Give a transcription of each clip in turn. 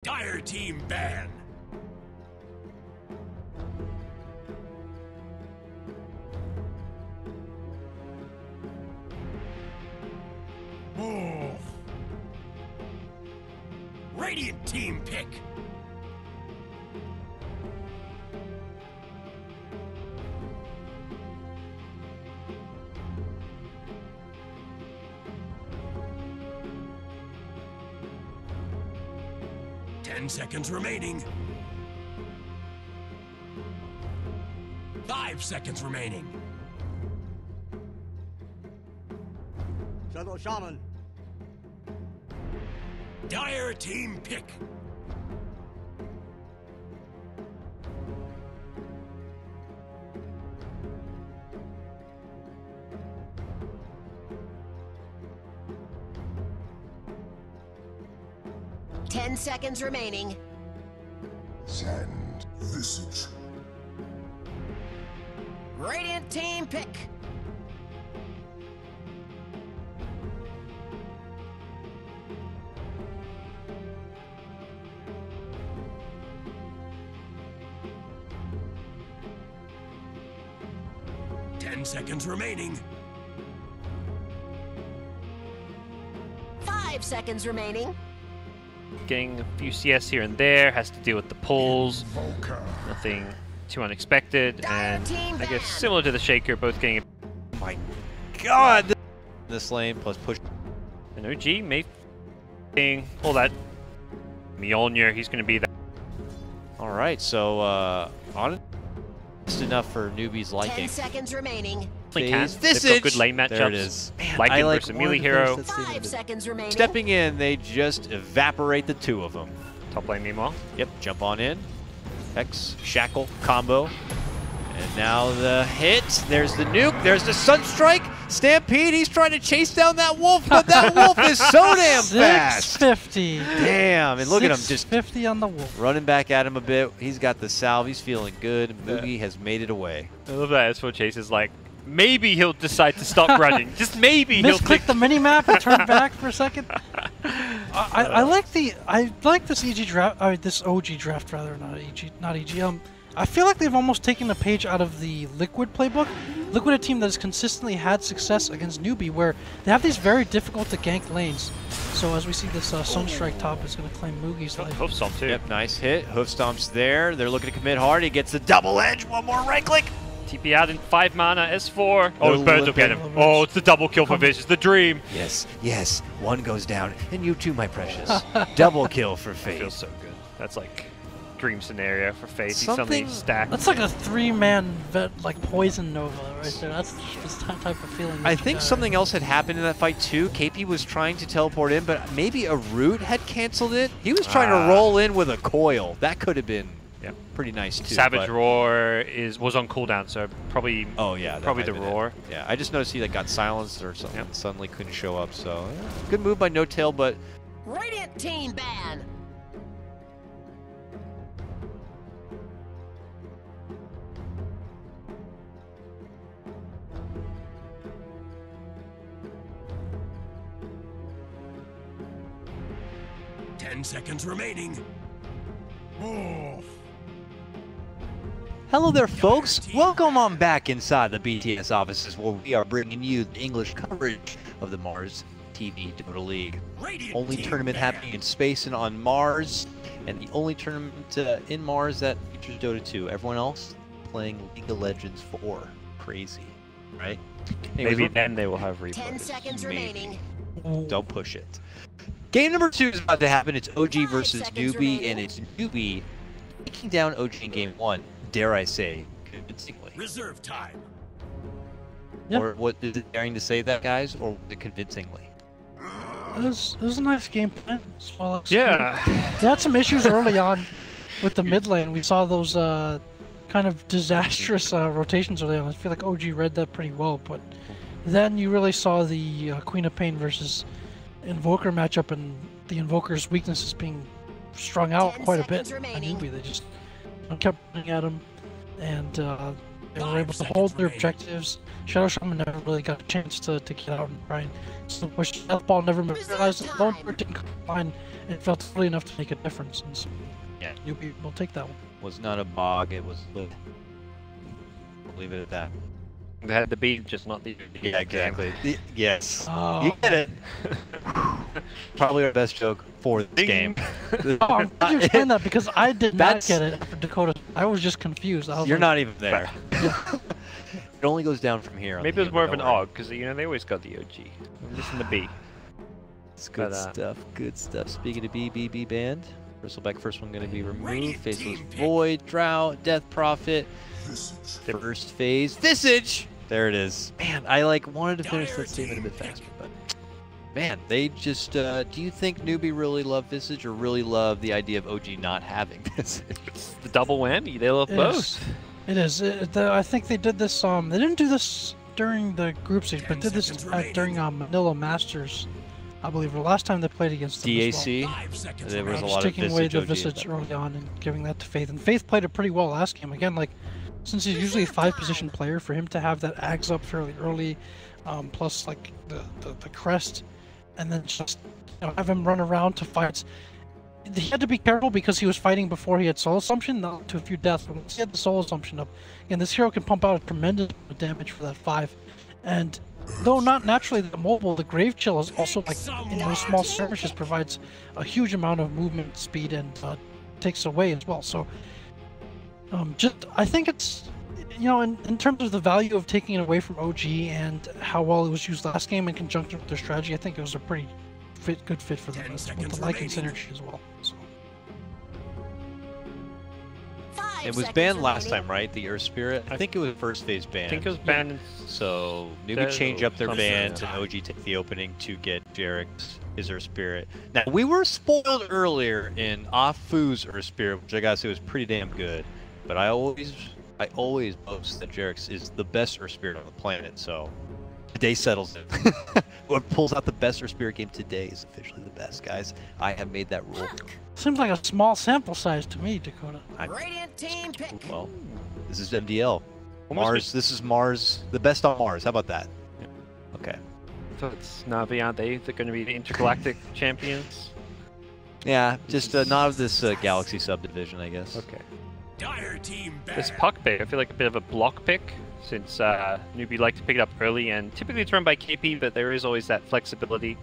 Dire team ban. Oh. Radiant team pick. Seconds remaining. 5 seconds remaining. Shadow Shaman. Dire team pick. Ten seconds remaining. Sand visage. Radiant team pick. Seconds remaining. 5 seconds remaining. Getting a few CS here and there, has to deal with the pulls. Nothing too unexpected, and I guess similar to the Shaker, both getting. Oh my God! This lane plus push. An OG may pull that Mjolnir. He's going to be that. All right, so on just enough for newbies liking. 10 seconds remaining. They've got good lane matchups. There it is. Like I like versus melee hero. 5 seconds remaining. Stepping in, they just evaporate the two of them. Top lane meanwhile. Yep, jump on in. Hex, shackle, combo. And now the hit. There's the nuke. There's the Sunstrike. Stampede, he's trying to chase down that wolf, but that wolf is so damn fast. 650. Damn, and look at him just 50 on the wolf. Running back at him a bit. He's got the salve. He's feeling good. Moogie has made it away. I love that S4 Chase is like, maybe he'll decide to stop running. Just maybe he'll click the mini map and turn back for a second. I like this EG draft. This OG draft rather, not EG. I feel like they've almost taken a page out of the Liquid playbook. Liquid, a team that has consistently had success against Newbee, where they have these very difficult to gank lanes. So as we see this Sunstrike top is going to claim Moogie's life. Hoof stomp too. Yep, nice hit. Hoof stomp's there. They're looking to commit hard. He gets the double edge. One more right click. TP out in 5 mana, S4. Oh, Birds will get him. Oh, it's the double kill for Vicious, the dream. Yes, yes. One goes down, and you too, my precious. Double kill for Faith. Feels so good. That's like dream scenario for Faith. He's suddenly stacked. That's like a 3-man like Poison Nova right there. That's just that type of feeling. I think something else had happened in that fight too. KP was trying to teleport in, but maybe a root had canceled it. He was trying to roll in with a coil. That could have been pretty nice too. Savage Roar was on cooldown, so probably. Oh yeah, probably the roar. Yeah, I just noticed he got silenced or something. Suddenly couldn't show up. So good move by No Tail, but Radiant team ban. Seconds remaining. Oh. Hello there, folks. Welcome on back inside the BTS offices, where we are bringing you the English coverage of the Mars TV Dota League. Only tournament happening in space and on Mars, and the only tournament in Mars that features Dota 2. Everyone else playing League of Legends 4. Crazy, right? Anyways, maybe then they will have replays. 10 seconds remaining. Don't push it. Game number 2 is about to happen. It's OG versus Newbee, and it's Newbee taking down OG in game 1. Dare I say, convincingly. Reserve time. Yep. Or what is it daring to say that, guys, or was it convincingly? It was a nice game plan. Well, yeah. They had some issues early on with the mid lane. We saw those kind of disastrous rotations early on. I feel like OG read that pretty well, but then you really saw the Queen of Pain versus Invoker matchup, and the Invoker's weaknesses being strung out quite a bit. And Newbee, they just kept running at him, and They were able to hold their objectives. Shadow Shaman never really got a chance to get out and try and push. Death Ball never materialized. Lone Bird didn't come line and felt early enough to make a difference. And so, yeah, Newbee will take that one. Was not a bog, it was lit. We'll leave it at that. They had the beat, just not the... Yeah, exactly. Yes. Oh. You get it. Probably our best joke for this game. Oh, I'm glad you explained that because I did not get it for Dakota. I was just confused. You're like, not even there. It only goes down from here. Maybe it was more of an OG, because you know they always got the OG. I'm missing the B. It's good stuff. Good stuff. Speaking of BBB band, Bristleback first one going to be removed. Faceless Void, Drought, Death Prophet. First phase, Visage. There it is. Man, I wanted to finish that statement a bit faster, but man, they just. Do you think Newbee really love Visage or really love the idea of OG not having Visage? It's the double whammy. They love both. It is. I think they did this. They didn't do this during the group stage, but did this during Manila Masters, I believe. The last time they played against them DAC. Well. There was a lot of taking away the OG Visage early on and giving that to Faith, and Faith played it pretty well last game. Again, since he's usually a 5-position player, for him to have that Ags up fairly early, plus the crest, and then just have him run around to fights. He had to be careful because he was fighting before he had Soul Assumption, not to a few deaths, but once he had the Soul Assumption up, and this hero can pump out a tremendous amount of damage for that 5. And though not naturally mobile, the Grave Chill is also in those small skirmishes provides a huge amount of movement speed and takes away as well. So I think it's, in terms of the value of taking it away from OG and how well it was used last game in conjunction with their strategy, I think it was a pretty good fit for them with the liking synergy as well. So. It was banned last time, right? The Earth Spirit? I think it was first phase banned. I think it was banned. So Newbee changed up their ban to OG take the opening to get Jarek's his Earth Spirit. Now, we were spoiled earlier in Afu's Earth Spirit, which I gotta say was pretty damn good. But I always boast that Jarek's is the best Earth Spirit on the planet, so today settles it. Whoever pulls out the best Earth Spirit game today is officially the best, guys. I have made that rule. Seems like a small sample size to me, Dakota. Radiant team pick. Well, this is MDL. Mars, this is Mars, the best on Mars. How about that? Yeah. Okay. So it's Navi, aren't they? They're going to be the intergalactic champions? Yeah, just not of this galaxy subdivision, I guess. Okay. Dire team back. This puck pick, I feel like a bit of a block pick, since Newbee like to pick it up early, and typically it's run by KP, but there is always that flexibility.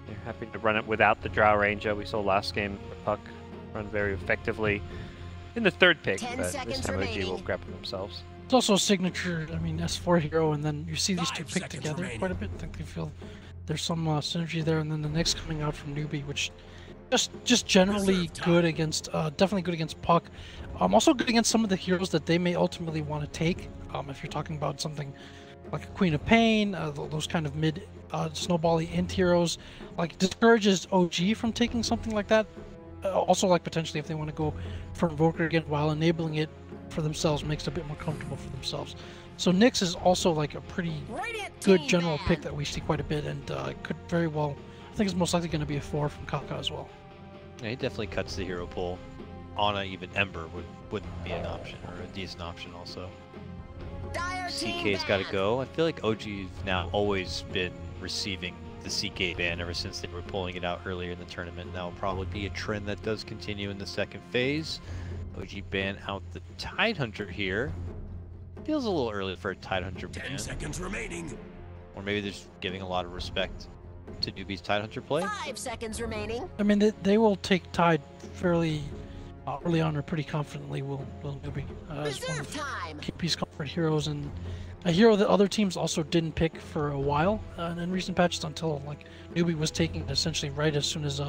They're happy to run it without the Drow Ranger. We saw last game the puck run very effectively in the third pick, but this time OG will grab it themselves. It's also a signature, S4 hero, and then you see these two picked together quite a bit. I think they feel there's some synergy there, and then the next coming out from Newbee, which just generally good against, definitely good against puck. Also good against some of the heroes that they may ultimately want to take. If you're talking about something like a Queen of Pain, those kind of mid snowbally int heroes, discourages OG from taking something like that. Also, potentially if they want to go for Invoker again while enabling it for themselves, makes it a bit more comfortable for themselves. So Nyx is also a pretty good general pick that we see quite a bit, and could very well, I think it's most likely going to be a 4 from Kaka as well. Yeah, he definitely cuts the hero pool. Ana, even Ember wouldn't be an option, or a decent option also. CK's got to go. I feel like OG's now always been receiving the CK ban ever since they were pulling it out earlier in the tournament. That will probably be a trend that does continue in the second phase. OG ban out the Tidehunter here. Feels a little early for a Tidehunter ban. 10 seconds remaining. Or maybe they're just giving a lot of respect to Newbee's Tidehunter play. 5 seconds remaining. They will take Tide fairly early on, or pretty confidently will Newbee. As one of KP's comfort heroes, and a hero that other teams also didn't pick for a while in recent patches, until Newbee was taking it essentially right as soon as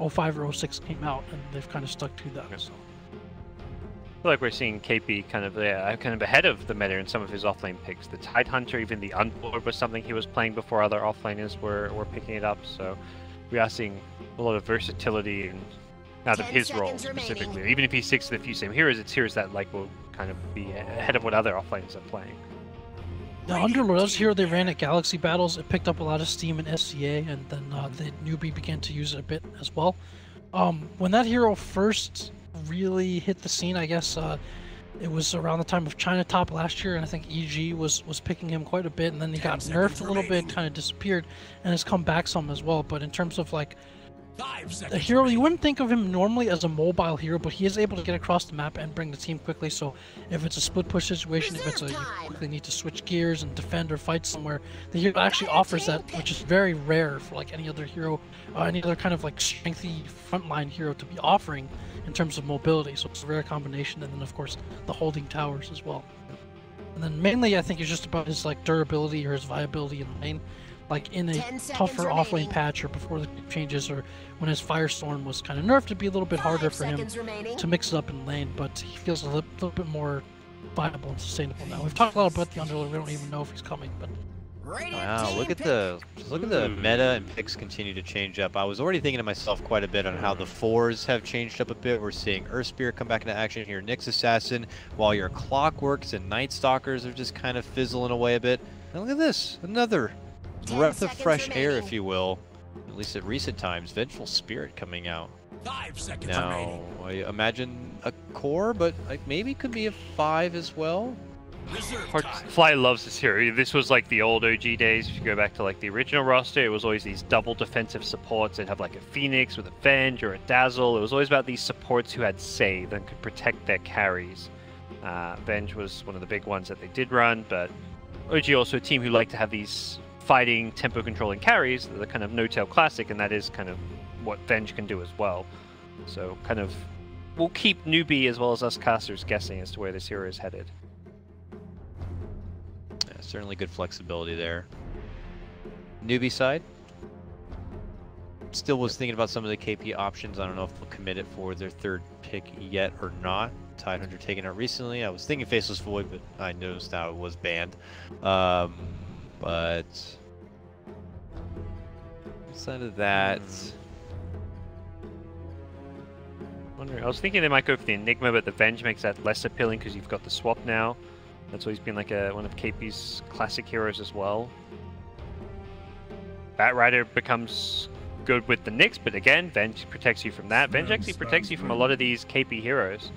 05 or 06 came out, and they've kind of stuck to that. So. I feel like we're seeing KP kind of ahead of the meta in some of his offlane picks. The Tidehunter, even the Unboard, was something he was playing before other offlaners were picking it up. So we are seeing a lot of versatility out of his role specifically. Even if he sticks to the few same heroes, it's heroes that will kind of be ahead of what other offlaners are playing. The Underlord, that was a hero they ran at Galaxy Battles. It picked up a lot of steam in SCA, and then the Newbee began to use it a bit as well. When that hero first really hit the scene, I guess It was around the time of China Top last year, and I think EG was picking him quite a bit, and then he got nerfed a little bit, kind of disappeared, and has come back some as well. But in terms of like a hero, you wouldn't think of him normally as a mobile hero, but he is able to get across the map and bring the team quickly. So if it's a split push situation, if it's a you quickly need to switch gears and defend or fight somewhere, the hero actually offers that, which is very rare for like any other hero, any other kind of like strengthy frontline hero to be offering in terms of mobility. So it's a rare combination, and then of course the holding towers as well. And then mainly I think it's just about his like durability or his viability in the lane. Like in a tougher offlane patch or before the changes, or when his Firestorm was kind of nerfed, to be a little bit harder for him to mix it up in lane, but he feels a little bit more viable and sustainable now. We've talked a lot about the underlord, we don't even know if he's coming, but wow, look at the meta and picks continue to change up. I was already thinking to myself quite a bit on how the 4s have changed up a bit. We're seeing Earth Spirit come back into action here, Nyx Assassin, while your Clockworks and Night Stalkers are just kind of fizzling away a bit. And look at this, another breath of fresh air, if you will, at least at recent times. Vengeful Spirit coming out. 5 seconds Now, remaining. I imagine a core, but like maybe could be a 5 as well. Reserve Hard time. Fly loves this hero. This was like the old OG days. If you go back to like the original roster, it was always these double defensive supports. They'd have like a Phoenix with a Venge or a Dazzle. It was always about these supports who had save and could protect their carries. Venge was one of the big ones that they did run, but OG also a team who like to have these fighting, tempo controlling carries, the kind of no-tail classic, and that is kind of what Venge can do as well. So kind of, we'll keep Newbee as well as us casters guessing as to where this hero is headed. Yeah, certainly good flexibility there. Newbie side, still was thinking about some of the KP options. I don't know if they'll commit it for their 3rd pick yet or not. Tidehunter taken out recently. I was thinking Faceless Void, but I noticed now it was banned. But outside of that, I was thinking they might go for the Enigma, but the Venge makes that less appealing because you've got the swap now. That's always been like one of KP's classic heroes as well. Batrider becomes good with the Nyx, but again, Venge protects you from that. Venge actually protects you from a lot of these KP heroes.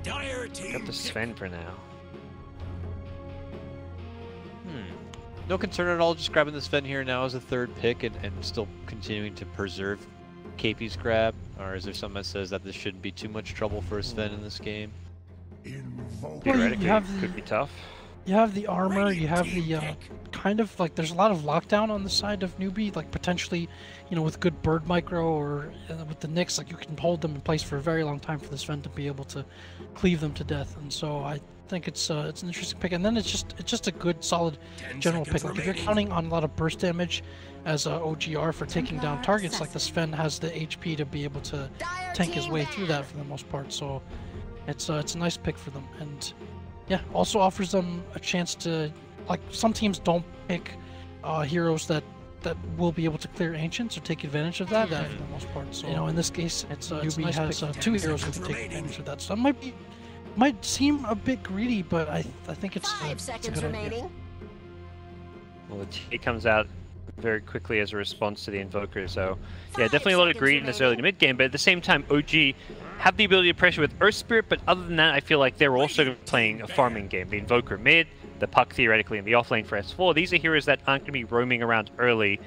Dire team Got the Sven for now. no concern at all, just grabbing this Sven here now as a 3rd pick and still continuing to preserve KP's grab. Or is there something that says that this shouldn't be too much trouble for a Sven in this game? Theoretically, could be tough. you have the armor, you have the kind of like there's a lot of lockdown on the side of Newbee, like potentially, you know, with good bird micro or with the Nyx, like you can hold them in place for a very long time for this Sven to be able to cleave them to death. And so I think it's an interesting pick. And then it's just a good solid general pick. Like if you're counting on a lot of burst damage as a OGR for taking down targets, like the Sven has the HP to be able to tank his way through that for the most part. So it's a nice pick for them. And yeah, also offers them a chance to, like, some teams don't pick heroes that will be able to clear ancients or take advantage of that for the most part. So, you know, in this case, Newbee nice has 2 heroes who can take advantage of that. So that might seem a bit greedy, but I think it's a good idea. Well, the T comes out very quickly as a response to the Invoker, so yeah, definitely a lot of greed in this early to mid game, but at the same time, OG have the ability to pressure with Earth Spirit, but other than that, I feel like they're also playing a farming game. The Invoker mid, the Puck theoretically in the offlane for S4. These are heroes that aren't going to be roaming around early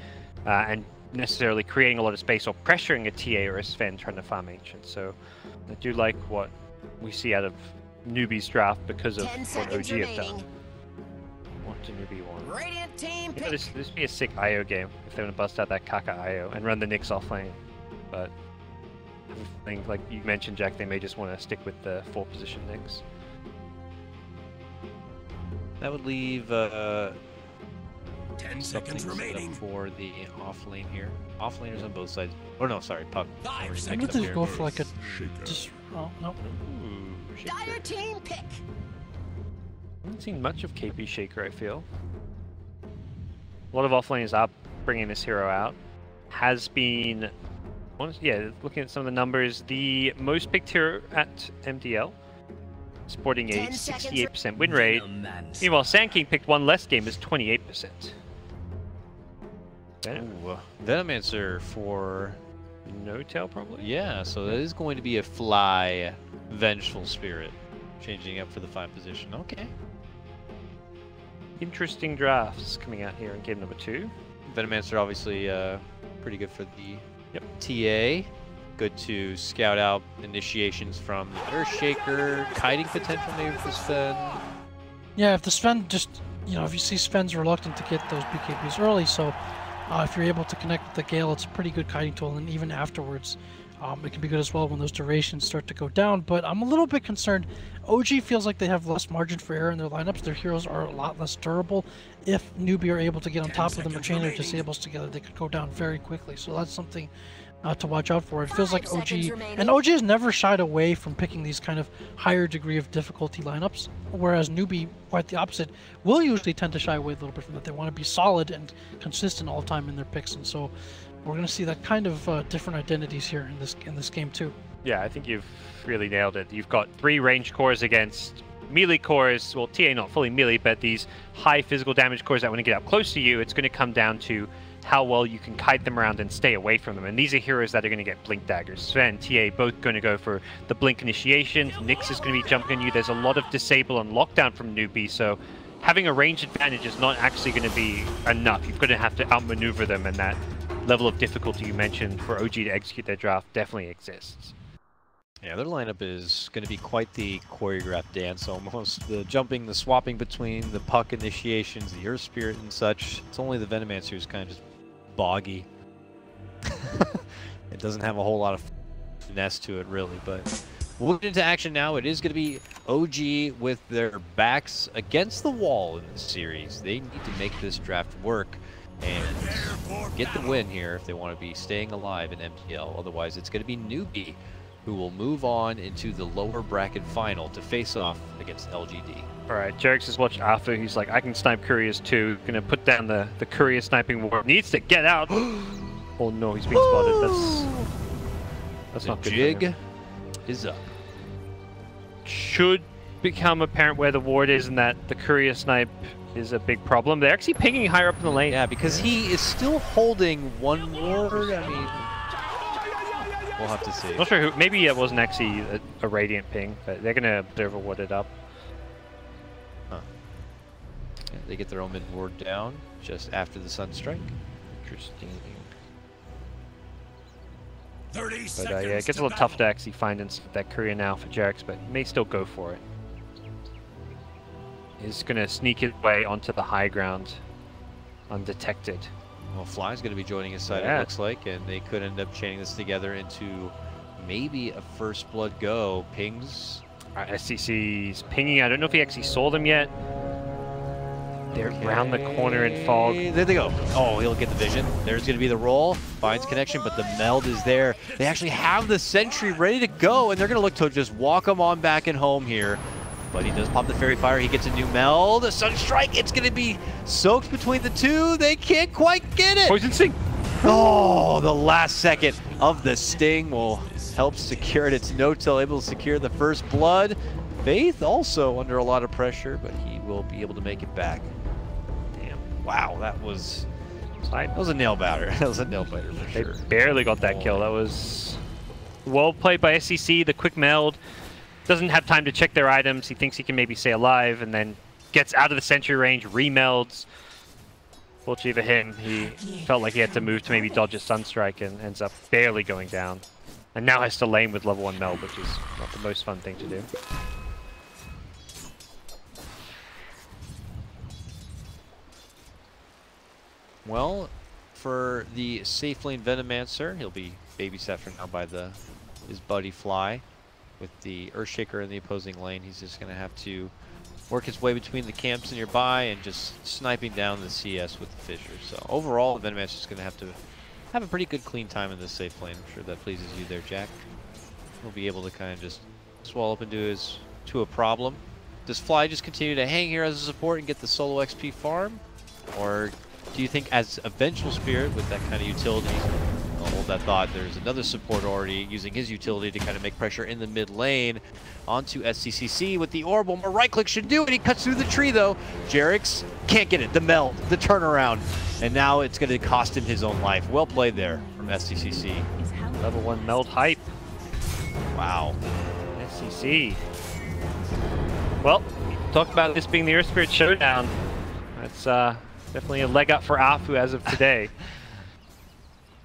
and necessarily creating a lot of space or pressuring a TA or a Sven trying to farm Ancient. So I do like what we see out of Newbee's draft because of what OG have done. What do Newbee want? Radiant team You know, this would be a sick IO game if they want to bust out that Kaka IO and run the Nyx offlane. But I think, like you mentioned, Jack, they may just want to stick with the 4 position Nyx. That would leave 10 something seconds set up remaining. for the offlane here. Offlaners on both sides. Oh no, sorry, Puck. 5 I'm seconds. going to go for like a oh no. Ooh, Shaker. Dire team pick. Haven't seen much of KP Shaker, I feel. A lot of offlaners are bringing this hero out. Has been, yeah, looking at some of the numbers, the most picked hero at MDL, sporting a 68% win rate. Meanwhile, Sand King picked one less game, is 28%. Ooh, Venomancer for No tail, probably? yeah, so that is going to be a fly Vengeful Spirit. changing up for the 5 position. Okay. Interesting drafts coming out here in game number 2. Venomancer obviously pretty good for the TA. Good to scout out initiations from the Earthshaker. Kiting potential maybe for Sven. Yeah, if the Sven just, you know, if you see Sven's reluctant to get those BKBs early, so if you're able to connect with the Gale, it's a pretty good kiting tool, and even afterwards, it can be good as well when those durations start to go down. But I'm a little bit concerned. OG feels like they have less margin for error in their lineups. Their heroes are a lot less durable. If Newbee are able to get on top of them and chain their disables together, they could go down very quickly. So that's something to watch out for. It feels like OG, and OG has never shied away from picking these kind of higher degree of difficulty lineups, whereas Newbee, quite the opposite, will usually tend to shy away a little bit from that. They want to be solid and consistent all the time in their picks, and so we're going to see that kind of different identities here in this game too. Yeah, I think you've really nailed it. You've got 3 range cores against melee cores. Well, TA not fully melee, but these high physical damage cores that want to get up close to you. It's going to come down to how well you can kite them around and stay away from them. And these are heroes that are going to get blink daggers. Sven, TA, both going to go for the blink initiation. Nyx is going to be jumping on you. There's a lot of disable and lockdown from Newbee, so having a range advantage is not actually going to be enough. You're going to have to outmaneuver them, and that level of difficulty you mentioned for OG to execute their draft definitely exists. Yeah, their lineup is going to be quite the choreographed dance almost. The jumping, the swapping between the puck initiations, the Earth Spirit and such. It's only the Venomancer who's kind of just boggy. It doesn't have a whole lot of finesse to it really, but we'll get into action now. It is going to be OG with their backs against the wall in this series. They need to make this draft work and get the win here if they want to be staying alive in MTL. Otherwise, it's going to be Newbee who will move on into the lower bracket final to face off against LGD. Alright, Jerix has watched Alpha. He's like, I can snipe couriers too. Gonna put down the courier sniping war. Needs to get out. Oh no, he's being spotted. That's not good. Jig is up. Should become apparent where the ward is and that the courier snipe is a big problem. They're actually pinging higher up in the lane. Yeah, because he is still holding one ward. I mean, we'll have to see. Not sure who. Maybe it wasn't actually a Radiant ping, but they're gonna observe a warded up. Huh. Yeah, they get their own mid ward down just after the Sunstrike. Interesting. 30 But seconds. yeah, it gets a little tough to actually find that courier now for Jerix, but may still go for it. He's gonna sneak his way onto the high ground undetected. Well, Fly's going to be joining his side, it looks like, and they could end up chaining this together into maybe a first blood go. Pings. Scc's pinging. I don't know if he actually saw them yet. They're around the corner in fog. There they go. Oh, he'll get the vision. There's going to be the roll. Finds connection, but the meld is there. They actually have the sentry ready to go, and they're going to look to just walk him on back and home here. But he does pop the Fairy Fire. He gets a new meld. A Sunstrike. It's going to be soaked between the two. They can't quite get it. Poison Sting. Oh, the last second of the Sting will help secure it. It's No-Till able to secure the first blood. Faith also under a lot of pressure, but he will be able to make it back. Damn. Wow, that was a nail biter. That was a nail biter for sure. They barely got that kill. That was well played by Sccc. The quick meld. Doesn't have time to check their items. He thinks he can maybe stay alive, and then gets out of the sentry range, remelds. Fortunately for him, he felt like he had to move to maybe dodge a Sunstrike and ends up barely going down. And now has to lane with level 1 meld, which is not the most fun thing to do. Well, for the safe lane Venomancer, he'll be babysat for now by his buddy Fly. With the Earthshaker in the opposing lane, he's just going to have to work his way between the camps nearby and just sniping down the CS with the Fissure. So overall, the Venomancer is going to have a pretty good clean time in this safe lane. I'm sure that pleases you there, Jack. He'll be able to kind of just swallow up into a problem. Does Fly just continue to hang here as a support and get the solo XP farm? Or do you think as a Vengeful Spirit with that kind of utility, I'll hold that thought, there's another support already using his utility to kind of make pressure in the mid lane onto Sccc with the Orbital. More right click should do it. He cuts through the tree though. Jerix can't get it. The meld, the turnaround. And now it's going to cost him his own life. Well played there from Sccc. Level 1 meld hype. Wow. Sccc. Well, talk about this being the Earth Spirit Showdown. That's definitely a leg up for Afu as of today.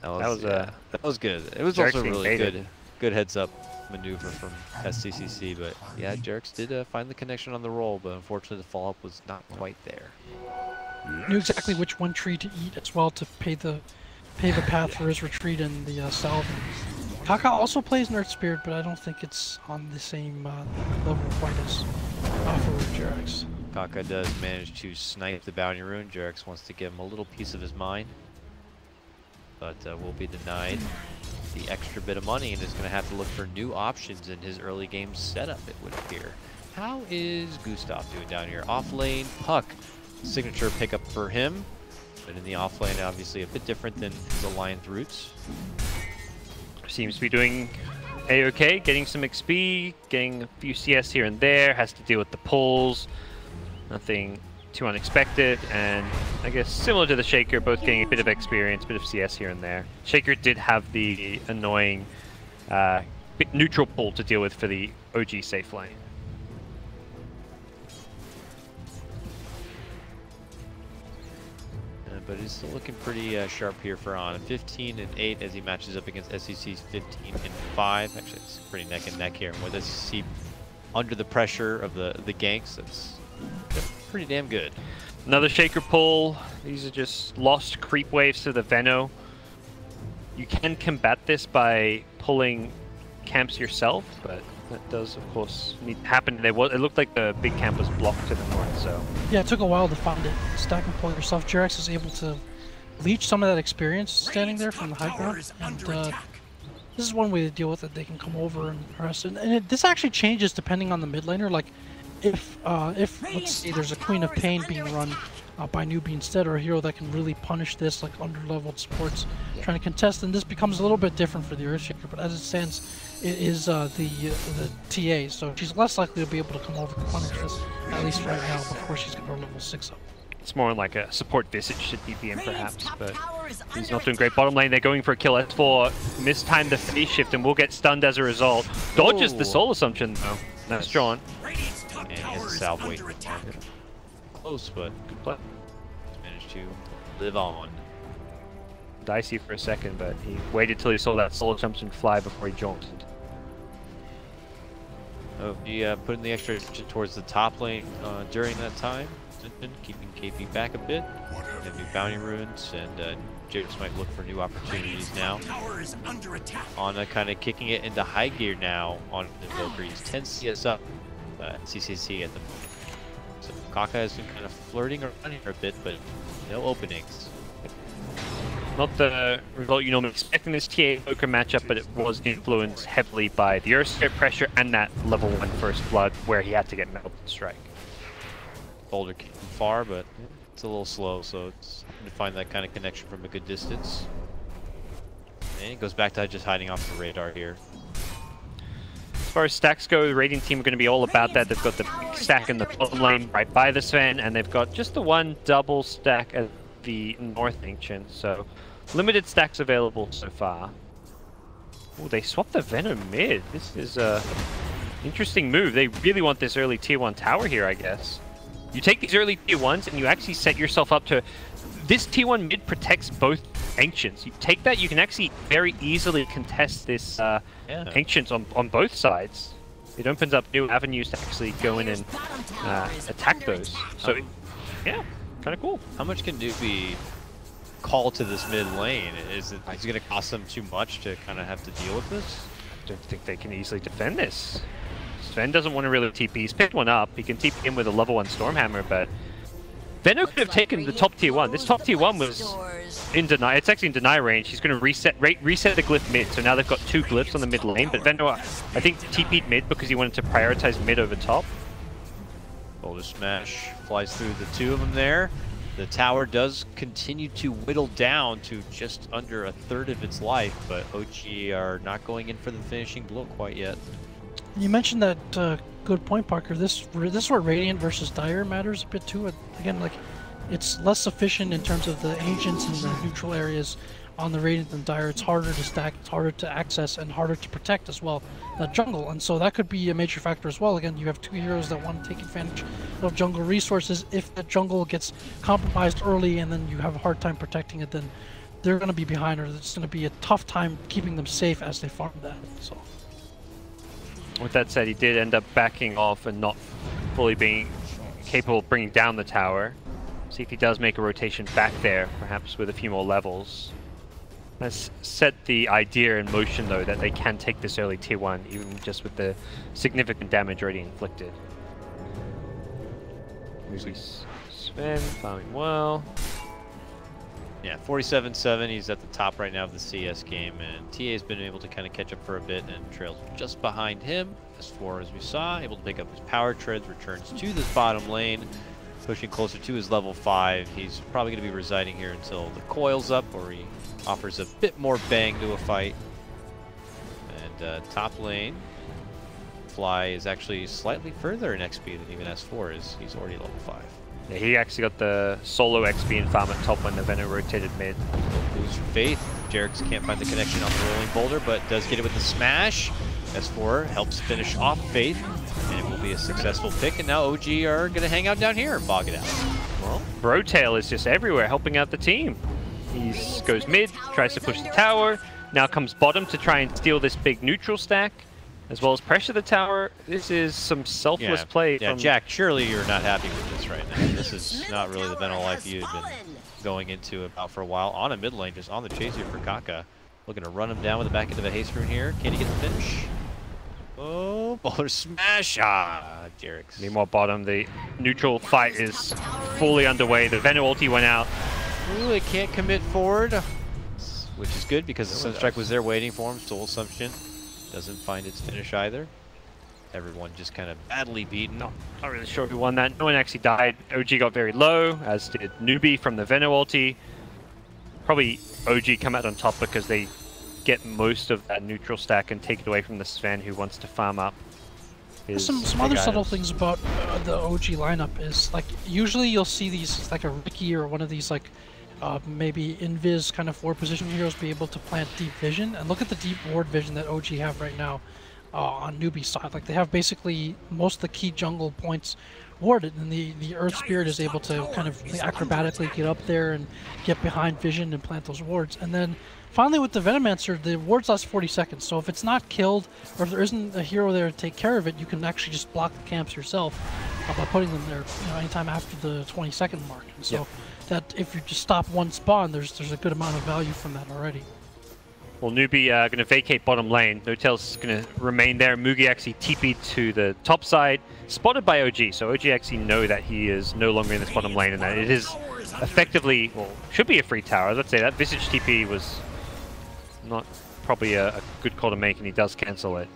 That was good. It was Jerks also being really baited. good heads up maneuver from Sccc, but yeah, Jerks did find the connection on the roll, but unfortunately the follow-up was not quite there. Knew exactly which one tree to eat as well to pave the path for his retreat in the salve. Kaka also plays Earth Spirit, but I don't think it's on the same level quite as for Jerks. Kaka does manage to snipe the bounty rune. Jerks wants to give him a little piece of his mind, but will be denied the extra bit of money and is going to have to look for new options in his early game setup, it would appear. How is Gustav doing down here? Off lane, Puck. Signature pickup for him, but in the off lane, obviously a bit different than his Alliance roots. Seems to be doing A-okay, getting some XP, getting a few CS here and there, has to deal with the pulls. Nothing too unexpected, and I guess similar to the Shaker, both getting a bit of experience, a bit of CS here and there. Shaker did have the annoying bit neutral pull to deal with for the OG safe lane. But he's still looking pretty sharp here for On. 15 and 8 as he matches up against SCC's 15 and 5. Actually, it's pretty neck and neck here. And with SCC under the pressure of the ganks, that's pretty damn good. Another Shaker pull. These are just lost creep waves to the Veno. You can combat this by pulling camps yourself, but that does, of course, need to happen. It looked like the big camp was blocked to the north, so... Yeah, it took a while to find it. Stack and pull yourself. Jerax is able to leech some of that experience standing there from the high ground, and this is one way to deal with it. They can come over and harass it. This actually changes depending on the mid laner. Like, if let's say there's a Queen of Pain being run by Newbee instead, or a hero that can really punish this, like under-leveled supports trying to contest, and this becomes a little bit different for the Earthshaker, but as it stands, it is the TA, so she's less likely to be able to come over and punish this, at least right now, before she's got her level 6 up. It's more like a support Visage to DPM perhaps, but he's not doing great. Bottom lane, they're going for a kill. S4 mistimed the phase shift and will get stunned as a result. Dodges the soul assumption though. That's drawn. And he has a salve wait. Close, but good play. Managed to live on. Dicey for a second, but he waited till he saw that soul assumption fly before he jaunted. Oh, he put in the extra towards the top lane during that time, keeping KP back a bit. They have new bounty runes, and James might look for new opportunities now. On kind of kicking it into high gear now on the Bo3. He's 10 CS up Sccc at the moment. So Kaka has been kind of flirting around here a bit, but no openings. Not the result you normally expect in this TA poker matchup, but it was influenced heavily by the Earthscape pressure and that level 1 first blood where he had to get Metal Strike. Boulder came far, but it's a little slow, so it's hard to find that kind of connection from a good distance. And it goes back to just hiding off the radar here. As far as stacks go, the Radiant team are going to be all about that. They've got the big stack in the bottom lane right by the Sven, and they've got just the one double stack at the North Ancient, so limited stacks available so far. Oh, they swapped the Venom mid. This is a interesting move. They really want this early tier 1 tower here, I guess. You take these early tier 1s and you actually set yourself up to... This tier 1 mid protects both Ancients. You take that, you can actually very easily contest this Ancients on both sides. It opens up new avenues to actually go in and attack those. So, yeah, kind of cool. How much can Newbee call to this mid lane? Is it going to cost them too much to kind of have to deal with this? I don't think they can easily defend this. Sven doesn't want to really TP. He's picked one up. He can TP in with a level 1 Stormhammer, but Veno could have taken the top tier 1. This top tier 1 was in deny. It's actually in deny range. He's going to reset the glyph mid. So now they've got 2 glyphs on the mid lane. But Veno, I think, TP'd mid because he wanted to prioritize mid over top. Boulder Smash flies through the 2 of them there. The tower does continue to whittle down to just under 1/3 of its life, but OG are not going in for the finishing blow quite yet. You mentioned that good point, Parker. This is where Radiant versus Dire matters a bit too. Again, like, it's less efficient in terms of the Ancients and the neutral areas on the Radiant and Dire, it's harder to stack, it's harder to access, and harder to protect as well, that jungle. And so that could be a major factor as well. Again, you have two heroes that want to take advantage of jungle resources. If that jungle gets compromised early and then you have a hard time protecting it, then they're going to be behind, or it's going to be a tough time keeping them safe as they farm that. So, with that said, he did end up backing off and not fully being capable of bringing down the tower. See if he does make a rotation back there, perhaps with a few more levels. Has set the idea in motion, though, that they can take this early tier 1, even just with the significant damage already inflicted. Sven farming well. Yeah, 47-7. He's at the top right now of the CS game, and TA's been able to kind of catch up for a bit and trails just behind him. S4, as we saw, able to pick up his power treads, returns to this bottom lane, pushing closer to his level 5. He's probably going to be residing here until the coil's up, or he offers a bit more bang to a fight. And top lane, Fly is actually slightly further in XP than even S4 is. He's already level 5. Yeah, he actually got the solo XP and farm at top when the Venom rotated mid. Boost for Faith. Jerix can't find the connection on the rolling boulder, but does get it with the smash. S4 helps finish off Faith, and it will be a successful pick. And now OG are going to hang out down here and bog it out. Well, Brotail is just everywhere helping out the team. He goes mid, tries to push the tower, now comes bottom to try and steal this big neutral stack, as well as pressure the tower. This is some selfless play. Yeah, Jack, surely you're not happy with this right now. This is not really the Venom life you've been going into about for a while. On a mid lane, just on the chase here for Kaka. Looking to run him down with the back end of a haste rune here. Can he get the finish? Oh, baller smash! Ah, Jerix. Meanwhile, bottom, the neutral fight is fully underway. The Venom ulti went out. Ooh, they can't commit forward, which is good because the Sunstrike was there waiting for him. Soul Assumption doesn't find its finish either. Everyone just kind of badly beaten. Not really sure who won that. No one actually died. OG got very low, as did Newbee from the Venom ulti. Probably OG come out on top because they get most of that neutral stack and take it away from the Sven, who wants to farm up. Some other subtle things about the OG lineup is, like, usually you'll see these, like a Ricky or one of these, like, maybe invis kind of forward position heroes be able to plant deep vision. And look at the deep ward vision that OG have right now on Newbee's side. Like, they have basically most of the key jungle points warded, and the Earth Spirit is able to kind of acrobatically get up there and get behind vision and plant those wards. And then finally with the Venomancer, the wards last 40 seconds, so if it's not killed, or if there isn't a hero there to take care of it, you can actually just block the camps yourself by putting them there, you know, anytime after the 20-second mark. And so that if you just stop one spawn, there's a good amount of value from that already. Well, Newbee going to vacate bottom lane. No-Tail's going to remain there. Mugi actually TP'd to the top side, spotted by OG. So OG actually know that he is no longer in this bottom lane and that it is effectively, well, should be a free tower. Let's say that Visage TP was not probably a good call to make, and he does cancel it.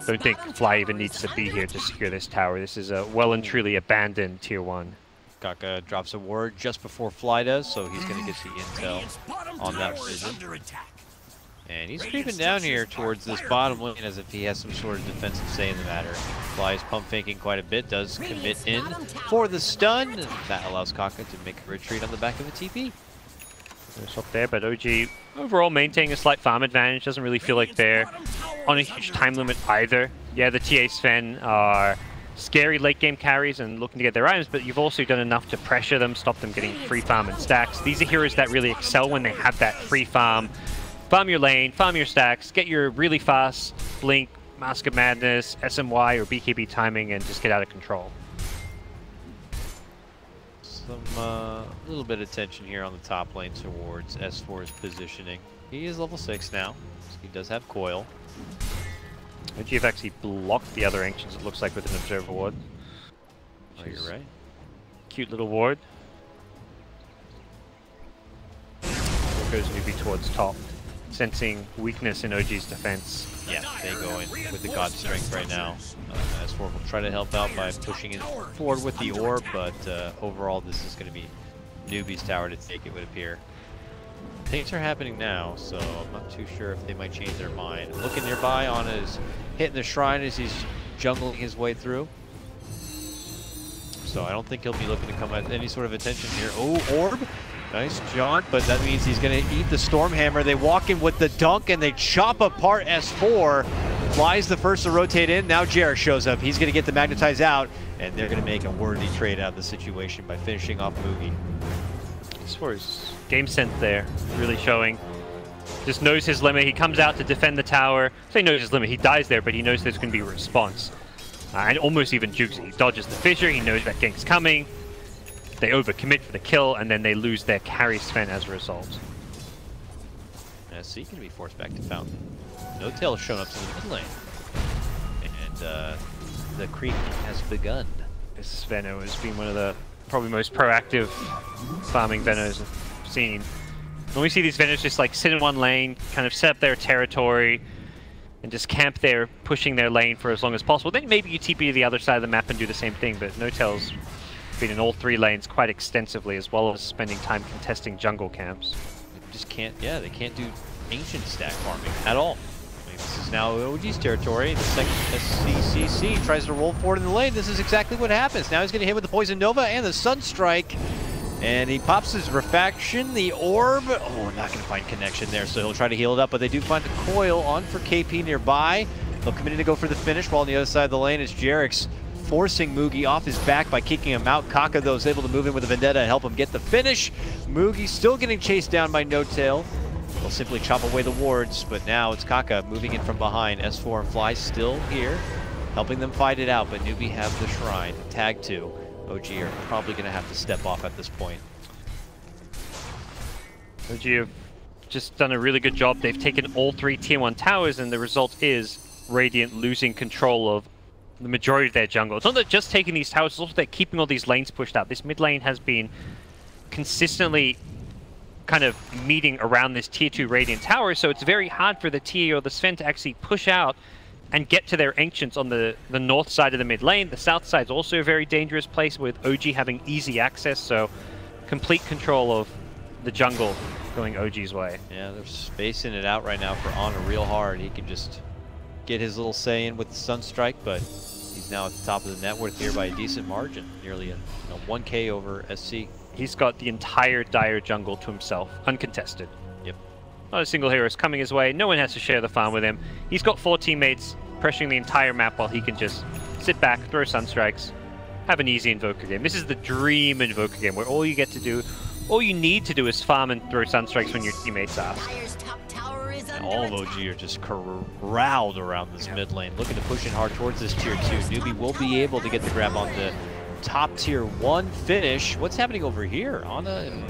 Don't think Fly even needs to be here to secure this tower. This is a well and truly abandoned tier 1. Kaka drops a ward just before Fly does, so he's going to get the intel on that vision. And he's creeping down here towards this bottom lane as if he has some sort of defensive say in the matter. Fly is pump faking quite a bit, does commit in for the stun. And that allows Kaka to make a retreat on the back of a TP. There's up there, but OG overall maintaining a slight farm advantage. Doesn't really feel like they're on a huge time limit either. Yeah, the TA Sven are scary late game carries and looking to get their items, but you've also done enough to pressure them, stop them getting free farm and stacks. These are heroes that really excel when they have that free farm. Farm your lane, farm your stacks, get your really fast Blink, Mask of Madness, SMY, or BKB timing, and just get out of control. Some little bit of tension here on the top lane towards S4's positioning. He is level 6 now, so he does have coil. OG actually blocked the other Ancients, it looks like, with an Observer ward. Oh, you're right. Cute little ward. There goes Newbee towards top, sensing weakness in OG's defense. Yeah, they go in with the God Strength right now. S4 will try to help out by pushing it forward with the orb, but overall this is going to be Newbee's tower to take, it would appear. Things are happening now, so I'm not too sure if they might change their mind. Looking nearby on his hitting the shrine as he's jungling his way through. So I don't think he'll be looking to come at any sort of attention here. Oh, orb! Nice jaunt, but that means he's going to eat the Stormhammer. They walk in with the dunk and they chop apart S4. Fly's the first to rotate in. Now Jarek shows up. He's going to get the Magnetize out, and they're going to make a worthy trade out of the situation by finishing off Moogie. S4's game sense there, really showing. Just knows his limit. He comes out to defend the tower. So he knows his limit. He dies there, but he knows there's going to be a response. And almost even jukes it. He dodges the fissure. He knows that gank's coming. They overcommit for the kill, and then they lose their carry Sven as a result. SC can be forced back to Fountain. No tail has shown up to the mid lane. And the creep has begun. This Veno has been one of the probably most proactive farming Venos I've seen. When we see these Venos just like sit in one lane, kind of set up their territory, and just camp there, pushing their lane for as long as possible. Then maybe you TP to the other side of the map and do the same thing, but No Tail's been in all three lanes quite extensively, as well as spending time contesting jungle camps. They just can't, yeah, they can't do ancient stack farming at all. I mean, this is now OG's territory. The second Sccc tries to roll forward in the lane. This is exactly what happens. Now he's going to hit with the Poison Nova and the Sunstrike. And he pops his Refraction, the Orb. Oh, we're not going to find connection there, so he'll try to heal it up, but they do find the Coil on for KP nearby. They'll come in to go for the finish, while on the other side of the lane is Jarek's forcing Moogie off his back by kicking him out. Kaka, though, is able to move in with a Vendetta and help him get the finish. Moogie still getting chased down by No Tail. They'll simply chop away the wards, but now it's Kaka moving in from behind. S4 and Fly still here, helping them fight it out, but Newbee have the Shrine. Tag 2. OG are probably going to have to step off at this point. OG have just done a really good job. They've taken all three tier 1 towers, and the result is Radiant losing control of the majority of their jungle. It's not that just taking these towers, it's also they're keeping all these lanes pushed out. This mid lane has been consistently kind of meeting around this tier 2 Radiant tower, so it's very hard for the tier or the Sven to actually push out and get to their Ancients on the north side of the mid lane. The south side is also a very dangerous place with OG having easy access, so complete control of the jungle going OG's way. Yeah, they're spacing it out right now for Ana real hard. He can just get his little say in with the Sunstrike, but he's now at the top of the net worth here by a decent margin, nearly a 1K over SC. He's got the entire Dire jungle to himself, uncontested. Yep. Not a single hero is coming his way. No one has to share the farm with him. He's got 4 teammates pressuring the entire map while he can just sit back, throw Sunstrikes, have an easy Invoker game. This is the dream Invoker game where all you need to do is farm and throw Sunstrikes when your teammates are. And all of OG are just corralled around this mid lane, looking to push in hard towards this tier 2. Newbee will be able to get the grab on the top tier 1 finish. What's happening over here? Ana and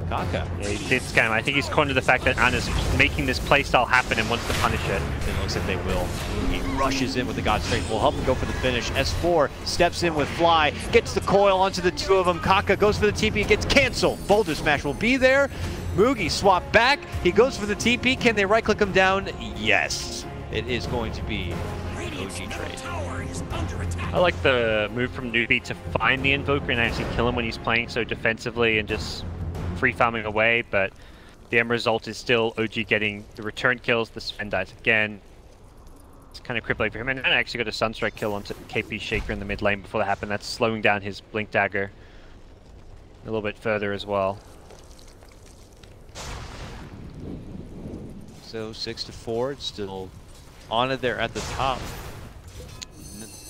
Kaka. Yeah, he did scam. I think he's cornered the fact that Ana's making this playstyle happen and wants to punish it. It looks like they will. He rushes in with the God Strength. Will help him go for the finish. S4 steps in with Fly, gets the coil onto the two of them. Kaka goes for the TP, gets canceled. Boulder Smash will be there. Moogie swap back. He goes for the TP. Can they right-click him down? Yes. It is going to be an OG trade. I like the move from Newbee to find the Invoker and actually kill him when he's playing so defensively and just free farming away, but the end result is still OG getting the return kills. The Sven dies again. It's kind of crippling for him, and I actually got a Sunstrike kill onto KP Shaker in the mid lane before that happened. That's slowing down his Blink Dagger a little bit further as well. So 6-4, it's still Ana there at the top.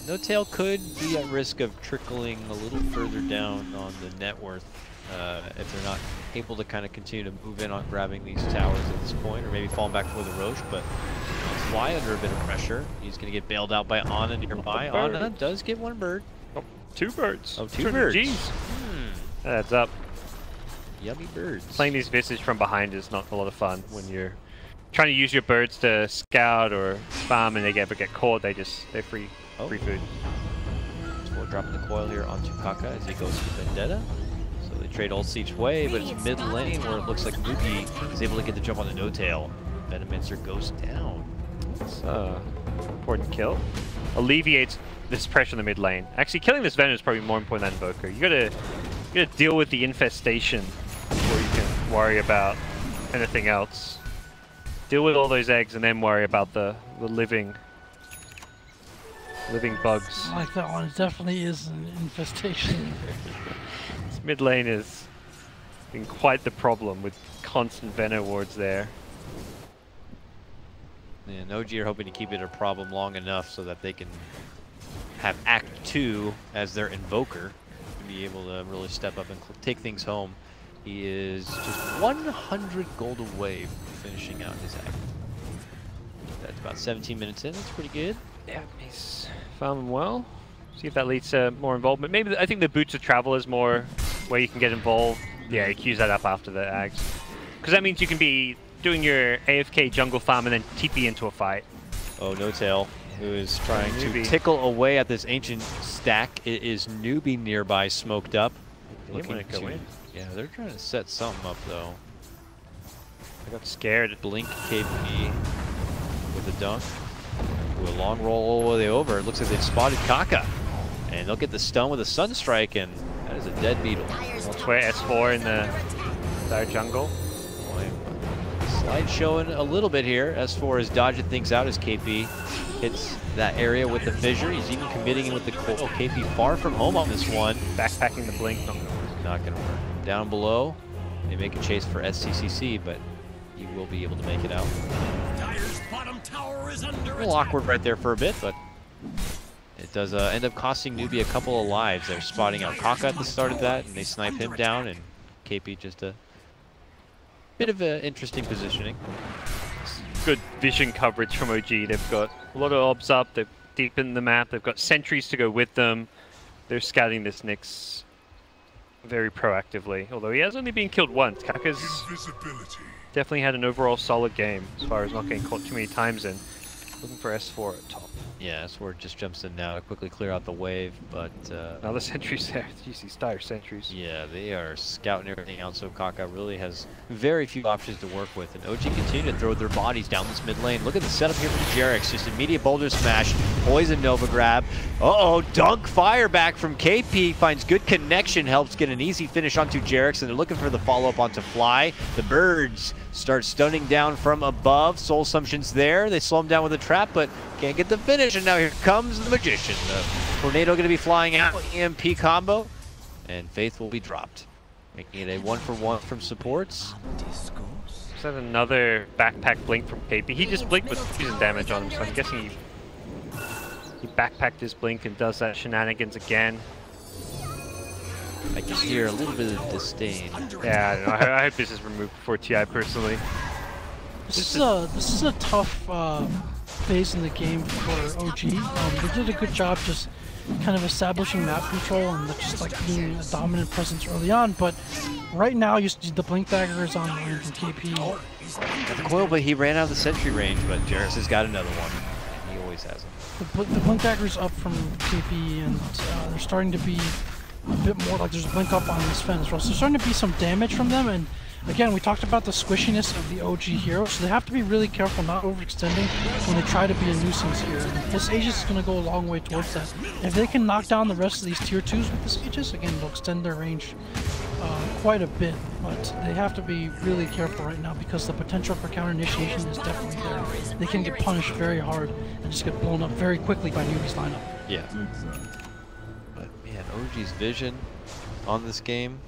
No Tail could be at risk of trickling a little further down on the net worth if they're not able to kind of continue to move in on grabbing these towers at this point, or maybe falling back for the Roche, but Fly under a bit of pressure. He's going to get bailed out by Ana nearby. Ana does get 1 bird. Oh, 2 birds. Oh, 2 birds. Jeez. That adds up. Yummy birds. Playing these Visage from behind is not a lot of fun when you're trying to use your birds to scout or farm and they ever get caught. They're free food. So dropping the coil here onto Kaka as he goes to Vendetta. So they trade ults each way, but it's mid lane where it looks like Newbee is able to get the jump on the No Tail. Venomancer goes down. It's an important kill. Alleviates this pressure in the mid lane. Actually, killing this Venom is probably more important than Invoker. You gotta deal with the infestation before you can worry about anything else. Deal with all those eggs and then worry about the living bugs. I like that one. It definitely is an infestation. This mid lane is Been quite the problem with constant Venom wards there. And OG are hoping to keep it a problem long enough so that they can have Act 2 as their invoker to be able to really step up and take things home. He is just 100 gold away from finishing out his act. That's about 17 minutes in. That's pretty good. Yeah, he's farming well. See if that leads to more involvement. Maybe I think the Boots of Travel is more where you can get involved. Yeah, you queues that up after the Ags. Because that means you can be doing your AFK jungle farm and then TP into a fight. Oh, No Tail, who is trying Newbee to tickle away at this ancient stack. It is Newbee nearby, smoked up. Looking to go in. Yeah, they're trying to set something up though. I got scared. Blink KP with a dunk. Ooh, a long roll all the way over. It looks like they've spotted Kaka. And they'll get the stun with a Sunstrike, and that is a dead beetle. That's where S4 in the Dire jungle. Boy, slide showing a little bit here. S4 is dodging things out as KP hits that area with the fissure. He's even committing in with the coil. KP far from home on this one. Backpacking the blink. Not going to work. Down below, they make a chase for Sccc, but he will be able to make it out. Dire's bottom tower is under A little awkward right there for a bit, but it does end up costing Newbee a couple of lives. They're spotting out Kaka at the start of that, and they snipe him down, and KP just a bit of interesting positioning. Good vision coverage from OG. They've got a lot of obs up. They've deepened the map. They've got sentries to go with them. They're scouting this Nyx very proactively, although he has only been killed once. Kaka's definitely had an overall solid game as far as not getting caught too many times and looking for S4 at top. Yeah, S4 just jumps in now to quickly clear out the wave, but now the sentries there. You see Dire sentries. yeah, they are scouting everything out, so Kaka really has very few options to work with, and OG continue to throw their bodies down this mid lane. Look at the setup here for Jerix, just immediate boulder smash, poison Nova grab. Uh-oh, dunk fire back from KP, finds good connection, helps get an easy finish onto Jerix, and they're looking for the follow-up onto Fly. The birds start stunning down from above. Soul Assumption's there. They slow him down with a trap, but can't get the finish. And now here comes the Magician. The Tornado going to be flying out. EMP combo. And Faith will be dropped. Making it a 1-for-1 from supports. Is that another backpack blink from KP? He just blinked with fusion damage on him, so I'm guessing he backpacked his blink and does that shenanigans again. I can hear a little bit of disdain. Yeah, I don't know. I hope this is removed before TI personally. This is a tough phase in the game for OG. They did a good job just kind of establishing map control and just like being a dominant presence early on, but right now the blink dagger is on range from KP. Got the coil, but he ran out of the sentry range, but Jerix has got another one. He always has them. The blink dagger's up from KP, and they're starting to be a bit more like there's a blink up on this Fen as well. So there's starting to be some damage from them, and again, we talked about the squishiness of the OG hero, so they have to be really careful not overextending when they try to be a nuisance here. And this Aegis is going to go a long way towards that. If they can knock down the rest of these tier 2s with this Aegis, again, they'll extend their range quite a bit, but they have to be really careful right now because the potential for counter initiation is definitely there. They can get punished very hard and just get blown up very quickly by Newbee's lineup. Yeah. But man, OG's vision on this game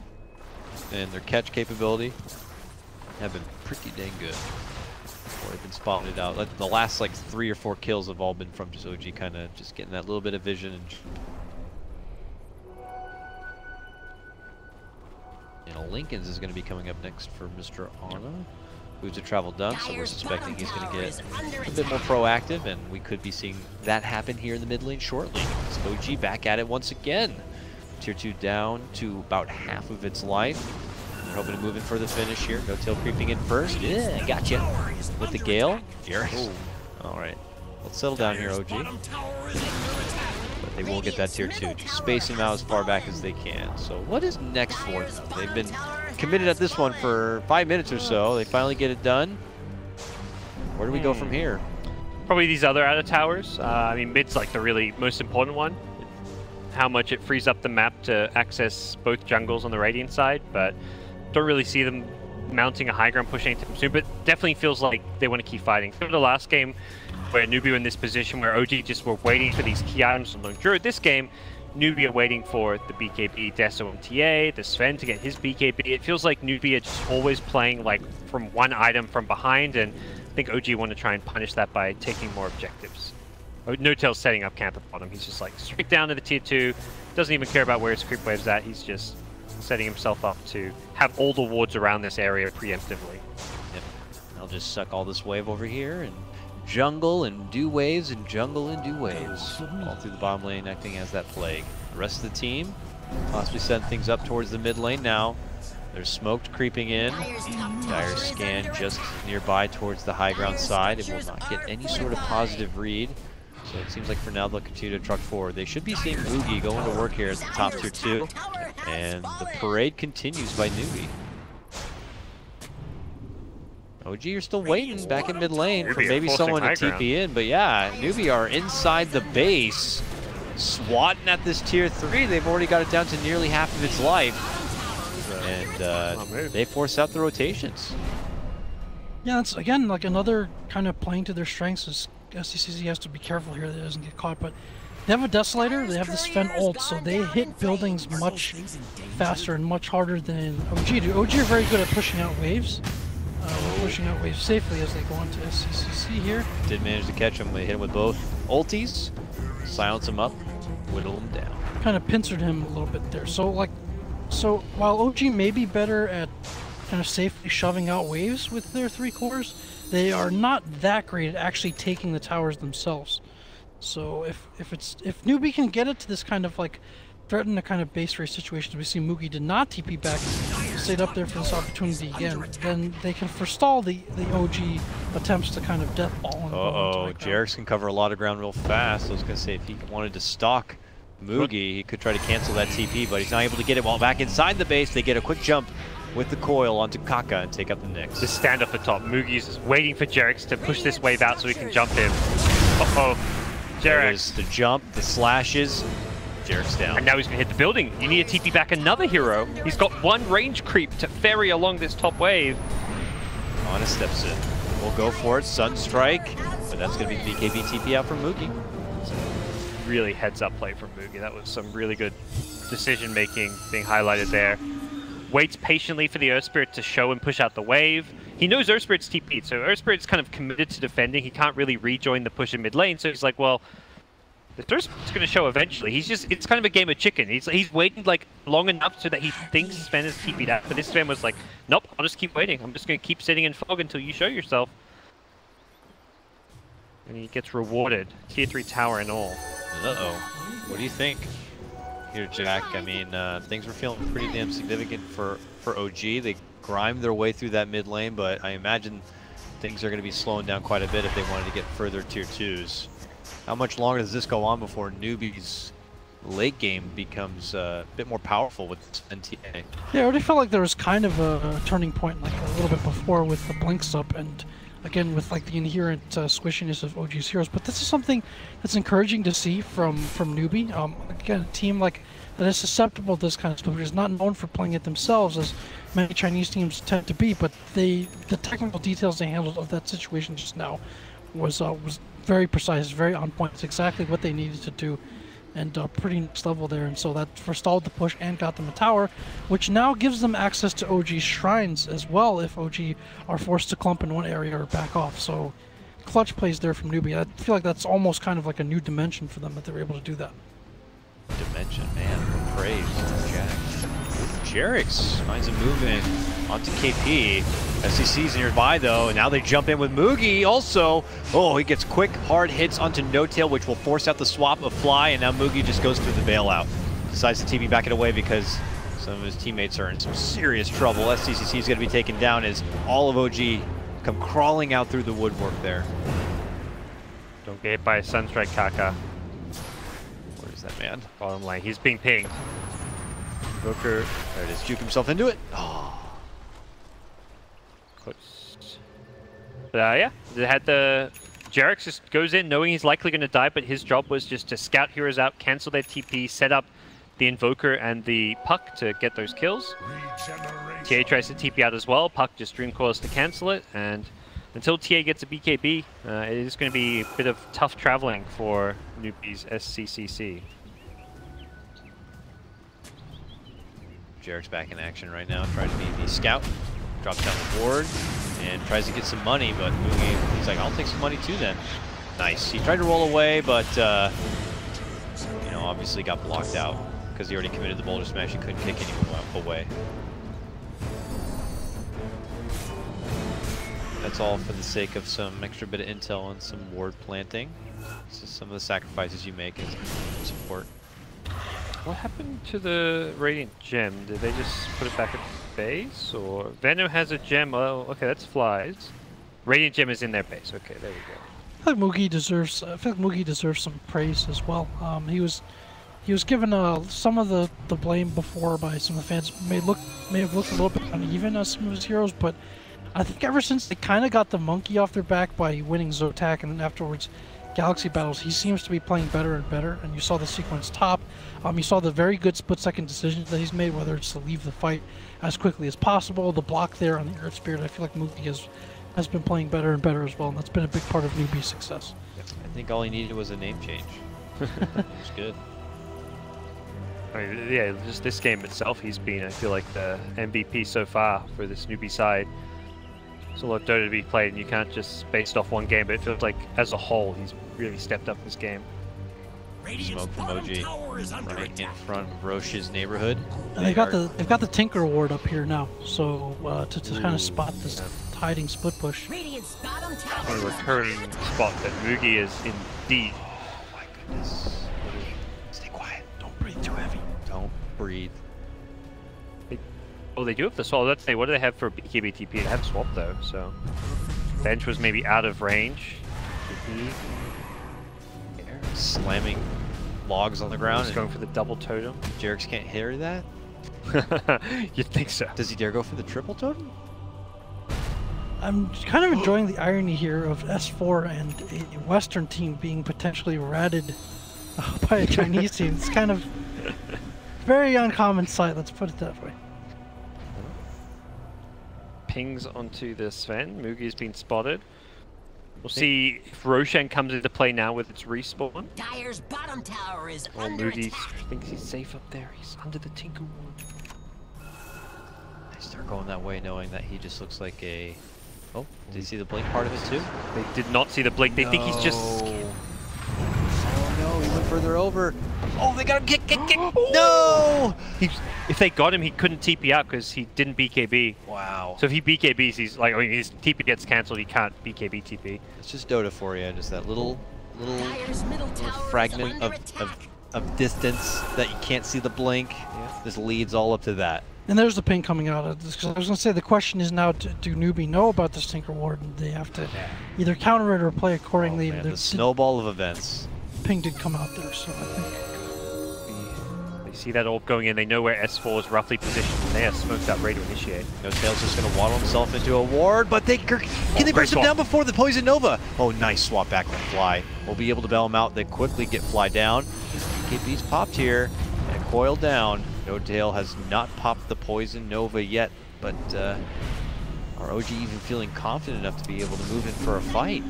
and their catch capability have been pretty dang good. Or they've been spotted out. Like, the last like 3 or 4 kills have all been from just OG kind of just getting that little bit of vision. And Lincoln's is going to be coming up next for Mr. Anna, who's a travel dunk, so we're suspecting he's going to get a bit more proactive, and we could be seeing that happen here in the mid lane shortly. So OG back at it once again. Tier 2 down to about half of its life. They're hoping to move in for the finish here. No Tail creeping in first. Yeah, gotcha. With the Gale. Jerix. Alright. Let's settle down here, OG. But they will get that tier 2. Just spacing them out as far back as they can. So what is next for them? They've been committed at this one for 5 minutes or so. They finally get it done. Where do we go from here? Probably these other outer towers. I mean, mid's like the really most important one. How much it frees up the map to access both jungles on the Radiant side, but don't really see them mounting a high ground push anytime soon, but definitely feels like they want to keep fighting. Similar to the last game where Newbee were in this position where OG just were waiting for these key items to launch. This game, Newbee are waiting for the BKB, Deso and TA, the Sven to get his BKB. It feels like Newbee are just always playing like from one item from behind, and I think OG want to try and punish that by taking more objectives. No-Tail's setting up camp at bottom. He's just like straight down to the tier 2, doesn't even care about where his creep wave's at. He's just setting himself up to have all the wards around this area preemptively. Yep. I'll just suck all this wave over here and jungle and do waves and jungle and do waves. All through the bottom lane acting as that plague. The rest of the team possibly setting things up towards the mid lane now. There's smoked creeping in. Dire scan just nearby towards the high ground side. It will not get any sort of positive read. So it seems like for now they'll continue to truck forward. They should be seeing Oogie going to work here at the top tier 2. And the parade continues by Newbee. OG, you're still waiting back in mid lane for maybe someone to TP in, but yeah, Newbee are inside the base, swatting at this tier 3. They've already got it down to nearly half of its life, and they force out the rotations. Yeah, it's again like another kind of playing to their strengths. Is Sccc has to be careful here that it doesn't get caught, but they have a Desolator, they have the Sven ult, so they hit buildings much faster and much harder than OG do. OG are very good at pushing out waves. Pushing out waves safely as they go into Sccc here. Did manage to catch him. They hit him with both ultis, silence him up, whittle him down. Kind of pincered him a little bit there. So while OG may be better at kind of safely shoving out waves with their 3 cores, they are not that great at actually taking the towers themselves. So if Newbee can get it to this kind of like threaten the kind of base race situations we see Moogie did not TP back, stayed up there for this opportunity again, then they can forestall the OG attempts to kind of deathball. Uh-oh, Jarex can cover a lot of ground real fast. I was going to say if he wanted to stalk Moogie, he could try to cancel that TP, but he's not able to get it while back inside the base. They get a quick jump with the coil onto Kaka and take up the Nyx. Just stand up at top. Moogie's is waiting for Jarex to push this wave out so he can jump in. Uh-oh. Jarex. The jump, the slashes. Jarex down. And now he's going to hit the building. You need to TP back another hero. He's got 1 range creep to ferry along this top wave. Ana steps in. We'll go for it. Sunstrike. But that's going to be BKB TP out from Moogie. Really heads up play from Moogie. That was some really good decision making being highlighted there. Waits patiently for the Earth Spirit to show and push out the wave. He knows Earth Spirit's TP'd, so Earth Spirit's kind of committed to defending. He can't really rejoin the push in mid lane, so he's like, well, the Earth Spirit's going to show eventually. It's kind of a game of chicken. He's waiting like long enough so that he thinks Sven is TP'd out. But this Sven was like, nope, I'll just keep waiting. I'm just going to keep sitting in fog until you show yourself. And he gets rewarded. Tier 3 tower and all. Uh-oh. What do you think here, Jack? I mean, things were feeling pretty damn significant for OG. They grimed their way through that mid lane, but I imagine things are going to be slowing down quite a bit if they wanted to get further tier 2s. How much longer does this go on before Newbee's late game becomes a bit more powerful with NTA? Yeah, I already felt like there was kind of a turning point like a little bit before with the blinks up and again with like the inherent squishiness of OG's heroes, but this is something that's encouraging to see from Newbee. Again, a team like that is susceptible to this kind of stuff, is not known for playing it themselves as many Chinese teams tend to be, but the technical details they handled of that situation just now was very precise, very on point. It's exactly what they needed to do, and pretty next level there. And so that forestalled the push and got them a tower, which now gives them access to OG's shrines as well if OG are forced to clump in one area or back off. So clutch plays there from Newbee. I feel like that's almost kind of like a new dimension for them that they're able to do that. Dimension, man. Praise, Jack. Jarex finds a movement onto KP. SCC's nearby though, and now they jump in with Moogie also. Oh, he gets quick, hard hits onto No-Tail, which will force out the swap of Fly, and now Moogie just goes through the bailout. Decides to TP back it away because some of his teammates are in some serious trouble. Sccc is going to be taken down as all of OG come crawling out through the woodwork there. Don't get hit by a Sunstrike, Kaka. Where is that man? Bottom lane. He's being pinged. Booker, there it is, juke himself into it. Oh. Close. But yeah, they had the Jarex just goes in knowing he's likely going to die, but his job was just to scout heroes out, cancel their TP, set up the Invoker and the Puck to get those kills. TA tries to TP out as well. Puck just Dream Coils to cancel it, and until TA gets a BKB, it is going to be a bit of tough traveling for Newbee's Sccc. Jarek's back in action right now, trying to be the scout. Drops down the board and tries to get some money, but Newbee, he's like, I'll take some money too then. Nice. He tried to roll away, but you know, obviously got blocked out because he already committed the boulder smash. He couldn't kick anyone away. That's all for the sake of some extra bit of intel and some ward planting. This is some of the sacrifices you make as support. What happened to the Radiant Gem? Did they just put it back at base? Or Venom has a gem? Oh, okay, that's flies. Radiant Gem is in their base. Okay, there we go. I feel like Moogie deserves some praise as well. He was given some of the blame before by some of the fans. May have looked a little bit uneven as some of his heroes, but I think ever since they kind of got the monkey off their back by winning Zotac and then afterwards Galaxy Battles, he seems to be playing better and better. And you saw the sequence top. You saw the very good split-second decisions that he's made, whether it's to leave the fight as quickly as possible, the block there on the Earth Spirit. I feel like Moogie has been playing better and better as well, and that's been a big part of Newbee's success. I think all he needed was a name change. It's good. I mean, yeah, just this game itself, he's been, I feel like, the MVP so far for this Newbee side. There's a lot of Dota to be played, and you can't just base it off one game, but it feels like, as a whole, he's really stepped up this game. Smoke from OG right in front of Roche's neighborhood. And they've got the Tinker Ward up here now, so to kind of spot this hiding split push. A recurring spot that Moogie is indeed. Oh my goodness. Stay quiet. Don't breathe too heavy. Don't breathe. Oh, they do have the swap. Let's say, what do they have for BKB TP? They have swap though, so bench was maybe out of range. Slamming logs on the ground. He's going for the double totem. Jarek's can't hear that. You'd think so. Does he dare go for the triple totem? I'm kind of enjoying the irony here of S4 and a Western team being potentially ratted by a Chinese team. It's kind of very uncommon sight, let's put it that way. Pings onto the Sven. Moogie's been spotted. We'll see if Roshan comes into play now with its respawn. Dyer's bottom tower is under Moogie attack. thinks he's safe up there. He's under the Tinker Ward. They start going that way knowing that he just looks like a... Oh, did you see the blink part of it too? They did not see the blink. They think he's just... Oh no, he went further over. Oh, they got him kick. No! If they got him, he couldn't TP out because he didn't BKB. Wow. So if he BKBs, he's like, I mean, his TP gets cancelled, he can't BKB TP. It's just Dota for you, just that little fragment of distance that you can't see the blink. Yeah. This leads all up to that. And there's the ping coming out of this. I was going to say, the question is now, do Newbee know about this Tinker Ward? And they have to either counter it or play accordingly. Oh, man, the snowball of events. Ping did come out there, so I think... They see that orb going in, they know where S4 is roughly positioned, and they are smoked up, ready to initiate. No Tail's just going to waddle himself into a ward, but they can they burst him down before the Poison Nova? Oh, nice swap back from Fly. We'll be able to bail him out. They quickly get Fly down. KP's popped here and coiled down. No Tail has not popped the Poison Nova yet, but are OG even feeling confident enough to be able to move in for a fight?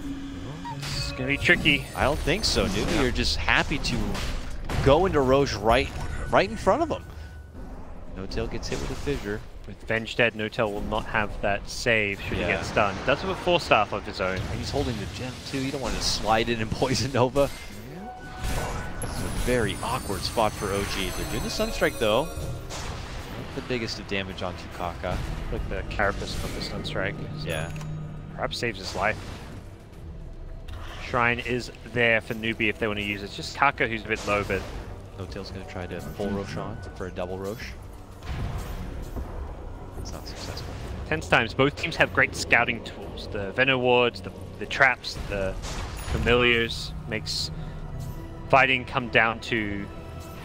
It's going to be tricky. I don't think so. Newbee are just happy to go into Roche right in front of him. No Tail gets hit with a fissure. With Venge dead, No Tail will not have that save should he get stunned. Does have a 4-staff of his own. And he's holding the gem too. You don't want to slide in and Poison Nova. This is a very awkward spot for OG. They're doing the Sunstrike though. Not the biggest of damage onto Kaka. Like the carapace of the Sunstrike. So yeah. Perhaps saves his life. Shrine is there for Newbee if they want to use it. It's just Kaka who's a bit low, but... No Tail's going to try to pull Roche on for a double Roche. It's not successful. 10 times, both teams have great scouting tools. The Venom wards, the traps, the familiars makes fighting come down to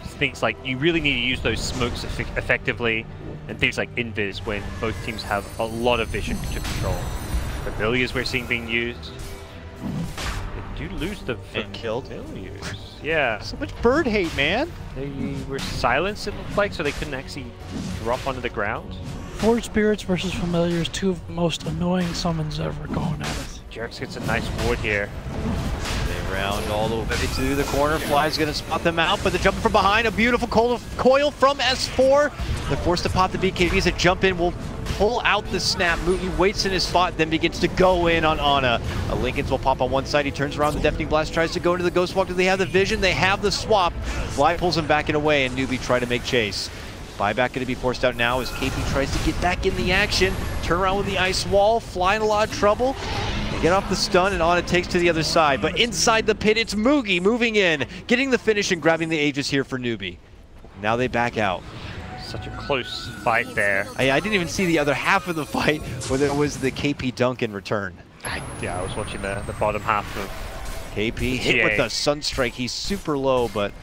things like you really need to use those smokes effectively and things like invis when both teams have a lot of vision to control. Familiars we're seeing being used. They do lose the familiars. Yeah. So much bird hate, man. They were silenced, it looked like, so they couldn't actually drop onto the ground. Forge Spirits versus Familiars, two of the most annoying summons ever going at it. Jarek's gets a nice ward here. They Around all the way to the corner. Fly's going to spot them out, but they're jumping from behind. A beautiful coil from S4. They're forced to pop the BKBs. A jump in will pull out the snap. Mooty waits in his spot, then begins to go in on Ana. Lincolns will pop on one side. He turns around. The Deafening Blast tries to go into the Ghost Walk. Do they have the vision? They have the swap. Fly pulls him back and away, and Newbee try to make chase. Buyback going to be forced out now as KP tries to get back in the action. Turn around with the ice wall. Fly in a lot of trouble. Get off the stun, and on it takes to the other side. But inside the pit, it's Moogie moving in, getting the finish and grabbing the Aegis here for Newbee. Now they back out. Such a close fight there. I didn't even see the other half of the fight where there was the KP dunk in return. Yeah, I was watching the bottom half of KP hit with the Sunstrike. He's super low, but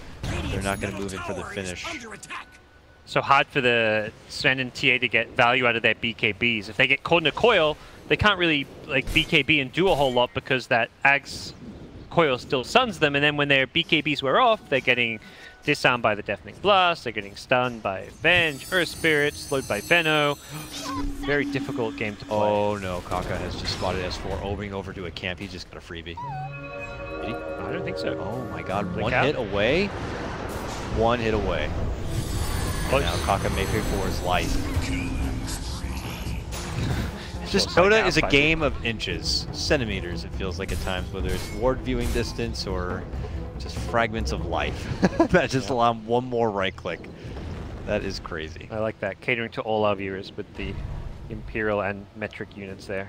they're not going to move in for the finish. So hard for the Sven and TA to get value out of their BKBs. If they get caught in a coil, they can't really like BKB and do a whole lot because that Ag's coil still stuns them, and then when their BKBs wear off, they're getting disarmed by the Deafening Blast, they're getting stunned by Venge, Earth Spirit, slowed by Venno. Very difficult game to play. Oh no, Kaka has just spotted S4 moving over to a camp. He just got a freebie. Did he? I don't think so. Oh my god, Blink one out. hit away. One hit away. And now Kaka may pay for his life. Just Dota is a game of inches, centimeters it feels like at times, whether it's ward viewing distance or just fragments of life. That just allow one more right click. That is crazy. I like that, catering to all our viewers with the Imperial and metric units there.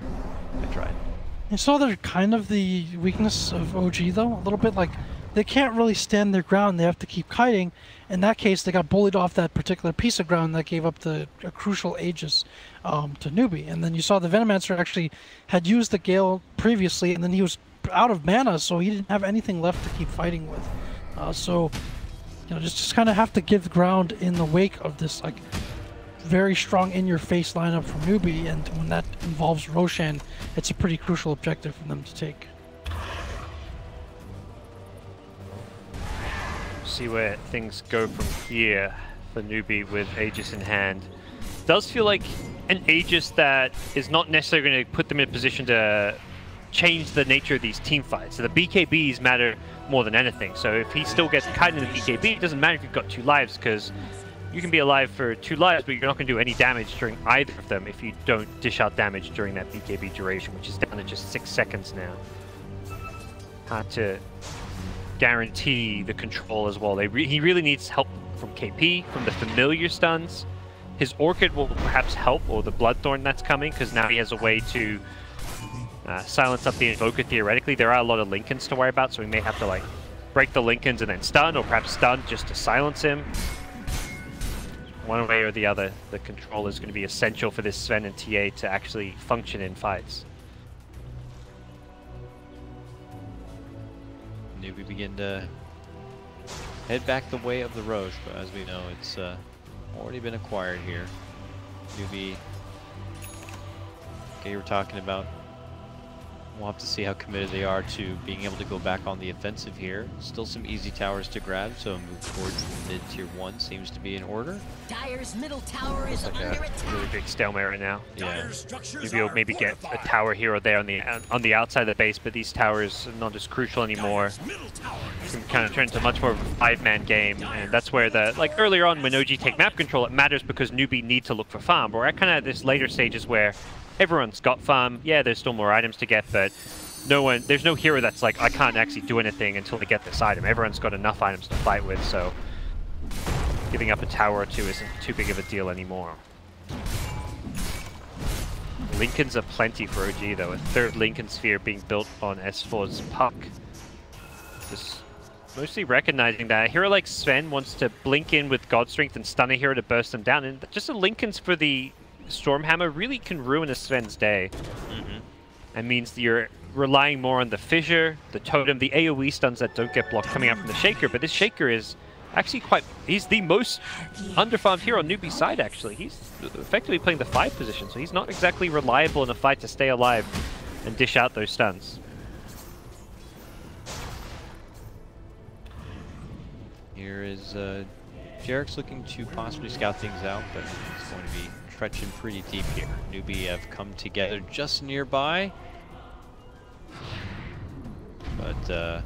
I tried. You saw they're kind of the weakness of OG though, a little bit like they can't really stand their ground, they have to keep kiting. In that case, they got bullied off that particular piece of ground that gave up a crucial Aegis to Newbee. And then you saw the Venomancer actually had used the Gale previously, and then he was out of mana, so he didn't have anything left to keep fighting with. So, you know, just kind of have to give ground in the wake of this, like, very strong in-your-face lineup from Newbee, and when that involves Roshan, it's a pretty crucial objective for them to take. See where things go from here for Newbee with Aegis in hand. Does feel like an Aegis that is not necessarily going to put them in a position to change the nature of these team fights. So the BKBs matter more than anything. So if he still gets cut in the BKB, it doesn't matter if you've got 2 lives, because you can be alive for 2 lives, but you're not going to do any damage during either of them if you don't dish out damage during that BKB duration, which is down to just 6 seconds now. Hard to guarantee the control as well. He really needs help from KP, from the familiar stuns. His Orchid will perhaps help, or the Bloodthorn that's coming, because now he has a way to silence up the Invoker theoretically. There are a lot of Lincolns to worry about, so we may have to like break the Lincolns and then stun, or perhaps stun just to silence him. One way or the other, the control is going to be essential for this Sven and TA to actually function in fights. Newbee begin to head back the way of the Roche, but as we know, it's already been acquired here. Newbee, okay, we're talking about, we'll have to see how committed they are to being able to go back on the offensive here. Still some easy towers to grab, so a move towards the mid-tier 1 seems to be in order. Dyer's middle tower is Like under a attack. really big stalemate right now. Yeah. Maybe you'll maybe get a tower here or there on the outside of the base, but these towers are not as crucial anymore. You can kind of turn into much more of a 5-man game, and that's where the, like earlier on when OG take map control, it matters because Newbee need to look for farm. But we're at kind of at this later stages where everyone's got farm. Yeah, there's still more items to get, but there's no hero that's like, I can't actually do anything until I get this item. Everyone's got enough items to fight with, so giving up a tower or 2 isn't too big of a deal anymore. Lincolns are plenty for OG though. A 3rd Lincoln Sphere being built on S4's Puck. Just mostly recognizing that a hero like Sven wants to blink in with God Strength and stun a hero to burst them down, and just a Lincolns for the Stormhammer really can ruin a Sven's day. That means that you're relying more on the Fissure, the Totem, the AoE stuns that don't get blocked coming out from the Shaker, but this Shaker is actually he's the most underfarmed hero on Newbee's side actually. He's effectively playing the 5 position, so he's not exactly reliable in a fight to stay alive and dish out those stuns. Here is Jarek's looking to possibly scout things out, but he's going to be stretching pretty deep here. Newbee have come together just nearby, but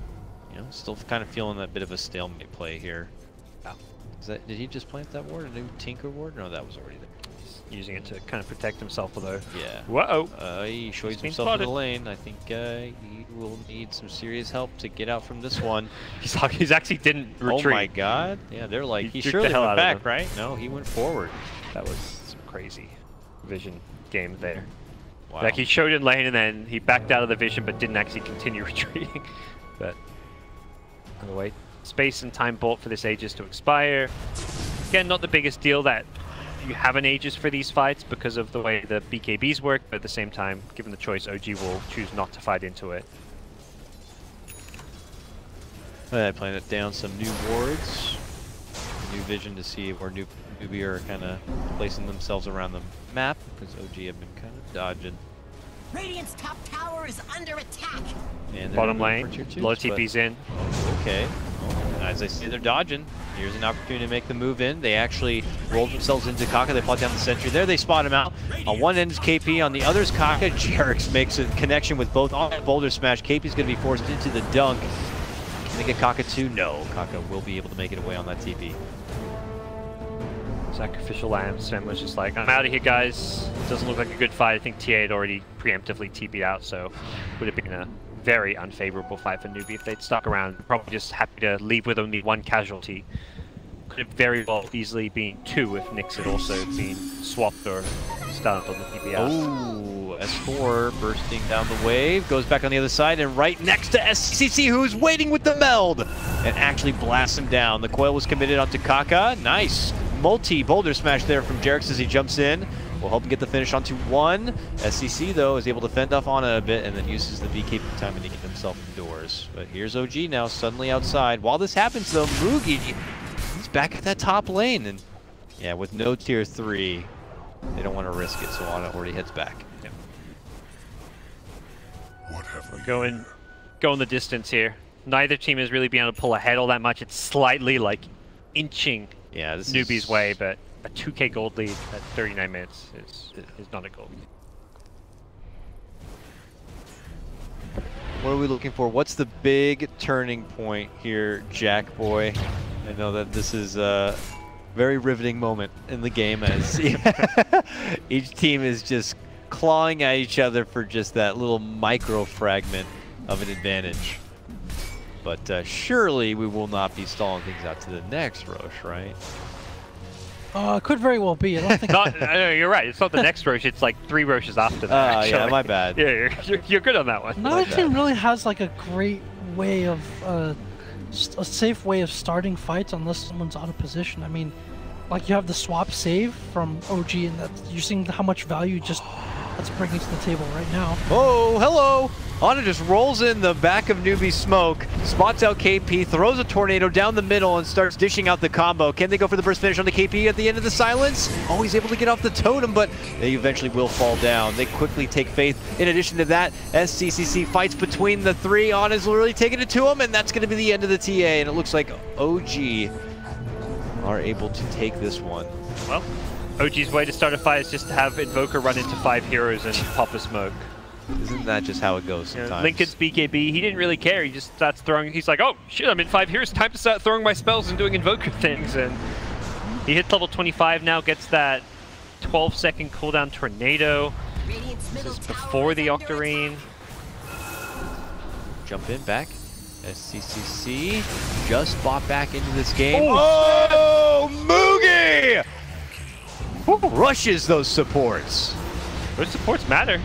You know, still kind of feeling that bit of a stalemate play here. Wow. Did he just plant that ward? A new Tinker ward? No, that was already there. He's using it to kind of protect himself, although. Yeah. Whoa! He shows himself in the lane. I think he will need some serious help to get out from this one. He's actually didn't retreat. Oh my god. Yeah, they're like, he surely went back, right? No, he went forward. That was some crazy vision game there. Wow. Like, he showed in lane and then he backed out of the vision but didn't actually continue retreating. But, on the way, space and time bolt for this Aegis to expire. Again, not the biggest deal that you have an Aegis for these fights because of the way the BKBs work, but at the same time, given the choice, OG will choose not to fight into it. I planted down some new wards. New vision to see where Newbee are kind of placing themselves around the map, because OG have been kind of dodging. Radiant's top tower is under attack. And Bottom lane, low TP's in. Okay. Well, as I see, they're dodging. Here's an opportunity to make the move in. They actually rolled themselves into Kaka. They plot down the sentry. There they spot him out. On one end is KP, on the other is Kaka. Jerix makes a connection with both on Boulder Smash. KP's going to be forced into the dunk. Can they get Kaka too? No. Kaka will be able to make it away on that TP. Sacrificial Lamb. Sven was just like, I'm out of here, guys. Doesn't look like a good fight. I think TA had already preemptively TP'd out, so would have been a very unfavorable fight for Newbee if they'd stuck around. Probably just happy to leave with only one casualty. Could have very well easily been two if Nyx had also been swapped or stunned on the TP out. Oh, S4 bursting down the wave, goes back on the other side, and right next to Sccc, who's waiting with the meld, and actually blasts him down. The coil was committed onto Kaka. Nice multi-boulder smash there from Jerix as he jumps in. Will help him get the finish onto one. Sccc, though, is able to fend off Ana a bit and then uses the BKB time to get himself indoors. But here's OG now, suddenly outside. While this happens, though, Mugi, he's back at that top lane. And yeah, with no tier 3, they don't want to risk it, so Ana already heads back. Yep. We're going the distance here. Neither team has really been able to pull ahead all that much. It's slightly, like, inching Newbee's way, but a 2k gold lead at 39 minutes is not a goal. What are we looking for? What's the big turning point here, Jack Boy? I know that this is a very riveting moment in the game as each team is just clawing at each other for just that little micro fragment of an advantage. But surely we will not be stalling things out to the next Roche, right? Could very well be. I don't think. No, you're right. It's not the next Roche. It's like 3 Roches after that. Yeah, my bad. Yeah, you're good on that one. Neither team really has like a great way of a safe way of starting fights unless someone's out of position. I mean, like you have the swap save from OG, and that's you're seeing how much value that's bringing to the table right now. Oh, hello! Ana just rolls in the back of Newbee's smoke, spots out KP, throws a tornado down the middle, and starts dishing out the combo. Can they go for the burst finish on the KP at the end of the silence? Oh, he's able to get off the totem, but they eventually will fall down. They quickly take faith. In addition to that, Sccc fights between the 3. Ana's literally taking it to him, and that's going to be the end of the TA. And it looks like OG are able to take this one. Well, OG's way to start a fight is just to have Invoker run into 5 heroes and pop a smoke. Isn't that just how it goes sometimes? Lincoln's BKB, he didn't really care. He just starts throwing. He's like, oh shit, I'm in 5 heroes. Time to start throwing my spells and doing Invoker things. And he hits level 25 now, gets that 12-second cooldown tornado. This is before the Octarine. Jump in back. Sccc just bought back into this game. Oh, Mugi! Rushes those supports. Those supports matter.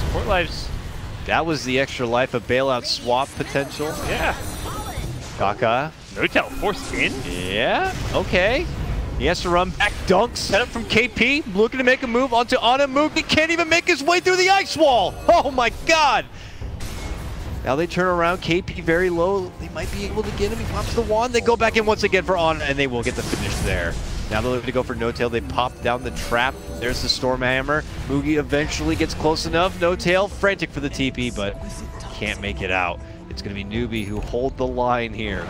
Support lives. That was the extra life of bailout swap potential. Yeah. Kaka. No-tell forced in. Yeah, okay. He has to run back dunk, set up from KP, looking to make a move onto Ana. Mugi can't even make his way through the ice wall. Oh my god. Now they turn around, KP very low. They might be able to get him. He pops the wand. They go back in once again for Ana, and they will get the finish there. Now they're looking to go for No-Tail. They pop down the trap. There's the Stormhammer. Mugi eventually gets close enough. No-Tail frantic for the TP, but can't make it out. It's going to be Newbee who hold the line here.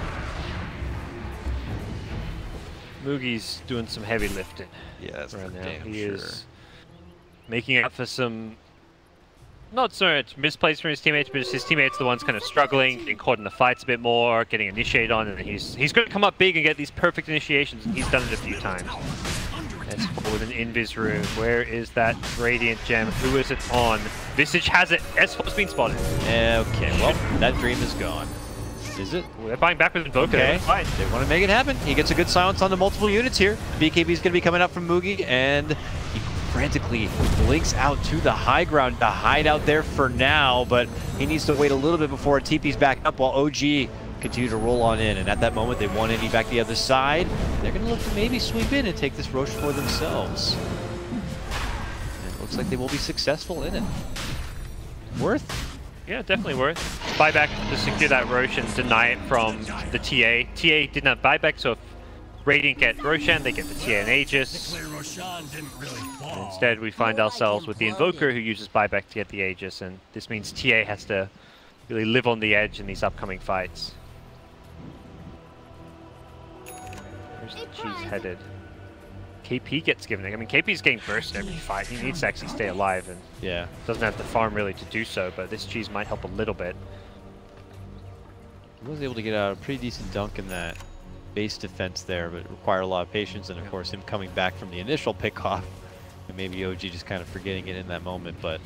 Mugi's doing some heavy lifting. Yeah, that's right now. damn He sure. is making up for some not so much misplays from his teammates, but it's his teammates the ones kind of struggling, getting caught in the fights a bit more, getting initiated on, and he's going to come up big and get these perfect initiations, and he's done it a few times. S4 with an invis rune. Where is that Radiant gem? Who is it on? Visage has it. S4's been spotted. Okay, well, that dream is gone. Is it? Well, they're buying back with Invoker. Okay, they want to make it happen. He gets a good silence on the multiple units here. BKB is going to be coming up from Moogie, and he frantically blinks out to the high ground to hide out there for now, but he needs to wait a little bit before TP's back up while OG continue to roll on in. And at that moment, they want Indy back the other side. They're going to look to maybe sweep in and take this Roche for themselves. And it looks like they will be successful in it. Worth? Yeah, definitely worth. Buyback to secure that Roche and deny it from the TA. TA didn't have buyback, so if Radiant get Roshan, they get the TA and Aegis. Instead, we find ourselves with the Invoker who uses buyback to get the Aegis, and this means TA has to really live on the edge in these upcoming fights. Where's the cheese headed? KP gets given it. I mean, KP's getting burst every fight. He needs to actually stay alive, and yeah, doesn't have the farm really to do so, but this cheese might help a little bit. He was able to get out a pretty decent dunk in that base defense there, but it required a lot of patience, and of course him coming back from the initial pickoff, and maybe OG just kind of forgetting it in that moment, but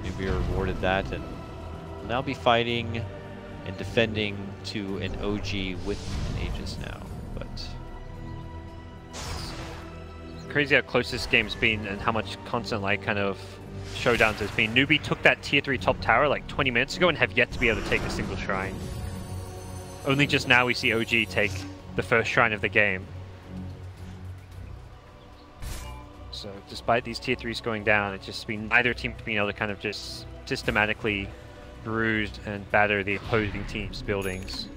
maybe rewarded that, and will now be fighting and defending to an OG with an Aegis now. But crazy how close this game's been and how much constant like kind of showdowns there's been. Newbee took that tier 3 top tower like 20 minutes ago and have yet to be able to take a single shrine. Only just now we see OG take the first shrine of the game. So despite these tier 3s going down, it's just been neither team being able to kind of just systematically bruise and batter the opposing team's buildings.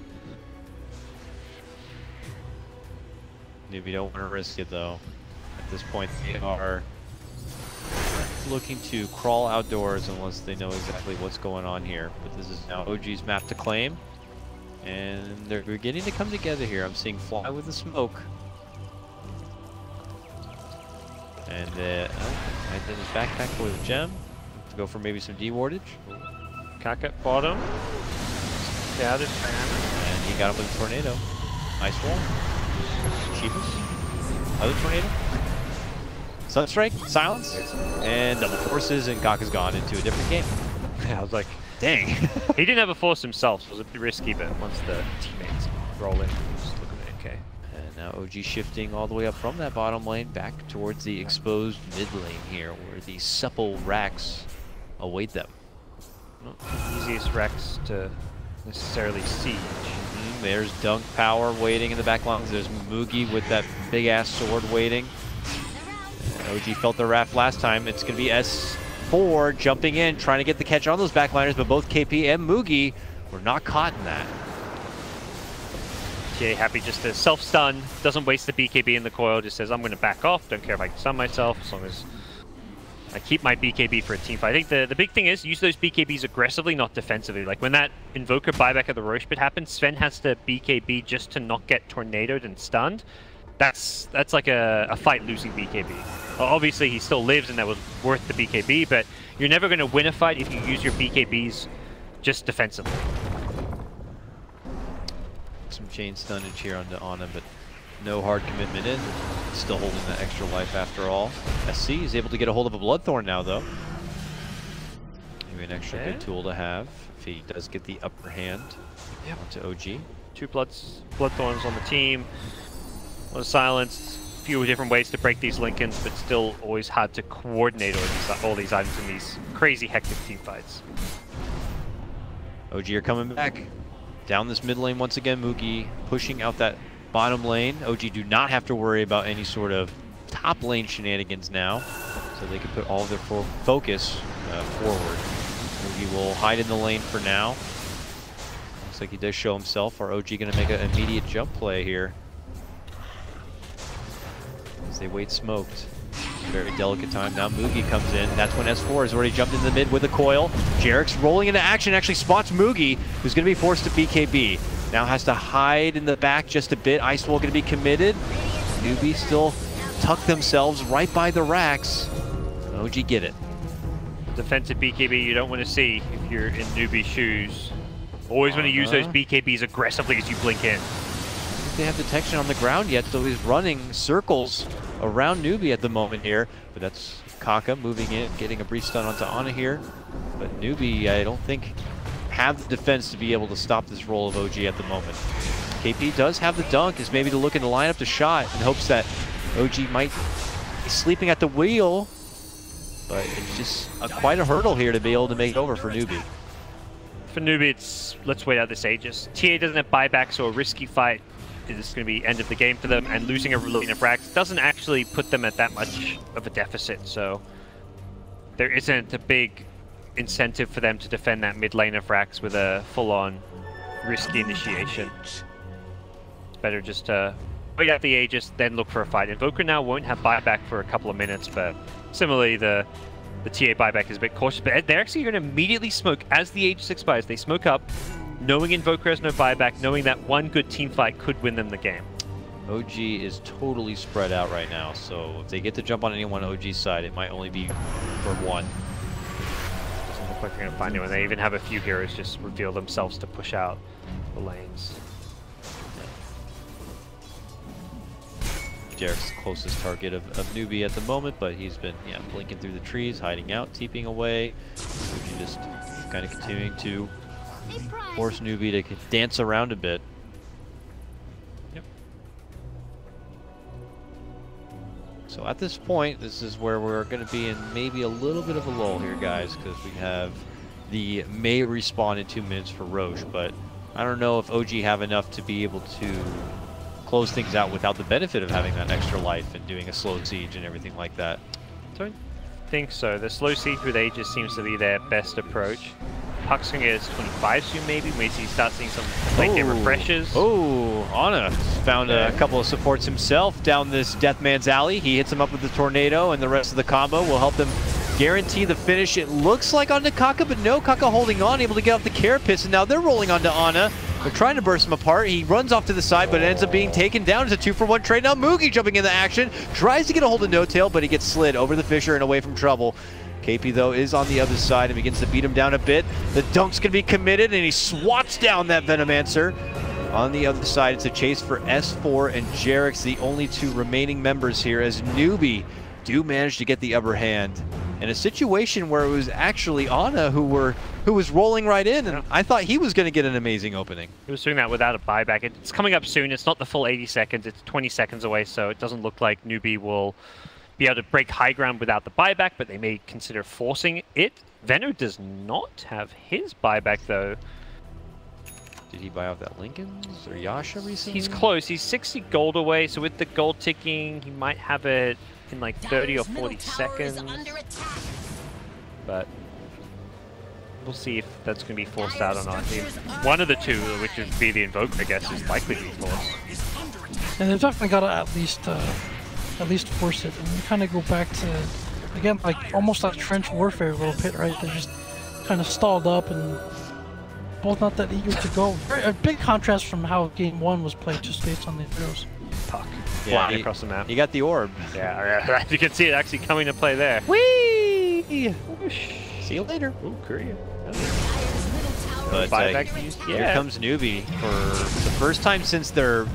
Newbee don't want to risk it though. At this point they are looking to crawl outdoors unless they know exactly what's going on here. But this is now OG's map to claim. And they're beginning to come together here. I'm seeing Fly with the smoke. And then his backpack for the gem. To go for maybe some dewardage. Kaka bottom. Yeah, this and he got him with a tornado. Ice wall. Cheapest. Other tornado. Sunstrike, silence, and double forces, and Kaka's gone into a different game. Yeah, I was like, dang. He didn't have a force himself, so it was a bit risky, but once the teammates roll in, just looking at it okay. And now OG shifting all the way up from that bottom lane back towards the exposed mid lane here, where the supple racks await them. Not the easiest racks to necessarily siege. There's Dunk Power waiting in the back lines. There's Moogie with that big ass sword waiting. And OG felt the wrath last time. It's going to be S4 jumping in, trying to get the catch on those backliners, but both KP and Moogie were not caught in that. TA happy just to self-stun, doesn't waste the BKB in the coil, just says, I'm going to back off, don't care if I can stun myself, as long as I keep my BKB for a team fight. I think the big thing is, use those BKBs aggressively, not defensively. Like, when that Invoker buyback of the Roche pit happens, Sven has to BKB just to not get tornadoed and stunned. That's like a fight-losing BKB. Obviously, he still lives, and that was worth the BKB, but you're never going to win a fight if you use your BKBs just defensively. Some chain stunnage here on him, but no hard commitment in. Still holding that extra life after all. SC is able to get a hold of a Bloodthorn now, though. Maybe an extra good tool to have if he does get the upper hand onto OG. 2 Bloodthorns on the team. A silence, few different ways to break these Lincolns, but still always hard to coordinate all these items in these crazy hectic team fights. OG are coming back. Down this mid lane once again, Moogie pushing out that bottom lane. OG do not have to worry about any sort of top lane shenanigans now, so they can put all of their focus forward. Moogie will hide in the lane for now. Looks like he does show himself. Are OG going to make an immediate jump play here? As they wait smoked. Very delicate time. Now Moogie comes in. That's when S4 has already jumped into the mid with a coil. Jarek's rolling into action, actually spots Moogie, who's going to be forced to BKB. Now has to hide in the back just a bit. Ice Wall going to be committed. Newbee still tuck themselves right by the racks. OG get it. defensive BKB you don't want to see if you're in Newbie's shoes. Always want to use those BKBs aggressively as you blink in. I think they have detection on the ground yet, so he's running circles around Newbie at the moment here. But that's Kaka moving in, getting a brief stun onto Ana here. But Newbie, I don't think, have the defense to be able to stop this roll of OG at the moment. KP does have the dunk, is maybe looking to line up the shot in hopes that OG might be sleeping at the wheel. But it's just quite a hurdle here to be able to make it over for Newbie. For Newbie, it's let's wait out this Aegis. TA doesn't have buyback, so a risky fight is going to be end of the game for them, and losing a lane of racks doesn't actually put them at that much of a deficit, so there isn't a big incentive for them to defend that mid lane of racks with a full-on risky initiation. It's better just to wait out the Aegis, then look for a fight. Invoker now won't have buyback for a couple of minutes, but similarly the TA buyback is a bit cautious, but they're actually going to immediately smoke as the Aegis expires. They smoke up, knowing Invoker has no buyback, knowing that one good team fight could win them the game. OG is totally spread out right now, so if they get to jump on anyone on OG's side, it might only be for one. Doesn't look like they're going to find anyone. They even have a few heroes just reveal themselves to push out the lanes. Jarek's the closest target of Newbie at the moment, but he's been blinking through the trees, hiding out, TPing away. OG just kind of continuing to force Newbie to dance around a bit. Yep. So at this point, this is where we're going to be in maybe a little bit of a lull here, guys, because we have the May respawn in 2 minutes for Roche, but I don't know if OG have enough to be able to close things out without the benefit of having that extra life and doing a slow siege and everything like that. Don't think so. The slow siege with Aegis seems to be their best approach. Puck's going to get 25 soon, maybe. Maybe you start seeing some late game refreshes. Oh, Ana found a couple of supports himself down this Deathman's Alley. He hits him up with the Tornado, and the rest of the combo will help them guarantee the finish. It looks like onto Kaka, but no, Kaka holding on, able to get off the carapace, and now they're rolling onto Ana. They're trying to burst him apart. He runs off to the side, but it ends up being taken down. It's a 2-for-1 trade. Now Moogie jumping into action, tries to get a hold of No Tail, but he gets slid over the Fissure and away from trouble. KP, though, is on the other side and begins to beat him down a bit. The dunk's going to be committed, and he swats down that Venomancer. On the other side, it's a chase for S4 and Jarek's, the only two remaining members here, as Newbie do manage to get the upper hand. In a situation where it was actually Ana who was rolling right in, and I thought he was going to get an amazing opening. He was doing that without a buyback. It's coming up soon. It's not the full 80 seconds. It's 20 seconds away, so it doesn't look like Newbie will be able to break high ground without the buyback, but they may consider forcing it. Veno does not have his buyback, though. Did he buy off that Lincoln's or Yasha recently? He's close. He's 60 gold away, so with the gold ticking, he might have it in like 30 or 40 seconds. But we'll see if that's going to be forced out or not. One of the two, which would be the Invoker, I guess, is likely to be forced. And they've definitely got to at least force it. And we kind of go back to, again, like almost that trench warfare a little bit, right? They're just kind of stalled up and both not that eager to go. A big contrast from how game one was played, just based on the heroes. Puck flying across the map. You got the orb. Yeah, you can see it actually coming to play there. Whee! Whoosh. See you later. Ooh, Korea. But here comes Newbie for the first time since their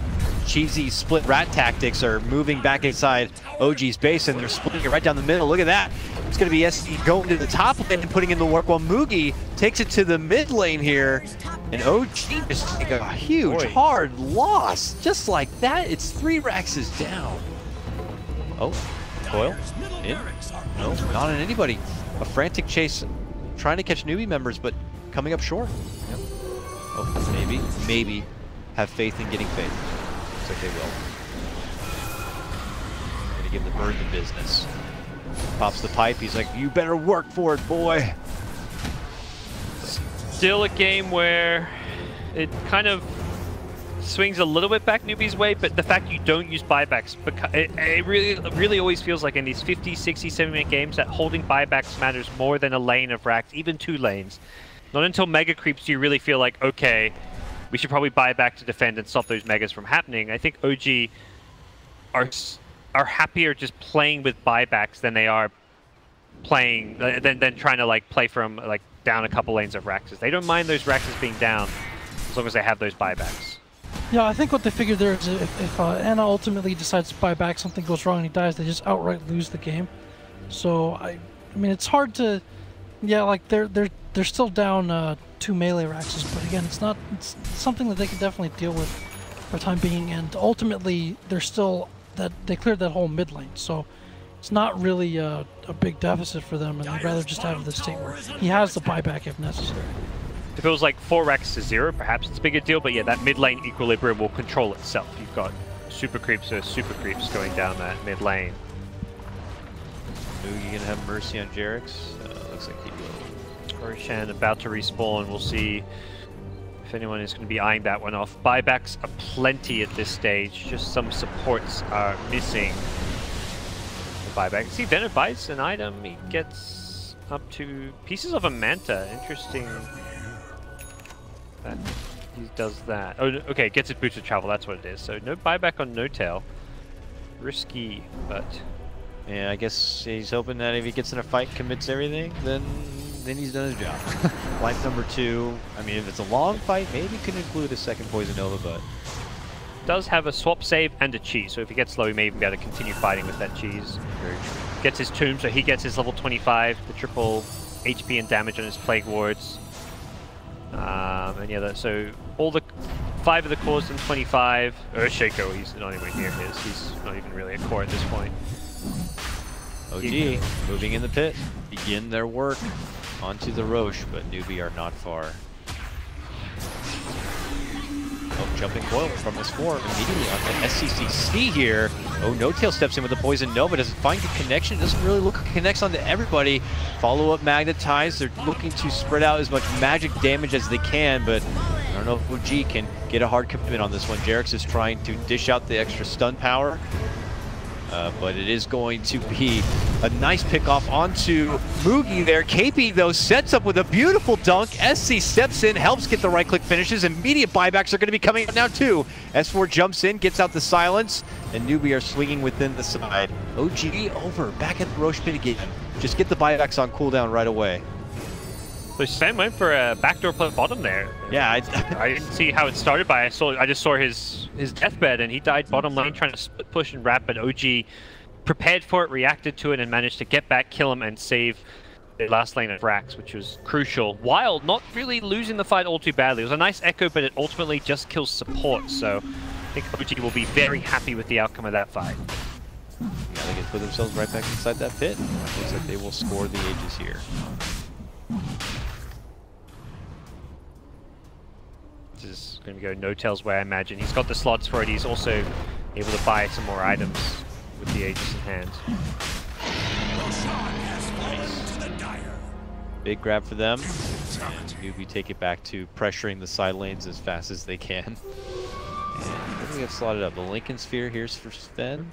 cheesy split rat tactics are moving back inside OG's base, and they're splitting it right down the middle. Look at that. It's going to be SD going to the top lane and putting in the work, while Moogie takes it to the mid lane here. And OG just take a huge, hard loss. Just like that, it's 3 racks down. Oh, Coil in? No, not on anybody. A frantic chase trying to catch Newbie members, but coming up short. Yep. Oh, maybe have faith in getting faith. Looks like they will. Gonna give the bird the business. Pops the pipe, he's like, you better work for it, boy. Still a game where it kind of swings a little bit back Newbie's way, but the fact you don't use buybacks, it really always feels like in these 50, 60, 70-minute games that holding buybacks matters more than a lane of racks, even 2 lanes. Not until mega creeps do you really feel like, okay, we should probably buy back to defend and stop those megas from happening. I think OG are happier just playing with buybacks than they are playing than trying to like play from like down a couple lanes of Raxes. They don't mind those Raxes being down as long as they have those buybacks. Yeah, I think what they figured there is if Anna ultimately decides to buy back, something goes wrong and he dies, they just outright lose the game. So I mean, it's hard to, yeah, like they're still down 2 melee Raxes, but again, it's something that they can definitely deal with for the time being. And ultimately, they're still they cleared that whole mid lane, so it's not really a big deficit for them, and I'd rather just have this state where he has the buyback if necessary. If it was like 4 Raxes to 0, perhaps it's a bigger deal, but yeah, that mid lane equilibrium will control itself. You've got super creeps or super creeps going down that mid lane. Newbee gonna have mercy on Jerix. Looks like he will. Roshan about to respawn. We'll see if anyone is going to be eyeing that one off. Buybacks are plenty at this stage. Just some supports are missing. The buyback. See, Venom buys an item. He gets up to pieces of a manta. Interesting. That he does that. Oh, okay. Gets his boots of travel. That's what it is. So no buyback on No Tail. Risky, but yeah, I guess he's hoping that if he gets in a fight, commits everything, then he's done his job. Life number 2. I mean, if it's a long fight, maybe could include a second Poison Nova, but does have a swap save and a cheese. So if he gets low, he may even be able to continue fighting with that cheese. Very true. Gets his tomb, so he gets his level 25, the triple HP and damage on his plague wards. And yeah, so all the 5 of the cores and 25. Earthshaker, he's not anywhere near his. He's not even really a core at this point. OG moving in the pit, begin their work onto the Roche, but Newbee are not far. Oh, jumping coil from this form immediately on the Sccc here. Oh, No Tail steps in with the Poison Nova, doesn't find the connection, doesn't really look like it connects onto everybody. Follow up magnetize, they're looking to spread out as much magic damage as they can, but I don't know if OG can get a hard commitment on this one. Jerix is trying to dish out the extra stun power. But it is going to be a nice pick off onto Mugi there. KP, though, sets up with a beautiful dunk. SC steps in, helps get the right-click finishes. Immediate buybacks are going to be coming out now, too. S4 jumps in, gets out the silence, and Newbee are swinging within the side. OG over, back at the Roche pit again. Just get the buybacks on cooldown right away. So Sam went for a backdoor play bottom there. Yeah, I didn't see how it started, but I just saw his deathbed, and he died bottom lane trying to split push and wrap, but OG prepared for it, reacted to it, and managed to get back, kill him, and save the last lane of Rax, which was crucial. Wild not really losing the fight all too badly. It was a nice echo, but it ultimately just kills support, so I think OG will be very happy with the outcome of that fight. Yeah, they can put themselves right back inside that pit. Looks like they will score the Aegis here. This is going to go No Tail's way, I imagine. He's got the slots for it. He's also able to buy some more items with the Aegis in hand. Big grab for them. And Newbee take it back to pressuring the side lanes as fast as they can. And what do we have slotted up? The Lincoln Sphere here's for Sven.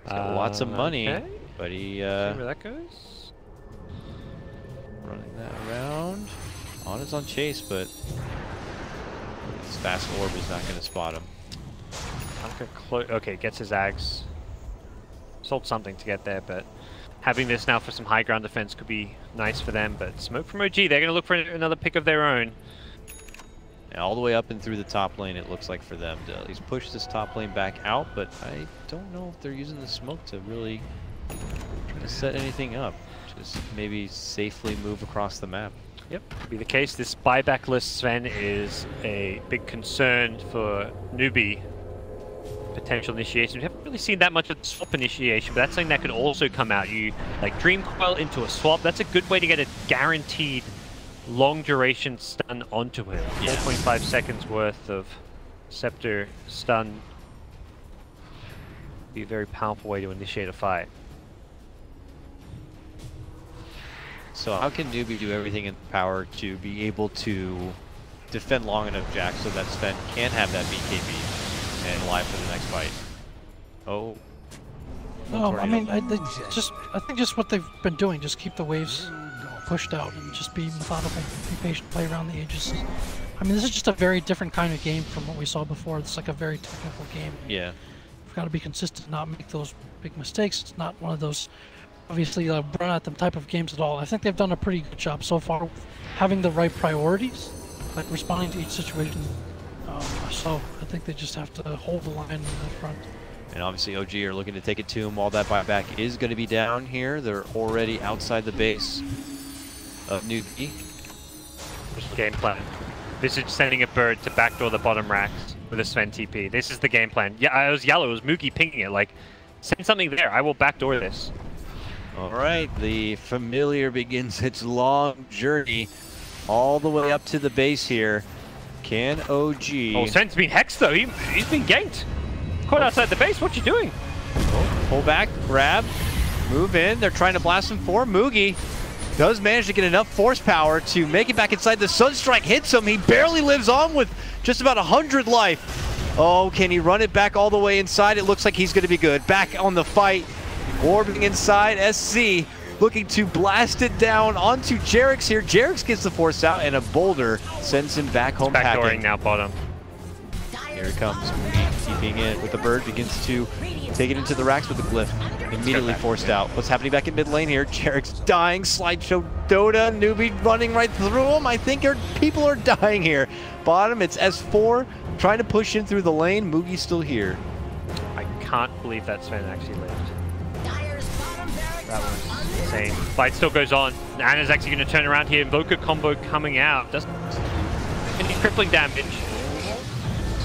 He's got lots of money, okay. But he See where that goes. Running that around. On is on chase, but his fast orb is not going to spot him. Okay, gets his Ags. Sold something to get there, but having this now for some high ground defense could be nice for them. But smoke from OG, they're going to look for another pick of their own. And all the way up and through the top lane, it looks like for them to at least push this top lane back out. But I don't know if they're using the smoke to really try to set anything up. Just maybe safely move across the map. Yep, could be the case. This buyback list, Sven, is a big concern for Newbee. Potential initiation. We haven't really seen that much of the swap initiation, but that's something that could also come out. You like Dream Coil into a swap. That's a good way to get a guaranteed long duration stun onto him. Yeah. 4.5 seconds worth of Scepter stun. Be a very powerful way to initiate a fight. So how can Newbee do everything in power to be able to defend long enough, Jack, so that Sven can have that BKB and live for the next fight? Oh. No, I mean, I think just what they've been doing, just keep the waves pushed out and just be methodical, be patient, play around the edges. I mean, this is just a very different kind of game from what we saw before. It's like a very technical game. Yeah. We've got to be consistent, not make those big mistakes. It's not one of those obviously run at them type of games at all. I think they've done a pretty good job so far with having the right priorities, like responding to each situation. So I think they just have to hold the line in the front. And obviously OG are looking to take it to him while that buyback is going to be down here. They're already outside the base of Newbee. Game plan. Visage sending a bird to backdoor the bottom racks with a Sven TP. This is the game plan. Yeah, it was yellow. It was Moogie pinging it. Like, send something there. I will backdoor this. All right, the familiar begins its long journey all the way up to the base here. Can OG... Oh, Sven's been hexed though. He's been ganked. Caught outside the base. What you doing? Oh, pull back, grab, move in. They're trying to blast him for Moogie. Does manage to get enough force power to make it back inside. The Sunstrike hits him. He barely lives on with just about 100 life. Oh, can he run it back all the way inside? It looks like he's going to be good. Back on the fight. Orbiting inside. SC looking to blast it down onto Jerix here. Jerix gets the force out, and a boulder sends him back home packing. Backdooring now bottom. Here it comes. Keeping it with the bird. Begins to take it into the racks with the glyph. Immediately forced out. What's happening back in mid lane here? Jerix dying. Slideshow Dota. Newbee running right through him. I think people are dying here. Bottom, it's S4 trying to push in through the lane. Moogie's still here. I can't believe that Sven actually lived. That was insane. Fight still goes on. Anna's actually going to turn around here. Invoker combo coming out. Doesn't any crippling damage.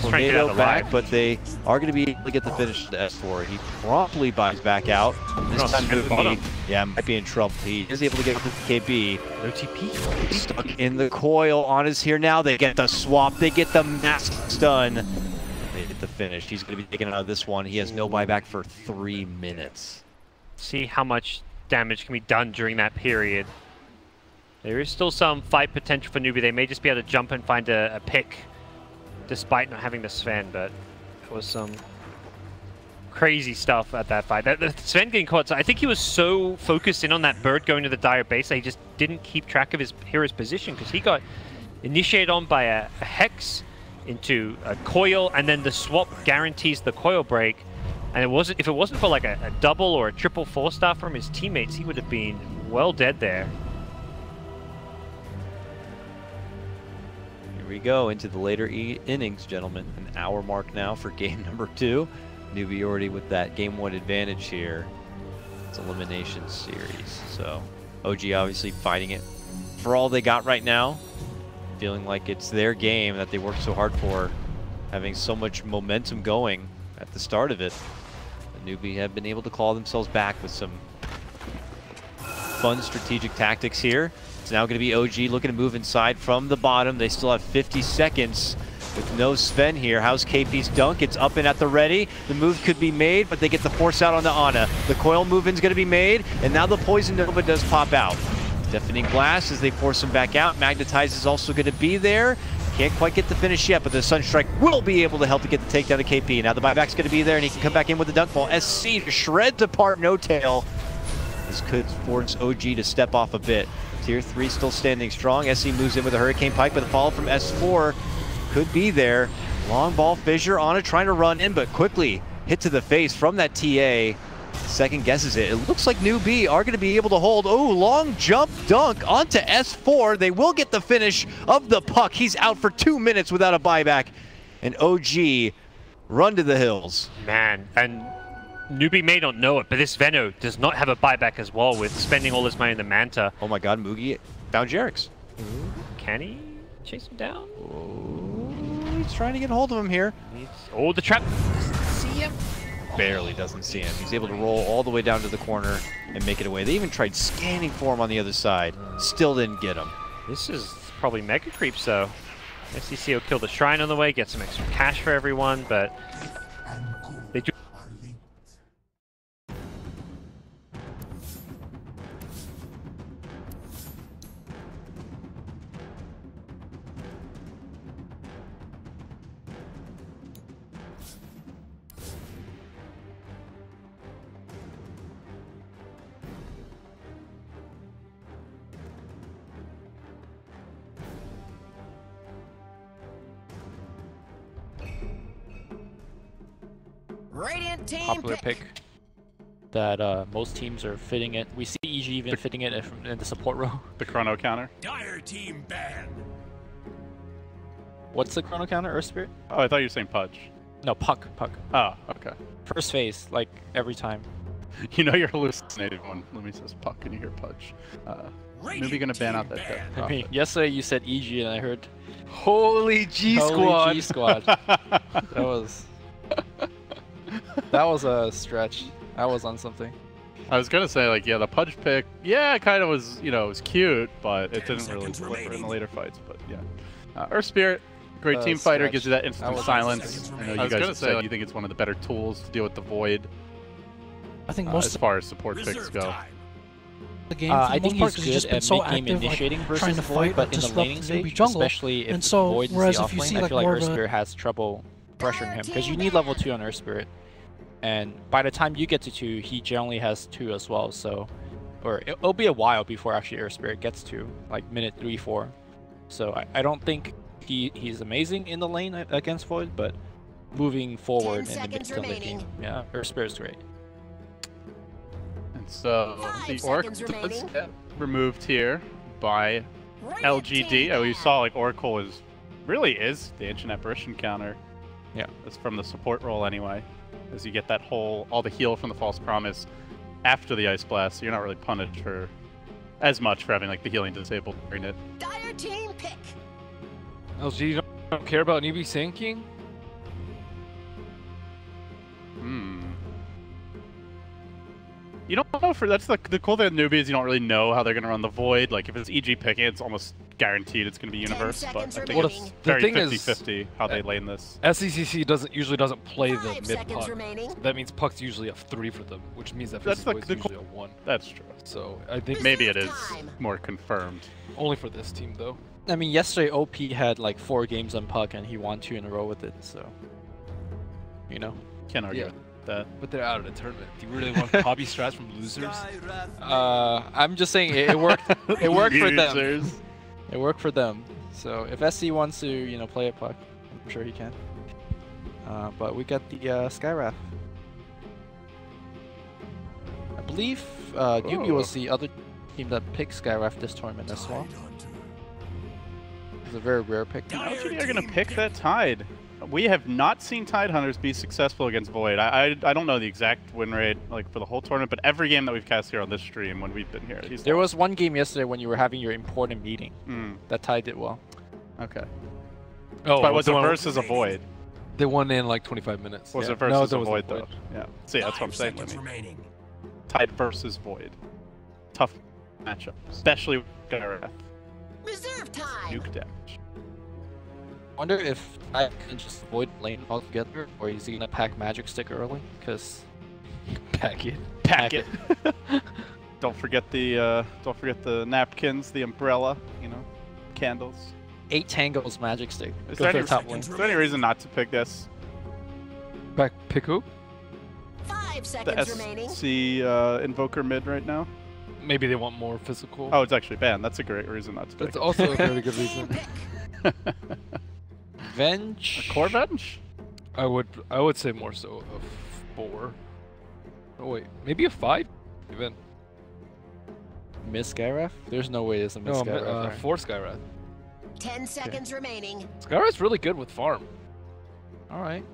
Tornado back, but they are going to be able to get the finish to S4. He promptly buys back out. This time Newbee, yeah, might be in trouble. He is able to get with the KB. OTP. Stuck in the coil. On is here now. They get the swap. They get the mask stun. They get the finish. He's going to be taken out of this one. He has no buyback for 3 minutes. See how much damage can be done during that period. There is still some fight potential for Newbee. They may just be able to jump and find a pick, despite not having the Sven, but it was some crazy stuff at that fight. The Sven getting caught, so I think he was so focused in on that bird going to the dire base that he just didn't keep track of his hero's position, because he got initiated on by a hex into a coil, and then the swap guarantees the coil break. And if it wasn't for like a double or a triple 4-star from his teammates, he would have been well dead there. Here we go into the later innings, gentlemen. An hour mark now for game number 2. Newbee already with that game 1 advantage here. It's elimination series. So OG obviously fighting it for all they got right now. Feeling like it's their game that they worked so hard for. Having so much momentum going at the start of it. The Newbee have been able to claw themselves back with some fun strategic tactics here. It's now going to be OG looking to move inside from the bottom. They still have 50 seconds with no Sven here. How's KP's dunk? It's up and at the ready. The move could be made, but they get the force out on the Ana. The coil move-in's going to be made, and now the Poison Nova does pop out. Deafening Blast as they force him back out. Magnetize is also going to be there. Can't quite get the finish yet, but the Sunstrike will be able to help to get the takedown of KP. Now the buyback's going to be there, and he can come back in with the dunk ball. SC shreds apart No Tail. This could force OG to step off a bit. Tier 3 still standing strong. SC moves in with a Hurricane Pike, but the follow from S4 could be there. Long ball fissure on it, trying to run in, but quickly hit to the face from that TA. Second guesses it. It looks like Newbee are going to be able to hold. Oh, long jump dunk onto S4. They will get the finish of the puck. He's out for 2 minutes without a buyback. And OG run to the hills. Man, and Newbee may not know it, but this Veno does not have a buyback as well with spending all his money in the Manta. Oh my god, Moogie found Jerix. Can he chase him down? Oh, he's trying to get a hold of him here. Oh, the trap. See him? Barely doesn't see him. He's able to roll all the way down to the corner and make it away. They even tried scanning for him on the other side. Still didn't get him. This is probably mega creeps though. SCC will kill the shrine on the way, get some extra cash for everyone, but they do. Radiant team Popular pick. that most teams are fitting it. We see EG even fitting it in the support row. The chrono counter. Dire team banned. What's the chrono counter? Earth Spirit? Oh, I thought you were saying Pudge. No, Puck. Oh, okay. First phase, like every time. You know you're hallucinating when Lumi says Puck and you hear Pudge. Newbie gonna ban out that death. I mean, yesterday you said EG and I heard Holy G Squad! Holy G Squad. That was a stretch. I was on something. I was gonna say, like, yeah, the Pudge pick, yeah, it kind of was, you know, it was cute, but it didn't really deliver in the later fights. But yeah, Earth Spirit, great team fighter, gives you that instant silence. I know you guys said you think it's one of the better tools to deal with the void. I think most as far as support picks go. The game, I think he's good at so mid-game active, initiating like, versus trying to Void, fight but in the disrupt laning the stage, jungle. especially if And so, Void is whereas the if you offlane, see I like feel like more Earth of a Spirit has trouble pressuring him, because you need level 2 on Earth Spirit. And by the time you get to 2, he generally has 2 as well, so... Or it'll be a while before actually Earth Spirit gets to, like, minute 3, 4. So I don't think he's amazing in the lane against Void, but moving forward in the mid to late game, yeah, Earth Spirit's great. And so the Orc does get removed here by LGD. Oh, you saw like Oracle really is the Ancient Apparition counter. Yeah, that's from the support role anyway. As you get that all the heal from the False Promise after the Ice Blast, so you're not really punished for as much for having like the healing disabled during it. Dire team pick. LG, you don't care about Newbee sinking? You don't know that's the cool thing with Newbie is you don't really know how they're gonna run the Void. Like if it's EG picking, it's almost guaranteed it's gonna be Universe. But I think it's very 50-50 how they lane this. Sccc usually doesn't play the mid puck. Remaining. That means puck's usually a 3 for them, which means that that's usually a 1. That's true. So I think maybe it is more confirmed. Only for this team though. I mean, yesterday OP had like 4 games on puck and he won 2 in a row with it, so you know. Can't argue with that. But they're out of the tournament. Do you really want copy strats from losers? I'm just saying it worked. It worked for them. It worked for them. So if SC wants to, you know, play a puck, I'm sure he can. But we got the Skywrath. I believe Newbee was the other team that picked Skywrath this tournament as well. It's a very rare pick. LGD are gonna pick that Tide. We have not seen Tide Hunters be successful against Void. I don't know the exact win rate like for the whole tournament, but every game that we've cast here on this stream when we've been here, there was one game yesterday when you were having your important meeting that Tide did well. Okay. Oh, but was it versus a Void? They won in like 25 minutes. Was it versus a Void though? Yeah. See, that's what I'm saying. Tide versus Void. Tough matchup, especially with Skywrath. Reserve time. Nuke damage. I wonder if I can just avoid lane altogether, or is he gonna pack Magic Stick early? Because pack it. Don't forget the napkins, the umbrella, you know, candles. 8 tangles Magic Stick. Is there any reason not to pick this? Pick who? 5 seconds remaining. The Invoker mid right now. Maybe they want more physical. Oh, it's actually banned. That's a great reason not to pick. That's also a very good reason. Venge? A core Venge? I would say more so a 4. Oh wait, maybe a 5 even. Miss Skywrath? There's no way it's a Miss Skywrath. Right? 4 Skywrath. 10 seconds remaining. Skywrath's really good with farm. Alright.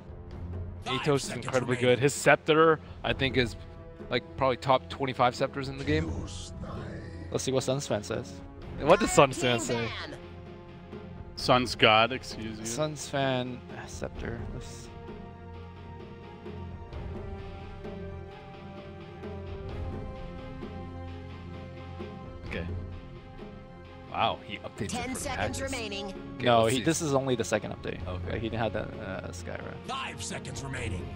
Atos is incredibly good. His Scepter, I think, is like probably top 25 Scepters in the game. Let's see what Sunsfan says. What does Sunsfan say? Sun's God, excuse you. Sunsfan Scepter. Okay. Wow, he updated 10 seconds remaining. Okay, no, this is only the second update. Okay. He didn't have the Skywrath. 5 seconds remaining.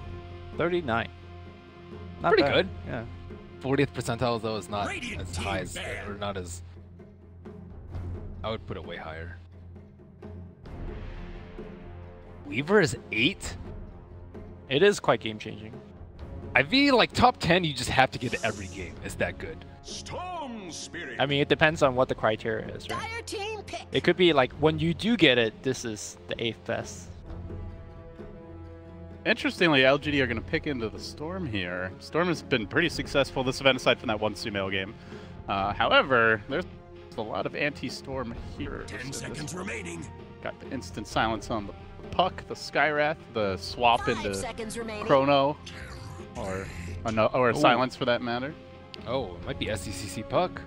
39. Not pretty bad. good. Yeah. 40th percentile though is not as high as, or not as. I would put it way higher. Weaver is 8. It is quite game changing. I feel like top 10 you just have to get every game. It's that good. Storm Spirit. I mean, it depends on what the criteria is, right? Dire team pick. It could be like when you do get it, this is the 8th best. Interestingly, LGD are going to pick into the Storm here. Storm has been pretty successful this event, aside from that one sumail game. However, there's a lot of anti-Storm heroes. 10 seconds remaining. Got the instant silence on the Puck, the Skywrath, the swap 5 into seconds remaining. Chrono, or a silence for that matter. Oh, it might be Sccc Puck.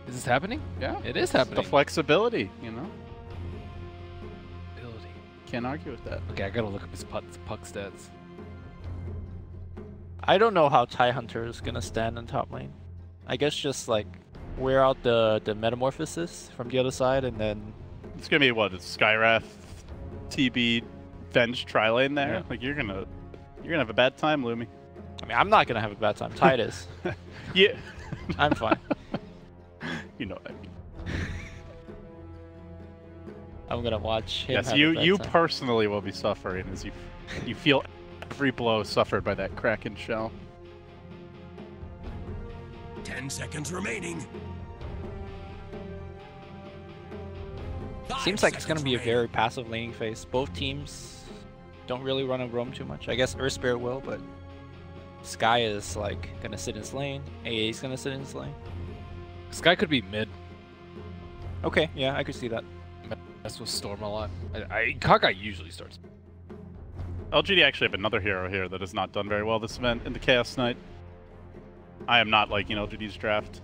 Is this happening? Yeah, it is happening. The flexibility, you know. Ability. Can't argue with that. Okay, I gotta look up his puck stats. I don't know how Tidehunter is gonna stand in top lane. I guess just like wear out the metamorphosis from the other side, and then it's gonna be what? It's Skywrath, TB, Venge tri-lane there. Yeah. Like you're gonna have a bad time, Lumi. I mean, I'm not gonna have a bad time. Tide is. Yeah, I'm fine. You know what I mean. I'm gonna watch him. Yes, have a you bad time. personally will be suffering as you feel every blow suffered by that Kraken shell. 10 seconds remaining. Seems like it's gonna be a very passive laning phase. Both teams don't really run a roam too much. I guess Earth Spirit will, but Sky is like gonna sit in his lane. AA is gonna sit in his lane. Sky could be mid. Okay, yeah, I could see that. Mess with Storm a lot. Kaka usually starts. LGD actually have another hero here that has not done very well this event in the Chaos Knight. I am not liking LGD's draft.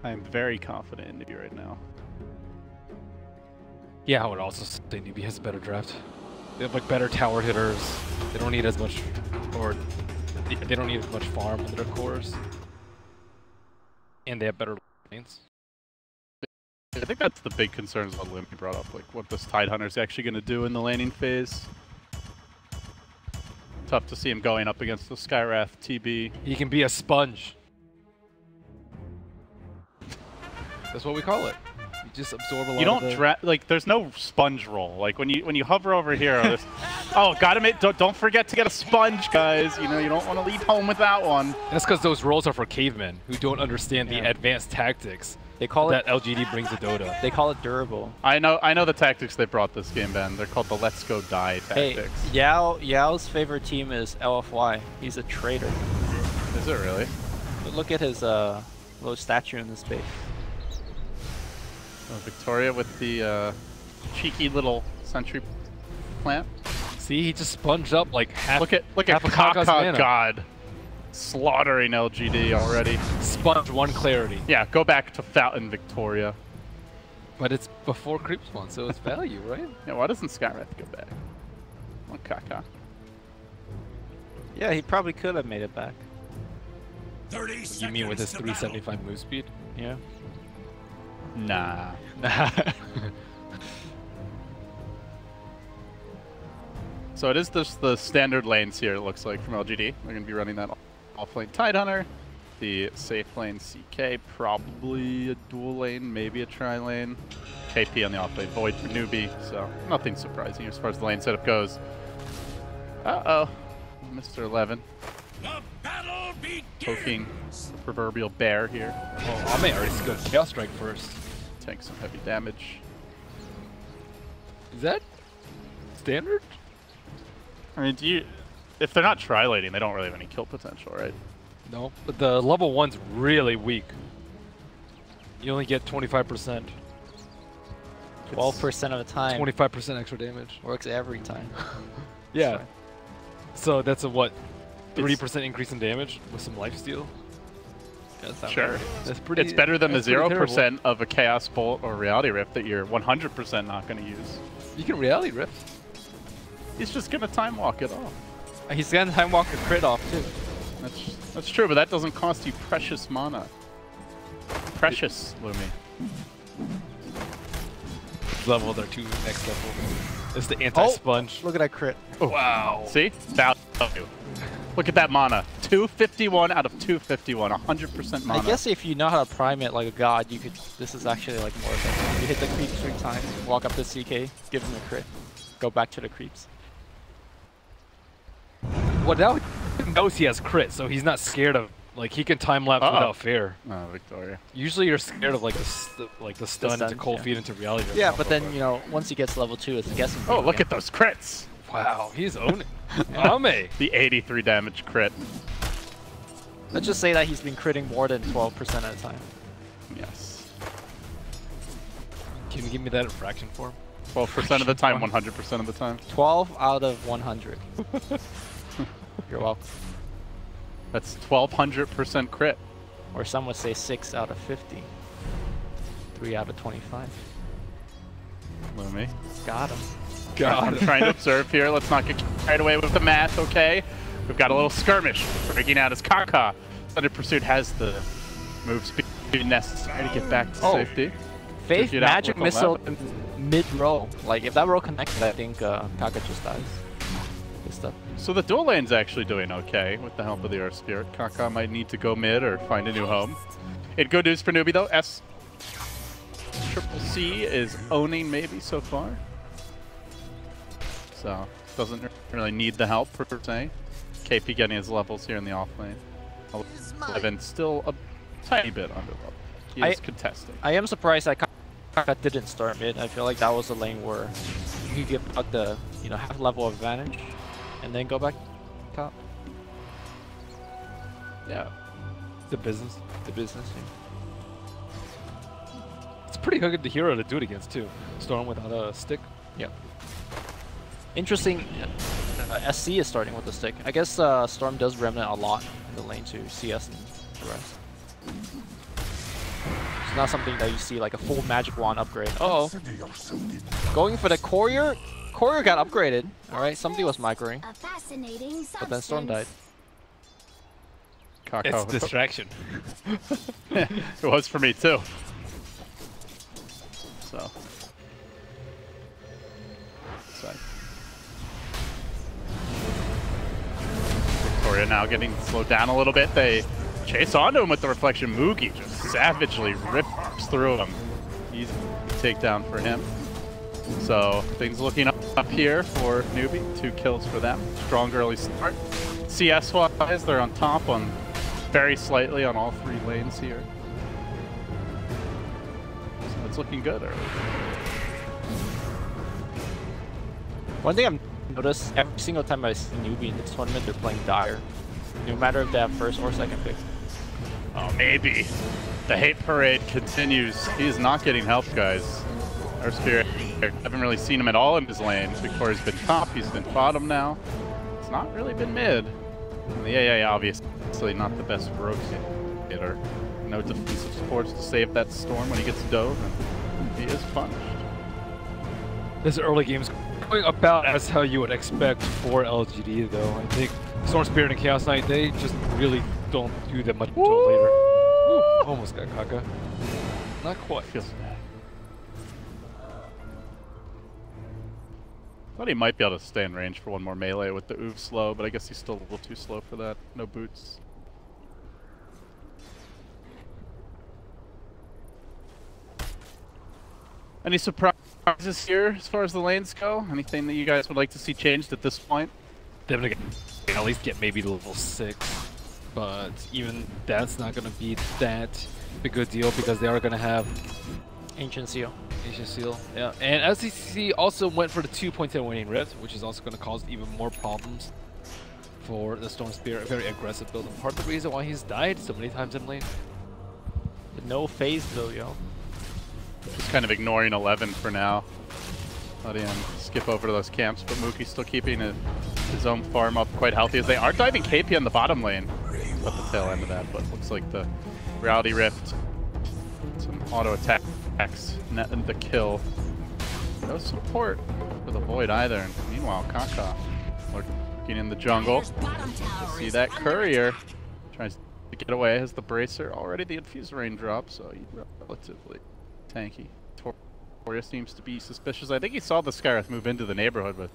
I am very confident in Newbee right now. Yeah, I would also say Newbee has a better draft. They have like better tower hitters. They don't need as much, or they don't need as much farm in their cores. And they have better lanes. I think that's the big concerns that Limpy brought up, like what this Tidehunter is actually going to do in the laning phase. Tough to see him going up against the Skywrath TB. He can be a sponge. That's what we call it. You just absorb a lot. You don't like. There's no sponge roll. Like when you hover over here. Oh, gotta make. Don't forget to get a sponge, guys. You know you don't want to leave home with that one. That's because those rolls are for cavemen who don't understand the advanced tactics. They call that it LGD brings to Dota. They call it durable. I know the tactics they brought this game, Ben. They're called the Let's Go Die tactics. Hey, Yao's favorite team is LFY. He's a traitor. Is it really? But look at his little statue in his base. Oh, Victoria with the cheeky little sentry plant. See, he just sponged up like half. Look at half a Kaka's mana. God, slaughtering LGD already. Sponge one clarity. Yeah, go back to Fountain Victoria. But it's before creep spawn, so it's value, right? Yeah, why doesn't Skywrath go back? Oh, Kaka. Yeah, he probably could have made it back. 30 seconds. You mean with his 375 move speed? Yeah. Nah. So it is just the standard lanes here, it looks like, from LGD. They're going to be running that off-lane Tidehunter, the safe lane CK, probably a dual lane, maybe a tri-lane. KP on the off-lane Void for Newbee, so nothing surprising as far as the lane setup goes. Uh-oh, Mr. 11. The battle begins. Poking the proverbial bear here. Oh, I may already go Chaos Strike first. Take some heavy damage. Is that standard? I mean, if they're not tri-laning, they don't really have any kill potential, right? No, but the level 1's really weak. You only get 25%. 12% of the time. 25% extra damage. Works every time. Yeah. So that's a what? 30% increase in damage with some lifesteal? Sure. That's pretty. It's better than the that's pretty 0% terrible. of a Chaos Bolt or Reality Rift that you're 100% not going to use. You can Reality Rift. He's just going to Time Walk it off. He's gonna time walk a crit off too. That's true, but that doesn't cost you precious mana. Precious, Lumi. Level their next level. It's the anti-sponge. Look at that crit. Oh. Wow. See? Value. Look at that mana. 251 out of 251. 100% mana. I guess if you know how to prime it like a god, you could. This is actually like more effective. You hit the creep 3 times, walk up to CK, give him a crit, go back to the creeps. Well, now he knows he has crit, so he's not scared of Like he can time lapse without fear. Oh, Victoria. Usually you're scared of like the stun into cold feet into reality. Yeah, but then you know once he gets level 2, it's a guessing. Oh, look at those crits! Wow, he's owning. Ame. The 83 damage crit. Let's just say that he's been critting more than 12% at a time. Yes. Can you give me that in fraction form? 12% of the time, 100% of the time. 12 out of 100. You're welcome. That's 1200% crit. Or some would say 6 out of 50. 3 out of 25. Lumi. Got him. I'm trying to observe here. Let's not get carried away with the math, okay? We've got a little skirmish breaking out as Kaka. Thunder Pursuit has the move speed necessary to get back to safety. Faith magic missile mid-row. Like, if that row connected, I think Kaka just dies. Good stuff. So the dual lane's actually doing okay with the help of the Earth Spirit. Kaka might need to go mid or find a new home. Good news for Newbee, though. Sccc is owning maybe so far. So, doesn't really need the help, per se. KP getting his levels here in the off lane. 11 still a tiny bit under level. He is contesting. I am surprised that Kaka didn't start mid. I feel like that was a lane where you could get the half level advantage and then go back top. Yeah. The business. The business. It's pretty good to hero to do it against too. Storm without a stick. Yeah. Interesting. SC is starting with the stick. I guess Storm does remnant a lot in the lane to CS and the rest. It's not something that you see like a full magic wand upgrade. Uh oh. Going for the courier. Courier got upgraded. Alright, somebody was microing. But then Storm died. It's distraction. It was for me too. So. Victoria now getting slowed down a little bit. They chase onto him with the reflection. Moogie just savagely rips through him. Easy takedown for him. So things looking up here for Newbee. 2 kills for them. Strong early start. CS-wise, they're on top on very slightly on all 3 lanes here. So it's looking good early. One thing I've noticed, every single time I see Newbee in this tournament, they're playing Dire. No matter if they have first or second pick. Oh, maybe. The hate parade continues. He is not getting help, guys. Our Spirit, I haven't really seen him at all in his lane. Victoria's been top, he's been bottom now. It's not really been mid. And the AA obviously not the best rotator. No defensive supports to save that Storm when he gets dove, and he is punished. This early game's going about as how you would expect for LGD, though. I think Storm Spirit and Chaos Knight, they just really don't do that much until later. Ooh, almost got Kaka. Not quite. Feels bad. Thought he might be able to stay in range for one more melee with the Oof slow, but I guess he's still a little too slow for that. No boots. Any surprises here as far as the lanes go? Anything that you guys would like to see changed at this point? They're gonna at least get maybe level 6, but even that's not gonna be that a good deal because they are gonna have Ancient Seal. Ancient Seal, yeah. And Sccc also went for the 2.10 winning Rift, which is also gonna cause even more problems for the Storm Spirit. A very aggressive build, and part of the reason why he's died so many times in lane. No phase though, yo. Just kind of ignoring 11 for now. Letting him skip over to those camps, but Mookie's still keeping his own farm up quite healthy as they are diving KP on the bottom lane. At the tail end of that, but looks like the Reality Rift, some auto attacks, netting the kill. No support for the Void either. And meanwhile, Kaka lurking in the jungle. You see that courier tries to get away, has the bracer. Already the infused raindrop, so he's relatively tanky. Toria seems to be suspicious. I think he saw the Skyreth move into the neighborhood with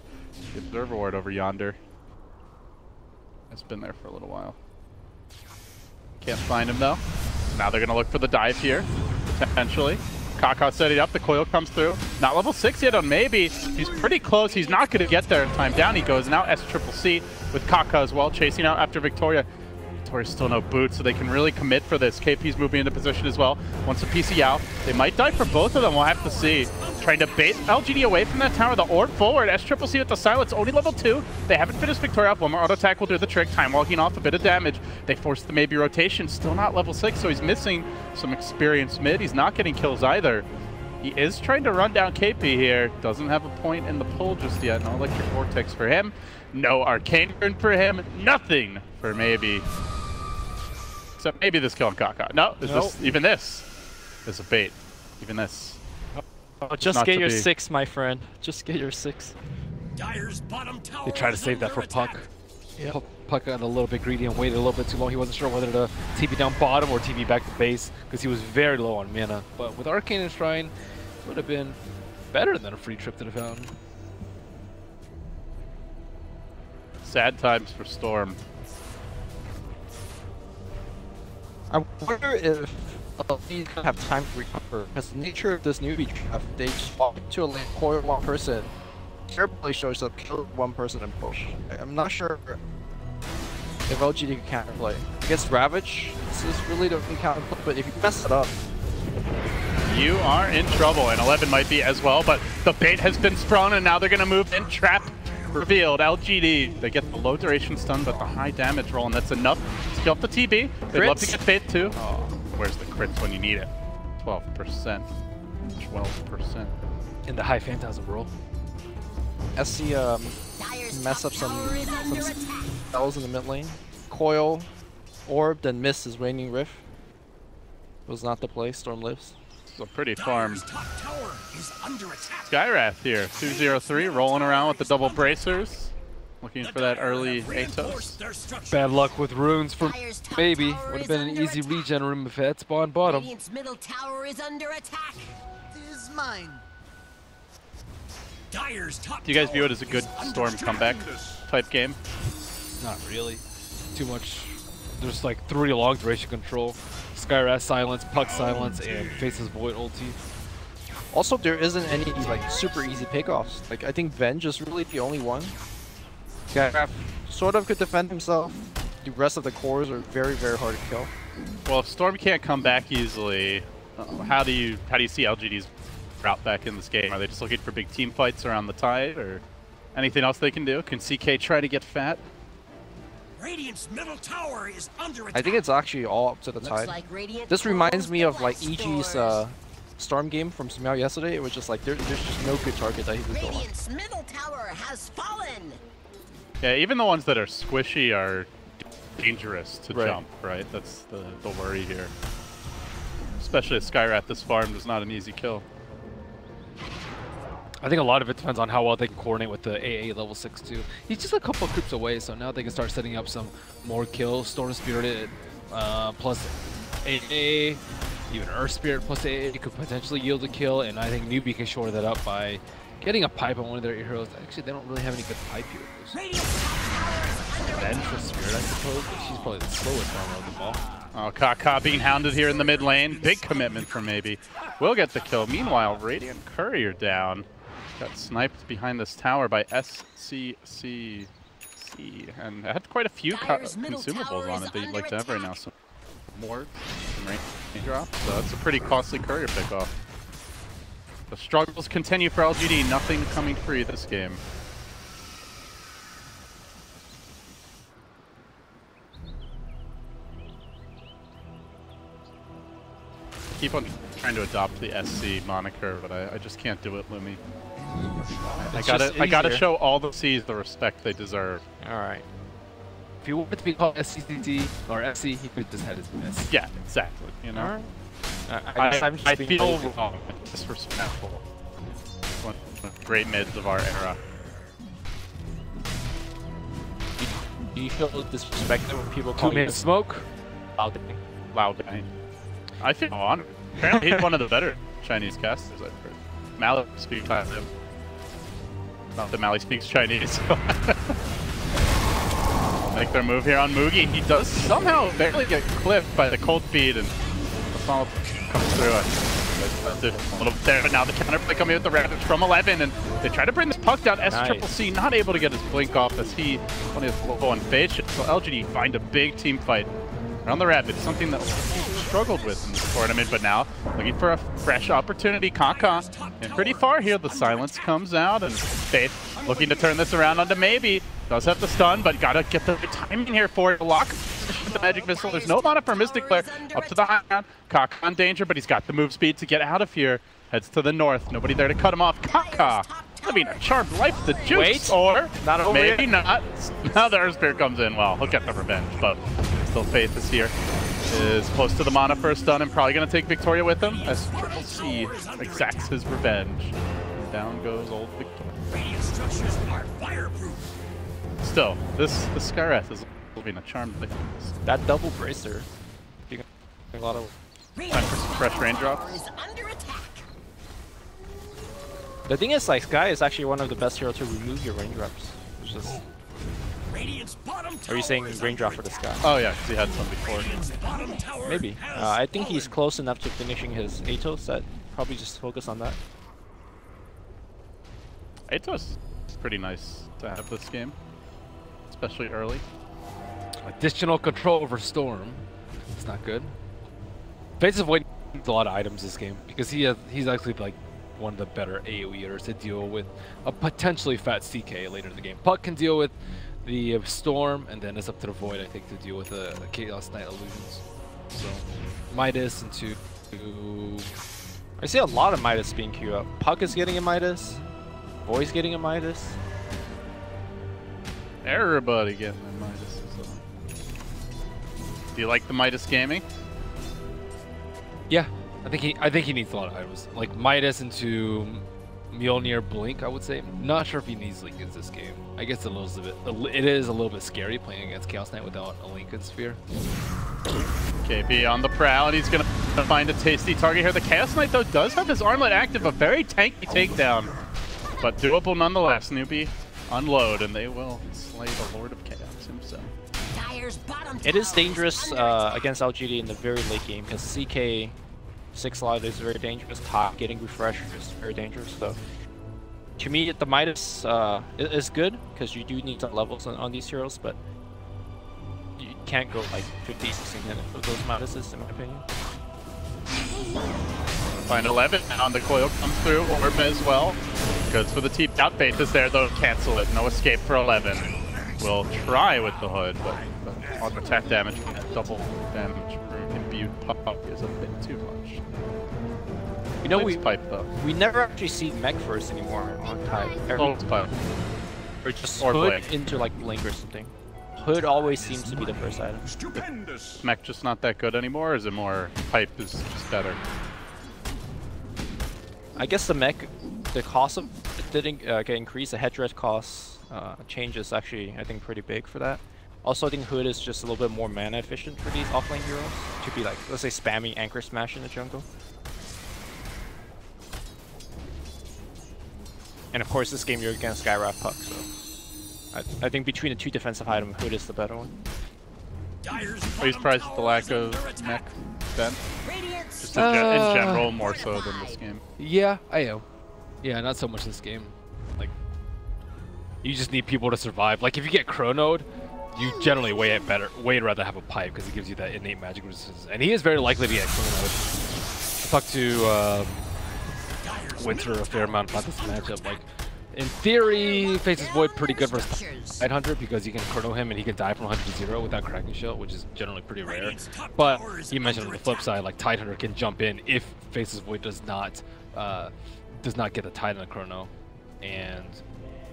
the Observer Ward over yonder. It's been there for a little while. Can't find him though. Now they're going to look for the dive here, potentially. Kaka setting up, the coil comes through. Not level 6 yet on Maybe. He's pretty close. He's not going to get there in time. Down he goes. Now Sccc with Kaka as well, chasing out after Victoria. Victoria's still no boot, so they can really commit for this. KP's moving into position as well. Wants a PC out. They might die for both of them, we'll have to see. Trying to bait LGD away from that tower. The orb forward. Sccc with the silence, only level 2. They haven't finished Victoria off. One more auto attack will do the trick. Time walking off a bit of damage. They force the maybe rotation. Still not level 6, so he's missing some experience mid. He's not getting kills either. He is trying to run down KP here. Doesn't have a point in the pull just yet. No electric vortex for him. No arcane burn for him. Nothing for maybe. Except maybe this kill on Kaka. No, even this is a bait. Even this. Oh, just get your 6, my friend. Just get your 6. Dyer's bottom tower. They tried to save that for Puck. Yeah. Puck got a little bit greedy and waited a little bit too long. He wasn't sure whether to TP down bottom or TP back to base because he was very low on mana. But with Arcane and Shrine, it would have been better than a free trip to the fountain. Sad times for Storm. I wonder if he's gonna have time to recover, because the nature of this newbie draft, they just walk to a lane, coil one person, terribly shows up, kill one person and push. I'm not sure if LGD can counterplay. I guess Ravage is really the only counterplay, but if you mess it up, you are in trouble, and 11 might be as well, but the bait has been sprung, and now they're gonna move in. Trap revealed. LGD, they get the low duration stun, but the high damage roll, and that's enough to kill up the TB. They'd love to get bait too. Oh, where's the crits when you need it? 12%. 12%. In the high Phantasm roll. SC mess up some spells in the mid lane. Coil, orb, then miss his Raining Rift. Was not the play. Storm lives. It's a pretty farm. Skywrath here, 2-0-3, rolling around with the double bracers. Looking for that early Atos. Bad luck with runes for maybe. Would have been an easy regen room if it had spawned bottom. Middle tower is under attack. Is mine. Do you guys view it as a good Storm comeback type game? Not really. Too much. There's like 3 long duration control. Skywrath silence, Puck silence, and Faces Void ulti. Also, there isn't any like super easy pickoffs. Like I think Venge is really the only one. Skywrath sort of could defend himself. The rest of the cores are very, very hard to kill. Well, if Storm can't come back easily, how do you see LGD's route back in this game? Are they just looking for big team fights around the tide, or anything else they can do? Can CK try to get fat? Radiant's middle tower is under attack. I think it's actually all up to the tide. Like this reminds me of like EG's Storm game from Smell yesterday. It was just like there's just no good target that he could go on. Radiant's middle tower has fallen. Yeah, even the ones that are squishy are dangerous to jump, right? That's the worry here. Especially at Skywrath, this farm is not an easy kill. I think a lot of it depends on how well they can coordinate with the AA level 6 too. He's just a couple of creeps away, so now they can start setting up some more kills. Storm Spirited plus AA, even Earth Spirit plus AA could potentially yield a kill, and I think Newbee can shore that up by getting a pipe on one of their heroes. Actually, they don't really have any good pipe heroes. Vengeful Spirit, I suppose, but she's probably the slowest one of them all. Oh, Kaka being hounded here in the mid lane. Big commitment from maybe. Will get the kill. Meanwhile, Radiant Courier down. Got sniped behind this tower by Sccc. And it had quite a few consumables on it that you'd like to have right now. Some more rain drop. So that's a pretty costly courier pickoff. The struggles continue for LGD. Nothing coming free this game. Keep on trying to adopt the SC moniker, but I just can't do it, Lumi. I gotta show all the Cs the respect they deserve. Alright. If you want it to be called SCCT or SC, he could just have his S. Yeah, exactly. You know? Alright. I feel wrong, disrespectful. One of the great mids of our era. Do you feel disrespected when people call you 2-minute smoke? Loud guy. I feel honored. Apparently he's one of the better Chinese casters I've heard. Mally speaks him. Not that Mally speaks Chinese. Make their move here on Mugi. He does somehow barely get clipped by the cold feed, and the follow-up comes through it. A little there, but now the counterplay coming with the Ravage from 11, and they try to bring this puck down. Sccc not able to get his blink off as he only has low on face. So LGD find a big team fight around the Ravage, something that he struggled with in this tournament, but now looking for a fresh opportunity. Kaka and pretty far here. The silence comes out, and Faith looking to turn this around onto Maybe. Does have the stun, but gotta get the timing here for it. Lock the magic missile. There's no mana for Mystic Flare. Up to the high ground. Kaka in danger, but he's got the move speed to get out of here. Heads to the north. Nobody there to cut him off. Kaka, I mean, a charmed life, the juice. Wait, or not over maybe yet. not. Now the Earth Spirit comes in. Well, he'll get the revenge, but still Faith is here. Is close to the mana for a stun and probably gonna take Victoria with him as Sccc exacts his revenge. And down goes old Victoria. Radiant structures are fireproof. Still, this Skyreth is being a charmed life. That double bracer. You got a lot of. Time for some fresh raindrops. Is under attack. The thing is, like, Sky is actually one of the best heroes to remove your raindrops. It's just. Radiant's bottom Are you saying tower is raindrop under for the Sky? Oh yeah, because he had some before. Radiant's bottom tower Maybe. has I think he's fallen. close enough to finishing his Atos that probably just focus on that. Atos is pretty nice to have this game, especially early. Additional control over Storm. It's not good. Faces Void needs a lot of items this game because he's actually like one of the better AoEers to deal with a potentially fat CK later in the game. Puck can deal with the Storm, and then it's up to the Void, I think, to deal with the Chaos Knight illusions. So Midas into. I see a lot of Midas being queued up. Puck is getting a Midas. Void's getting a Midas. Everybody getting a Midas. Do you like the Midas gaming? Yeah, I think he needs a lot of items. Like Midas into Mjolnir Blink, I would say. Not sure if he needs Lincoln's this game. I guess it is a little bit scary playing against Chaos Knight without a Lincoln Sphere. KB on the prowl, and he's gonna find a tasty target here. The Chaos Knight though does have his armlet active, a very tanky takedown, but doable nonetheless. Newbee unload, and they will slay the Lord of Chaos himself. It is dangerous against LGD in the very late game because CK 6 slot is very dangerous. Top getting refreshed is very dangerous. So to me, the Midas is good because you do need some levels on these heroes, but you can't go like 50, 60 minutes with those Midases, in my opinion. Find 11, and on the coil comes through. Orb as well. Goes for the TP out. Faith is there though. Cancel it. No escape for 11. Will try with the hood, but on attack damage from that double damage imbued puck is a bit too much. You know, pipe though. We never actually see mech first anymore on type. Pipe. Or just Or hood blink. into like blink or something. Hood always seems to be the first item. Stupendous. Mech just not that good anymore, or is it more pipe is just better? I guess the mech, the cost of it didn't get increased. The headrest cost change is actually, I think, pretty big for that. Also, I think Hood is just a little bit more mana efficient for these offlane heroes to be like, let's say, spamming Anchor Smash in the jungle. And of course, this game you're against Skywrath Puck, so I think between the two defensive items, Hood is the better one. Are you surprised at the lack of mech, Ben? Just in general, more so than this game. Yeah, I am. Yeah, not so much this game. Like, you just need people to survive. Like, if you get Chronoed, you generally way rather have a pipe because it gives you that innate magic resistance. And he is very likely to get Chronoed. I talked to Winter a fair amount about this matchup. Like, in theory, Faces Void pretty good versus Tidehunter because you can Chrono him and he can die from 100 to 0 without cracking shell, which is generally pretty rare. But you mentioned on the flip side, like Tidehunter can jump in if Faces Void does not get the Tidehunter Chrono, and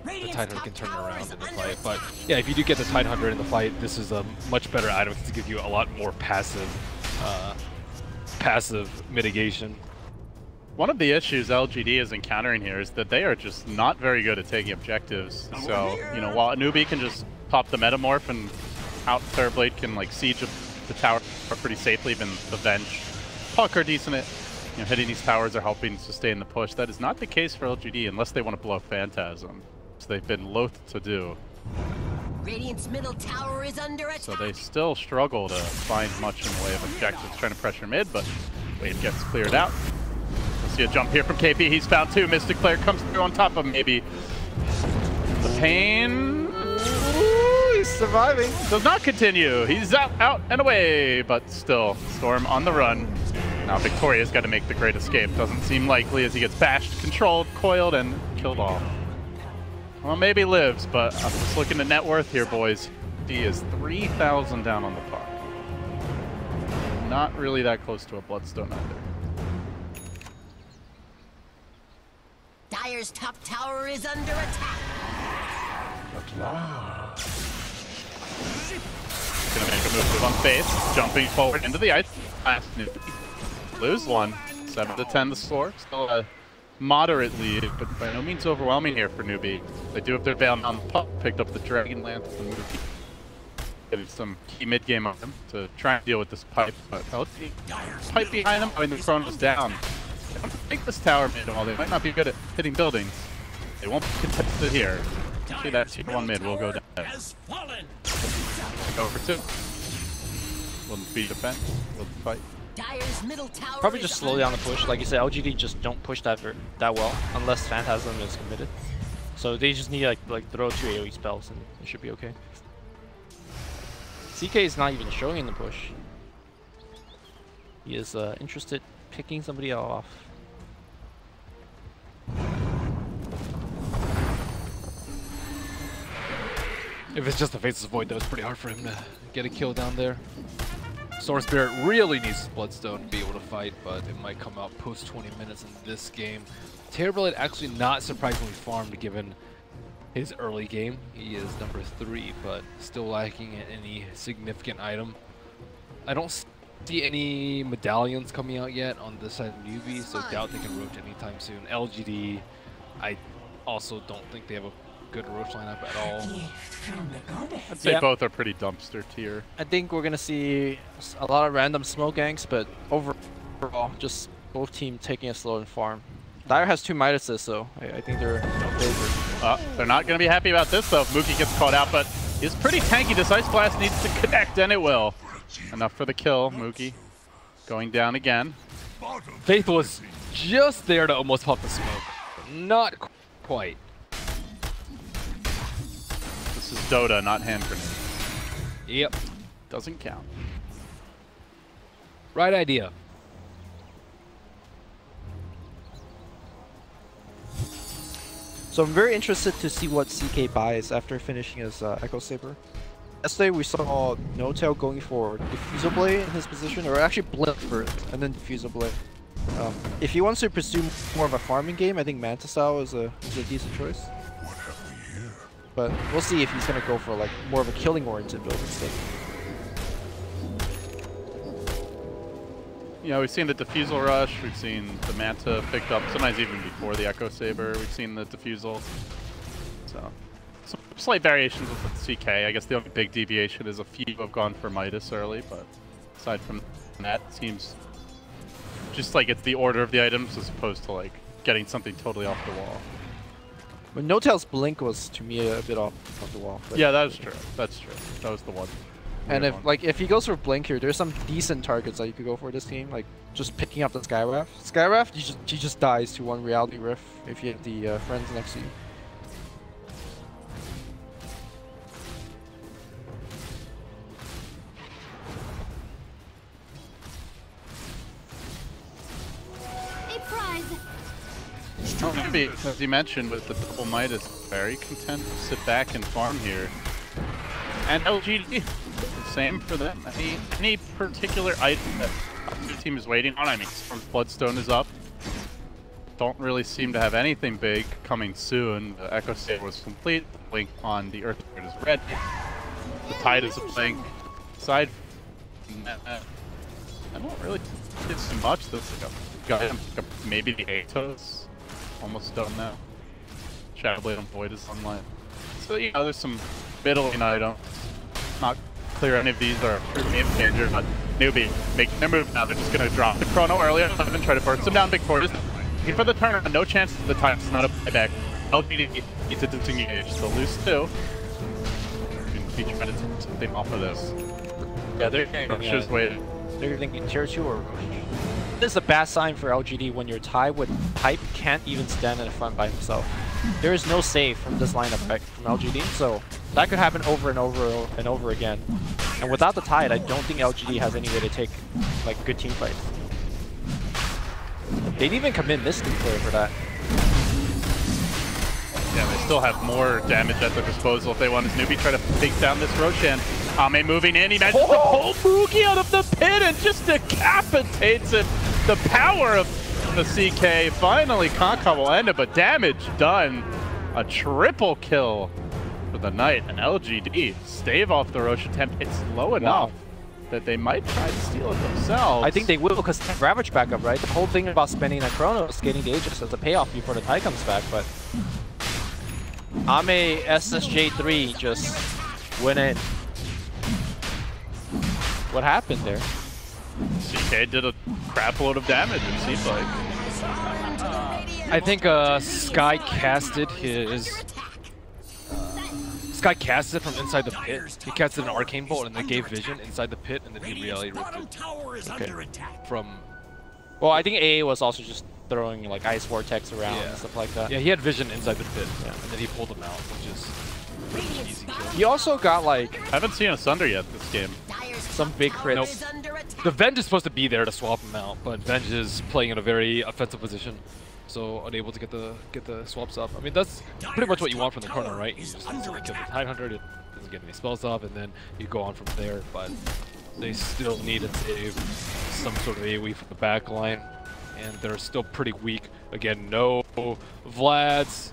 the Tidehunter can turn around in the fight. But yeah, if you do get the Tidehunter in the fight, this is a much better item to give you a lot more passive mitigation. One of the issues LGD is encountering here is that they are just not very good at taking objectives. So, you know, while Newbee can just pop the Metamorph and out Thorblade can like siege the tower pretty safely, even the Venge. Puck are decent at, you know, hitting these towers are helping sustain the push. That is not the case for LGD unless they want to blow Phantasm, so they've been loath to do. Radiant's middle tower is under attack. So they still struggle to find much in the way of objectives, trying to pressure mid, but wave gets cleared out. see a jump here from KP. He's found two. Mystic Player comes through on top of him, maybe. The pain. Ooh, he's surviving. Does not continue. He's out and away, but still, Storm on the run. Now Victoria's got to make the great escape. Doesn't seem likely as he gets bashed, controlled, coiled, and killed off. Well, maybe lives, but I'm just looking at net worth here, boys. He is 3,000 down on the puck. Not really that close to a Bloodstone either. Dire's top tower is under attack. Gonna make a move on face, jumping forward into the ice. Last Newbee. Lose one. 7-10 the score. Still a moderate lead, but by no means overwhelming here for Newbee. They do have their Veil on the puck, picked up the Dragon Lance and moved. Getting some key mid-game on them to try and deal with this pipe, but LG pipe behind them. I mean, the Chrono's down. They don't take this tower mid while they might not be good at hitting buildings. They won't be contested here. See that tier 1 mid will go down. Go for 2. Will be defense, will fight. Dire's middle tower Probably just slow down the push. Like you said, LGD just don't push that well unless Phantasm is committed. So they just need like throw 2 AoE spells and it should be okay. CK is not even showing in the push. He is interested picking somebody off. If it's just a Faceless Void, though, it's pretty hard for him to get a kill down there. Storm Spirit really needs Bloodstone to be able to fight, but it might come out post 20 minutes in this game. Terrorblade actually not surprisingly farmed given his early game. He is number 3, but still lacking in any significant item. I don't see any medallions coming out yet on this side of Newbee, so doubt they can rotate anytime soon. LGD, I also don't think they have a good roach lineup at all. I'd say both are pretty dumpster tier. I think we're gonna see a lot of random smoke ganks, but overall, just both teams taking it slow and farm. Dire has 2 Midases, so I think they're favored. They're not going to be happy about this, though. If Mookie gets caught out, but he's pretty tanky. This Ice Blast needs to connect, and it will. Enough for the kill. Mookie going down again. Faith was just there to almost pop the smoke. Not quite. This is Dota, not hand grenade. Yep. Doesn't count. Right idea. So I'm very interested to see what CK buys after finishing his Echo Saber. Yesterday we saw No-Tail going for Diffusal Blade in his position, or actually Blink first, and then Diffusal Blade. If he wants to pursue more of a farming game, I think Manta Style is a decent choice. But we'll see if he's going to go for like more of a killing-oriented build instead. You know, we've seen the Diffusal Rush, we've seen the Manta picked up, sometimes even before the Echo Saber, we've seen the Diffusal. So, some slight variations with the CK. I guess the only big deviation is a few have gone for Midas early, but aside from that, it seems just like it's the order of the items as opposed to like getting something totally off the wall. But No-Tail's Blink was, to me, a bit off the wall. Yeah, that is true. That's true. That was the one. And if he goes for Blink here, there's some decent targets that you could go for this team, like just picking up the Skyraft. Skyraft, he just dies to 1 Reality Rift if you have the friends next to you. A prize. Maybe, as you mentioned, with the double Midas, very content to sit back and farm here. And LGD, same for them. Any particular item that the team is waiting on? I mean, Storm's Bloodstone is up. Don't really seem to have anything big coming soon. The Echo Saber was complete. The Blink on the Earth Spirit is red. The Tide is a Blink. Aside from that, I don't really see much. This maybe the Atos. Almost done now. Shadowblade on Void is online. So, you know, there's some middling items. Not clear any of these are a true game changer, but Newbee making their move now. They're just going to drop the Chrono earlier and try to burst them down. Victorious. Looking for the turn, no chance of the time. It's not a playback. LGD needs to disengage. So lose 2. You can be trying to take something off of this. Yeah, they're thinking just waiting. They're thinking tier 2 or Roche. is a bad sign for LGD when your tie with Hype can't even stand in the front by himself. There is no save from this lineup, right, from LGD, so that could happen over and over and over again. And without the Tide, I don't think LGD has any way to take like good team fights. They'd even commit Mystic Clear for that. Yeah, they still have more damage at their disposal if they want. As Newbee try to take down this Roshan. Ame moving in, he manages to pull Moogie out of the pit and just decapitates him. The power of the CK. Finally, Kanka will end it, but damage done. A triple kill for the Knight. And LGD stave off the Roshan attempt. It's low enough that they might try to steal it themselves. I think they will because they have Ravage backup, right? The whole thing about spending a Chrono is getting the Aegis as a payoff before the Tide comes back, but Ame SSJ3 just went in. What happened there? CK did a crap load of damage, it seems like. I think Sky casted his... Sky casted from inside the pit. He casted an Arcane Bolt and they gave vision inside the pit and then he reality ripped it. Okay. From... Well, I think AA was also just throwing like Ice Vortex around and stuff like that. Yeah, he had vision inside the pit, and then he pulled him out, which is really easy kill. He also got like... I haven't seen a Sunder yet this game. Some big crits. Nope. The Venge is supposed to be there to swap him out, but Venge is playing in a very offensive position, so unable to get the swaps up. I mean, that's pretty much what you want from the corner, right? You just kill the Tide Hunter, it doesn't get any spells off, and then you go on from there, but they still need to save some sort of AoE from the back line, and they're still pretty weak. Again, no Vlads,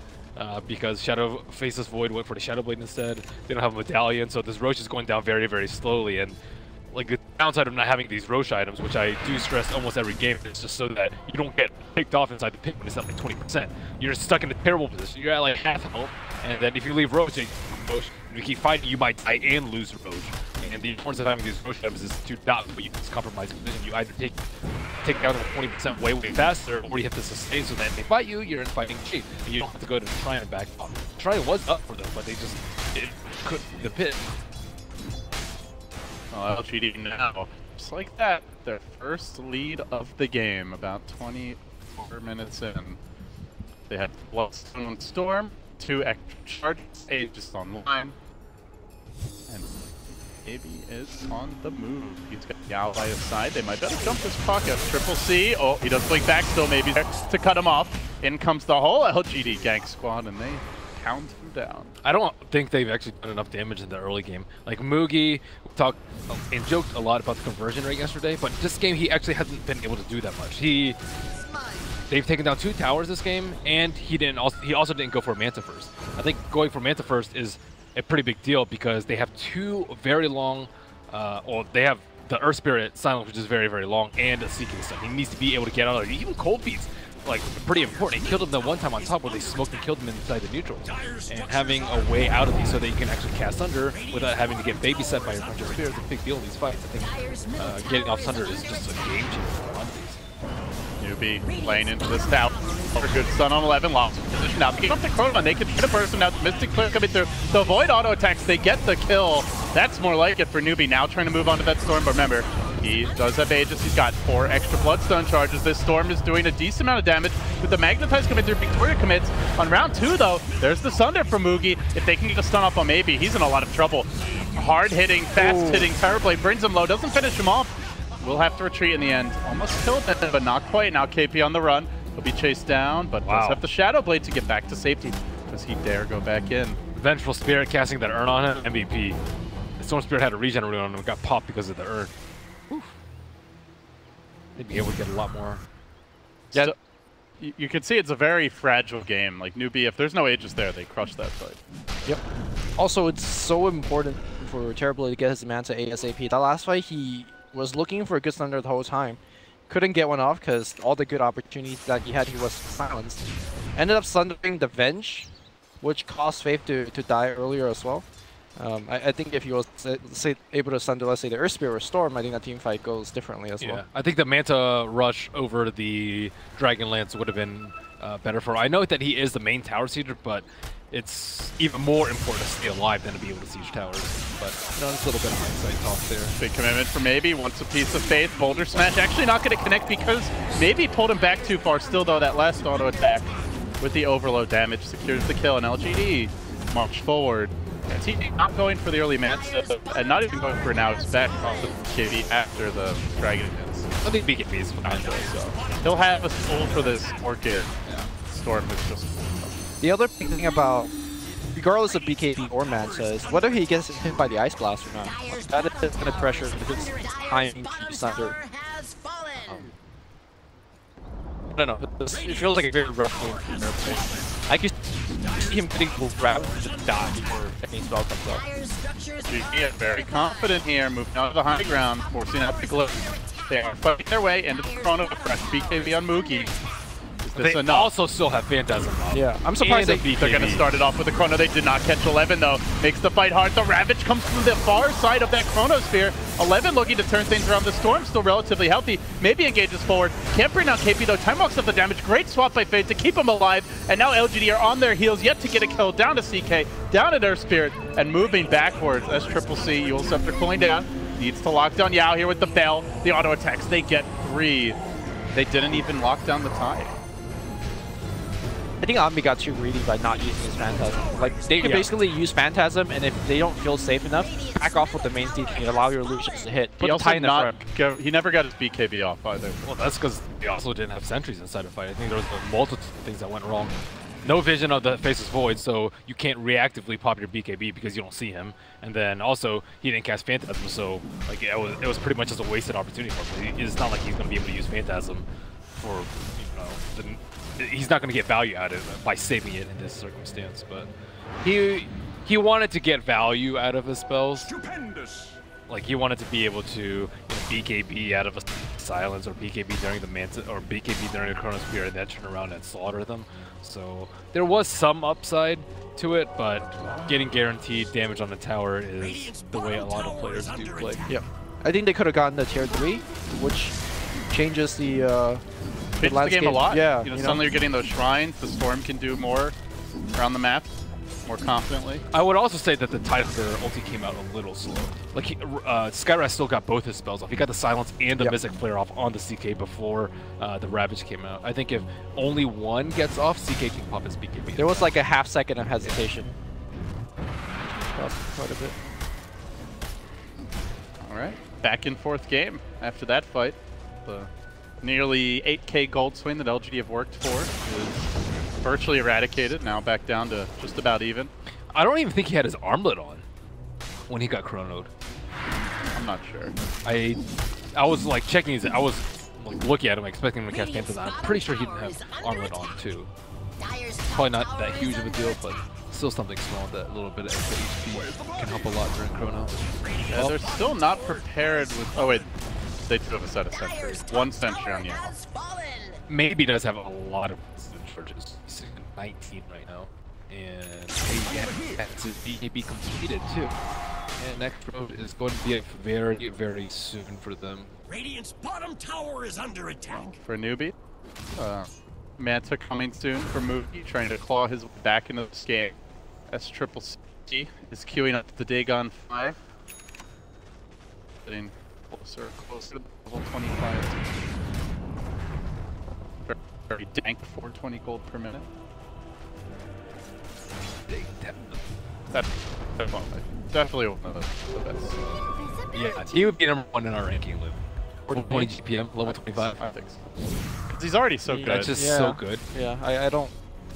because Shadow Faceless Void went for the Shadow Blade instead. They don't have a Medallion, so this Roche is going down very, very slowly, and like the downside of not having these Roche items, which I do stress almost every game, is just so that you don't get picked off inside the pit when it's at like 20%. You're stuck in a terrible position. You're at like half health, and then if you leave Roche, and you keep fighting, you might die and lose Roche. And the importance of having these Roche items is to not put you in this compromising position. You either take down to 20% way faster, or you have to sustain so that if they fight you, you're in fighting shape. And you don't have to go to the Try and back off. Try was up for them, but they just couldn't the pit. Well, LGD now, just like that, their first lead of the game, about 24 minutes in. They had Bloodstone Storm, 2 extra charges, Aegis online, and Maybe is on the move. He's got Yao by his side. They might better jump this pocket. Triple C. Oh, he does blink back still, maybe there to cut him off. In comes the whole LGD gang squad, and they pound him down. I don't think they've actually done enough damage in the early game. Like Moogie talked and joked a lot about the conversion rate yesterday, but this game he actually hasn't been able to do that much. They've taken down 2 towers this game, and he also didn't go for Manta first. I think going for Manta first is a pretty big deal because they have 2 very long, they have the Earth Spirit silence, which is very, very long, and a Seeking Stun. He needs to be able to get out of there. Even Cold Beats, like, pretty important. He killed him the one time on top where they smoked and killed him inside the neutrals. And having a way out of these so that you can actually cast Sunder without having to get babysat by your bunch of spears is a big deal in these fights. I think getting off Sunder is just a game changer for a lot of these. Newbee playing into this tower. Good stun on 11, lost position now. Picking up the Chrono, they can hit a person now. Mystic Clear coming through. The Void auto attacks, they get the kill. That's more like it for Newbee. Now trying to move on to that Storm, but remember, he does have Aegis. He's got 4 extra Bloodstone charges. This Storm is doing a decent amount of damage with the Magnetize coming through. Victoria commits. On round 2, though, there's the Sunder from Moogie. If they can get a stun off on Maybe, he's in a lot of trouble. Hard-hitting, fast-hitting Terrorblade brings him low, doesn't finish him off. Will have to retreat in the end. Almost killed him, but not quite. Now KP on the run. He'll be chased down, but does have the Shadow Blade to get back to safety. Does he dare go back in? Vengeful Spirit casting that Urn on him, MVP. The Storm Spirit had a regen on him and got popped because of the Urn. They'd be able to get a lot more. Yeah, so, you can see it's a very fragile game. Like Newbee, if there's no Aegis there, they crush that fight. Yep. Also, it's so important for Terrorblade to get his Manta ASAP. That last fight, he was looking for a good Thunder the whole time. Couldn't get one off because all the good opportunities that he had, he was silenced. Ended up Thundering the Venge, which caused Faith to die earlier as well. I think if he was able to Thunder, let's say, the Earth Spirit or Storm, I think that team fight goes differently as well. I think the Manta rush over the Dragon Lance would have been better for him. I know that he is the main tower seeder, but it's even more important to stay alive than to be able to siege towers. But you know, there's a little bit of hindsight talk there. Big commitment for Maybe. Wants a piece of faith. Boulder Smash actually not going to connect because Maybe pulled him back too far. Still, though, that last auto attack with the overload damage secures the kill, and LGD march forward. And TD not going for the early Mansa, and not even going for now. It's back off the KD after the Dragon hits. I think BKB is fine though, so He'll have a soul for this Orchid. yeah. Storm is just... The other big thing about, regardless of BKB or Mansa, is whether he gets hit by the Ice Blast or not. That is going to pressure his timing to use Thunder. I don't know, it feels like a very rough game for Nerf. I can see him getting grabbed to die before any spell comes up. GG very confident here, moving on to the high ground, forcing out the glow. They are fighting their way into the Chrono fresh BKB on Moogie. They enough? also still have Phantasm up. Yeah, I'm surprised they're going to start it off with the Chrono. They did not catch 11 though. Makes the fight hard. The Ravage comes from the far side of that Chronosphere. 11 looking to turn things around. The Storm still relatively healthy. Maybe engages forward. Can't bring down KP though. Time walks up the damage. Great swap by Fade to keep him alive. And now LGD are on their heels yet to get a kill. Down to CK, down to Earth Spirit, and moving backwards as Sccc. Eul Scepter cooling down. Needs to lock down Yao here with the Bell. The auto attacks. They get 3. They didn't even lock down the tie. I think Omni got too greedy by not using his Phantasm. Like, they can basically use Phantasm, and if they don't feel safe enough, back off with the main team and allow your illusions to hit. He also he never got his BKB off either. Well, that's because they also didn't have sentries inside the fight. I think there was a multitude of things that went wrong. No vision of the Faceless Void, so you can't reactively pop your BKB because you don't see him. And then also, he didn't cast Phantasm, so like it was pretty much just a wasted opportunity for him. It's not like he's going to be able to use Phantasm for, you know, he's not going to get value out of it by saving it in this circumstance, but he wanted to get value out of his spells. Stupendous. Like he wanted to be able to, you know, BKB out of a silence, or BKB during the Mansa, or BKB during the Chronosphere, and then turn around and slaughter them. So there was some upside to it, but getting guaranteed damage on the tower is the way a lot of players do play. Yeah, I think they could have gotten the tier 3, which changes the Fits the game a lot. Yeah, you know, suddenly you're getting those shrines. The Storm can do more around the map, more confidently. I would also say that the Tidehunter ulti came out a little slow. Like Skyrise still got both his spells off. He got the Silence and the Mystic Flare off on the CK before the Ravage came out. I think if only one gets off, CK can pop his BKB. There was like a half second of hesitation. Quite a bit. All right, back in 4th game after that fight. The nearly 8K gold swing that LGD have worked for is virtually eradicated. Now back down to just about even. I don't even think he had his armlet on when he got chronoed. I'm not sure. I was like checking his. I was like looking at him, expecting him to cast Phantasm. I'm pretty sure he didn't have armlet on too. Probably not that huge of a deal, but still something small. That little bit of extra HP can help a lot during chrono. Yeah, they're still not prepared with. Oh wait. They do have a set of sentries. 1 sentry on Yao. Maybe does have a lot of charges. He's 19 right now. And he has his BKB completed too. And next road is going to be very, very soon for them. Radiant's bottom tower is under attack. For Newbee. Manta coming soon for Moogie, trying to claw his way back into this game. Sccc is queuing up the Dagon 5. Getting closer to level 25. Very dank 420 gold per minute. That's definitely one of the best. Yeah, he would be #1 in our ranking, Luke. 420 GPM, level 25. I think so. Because he's already so good. That's just so good. Yeah,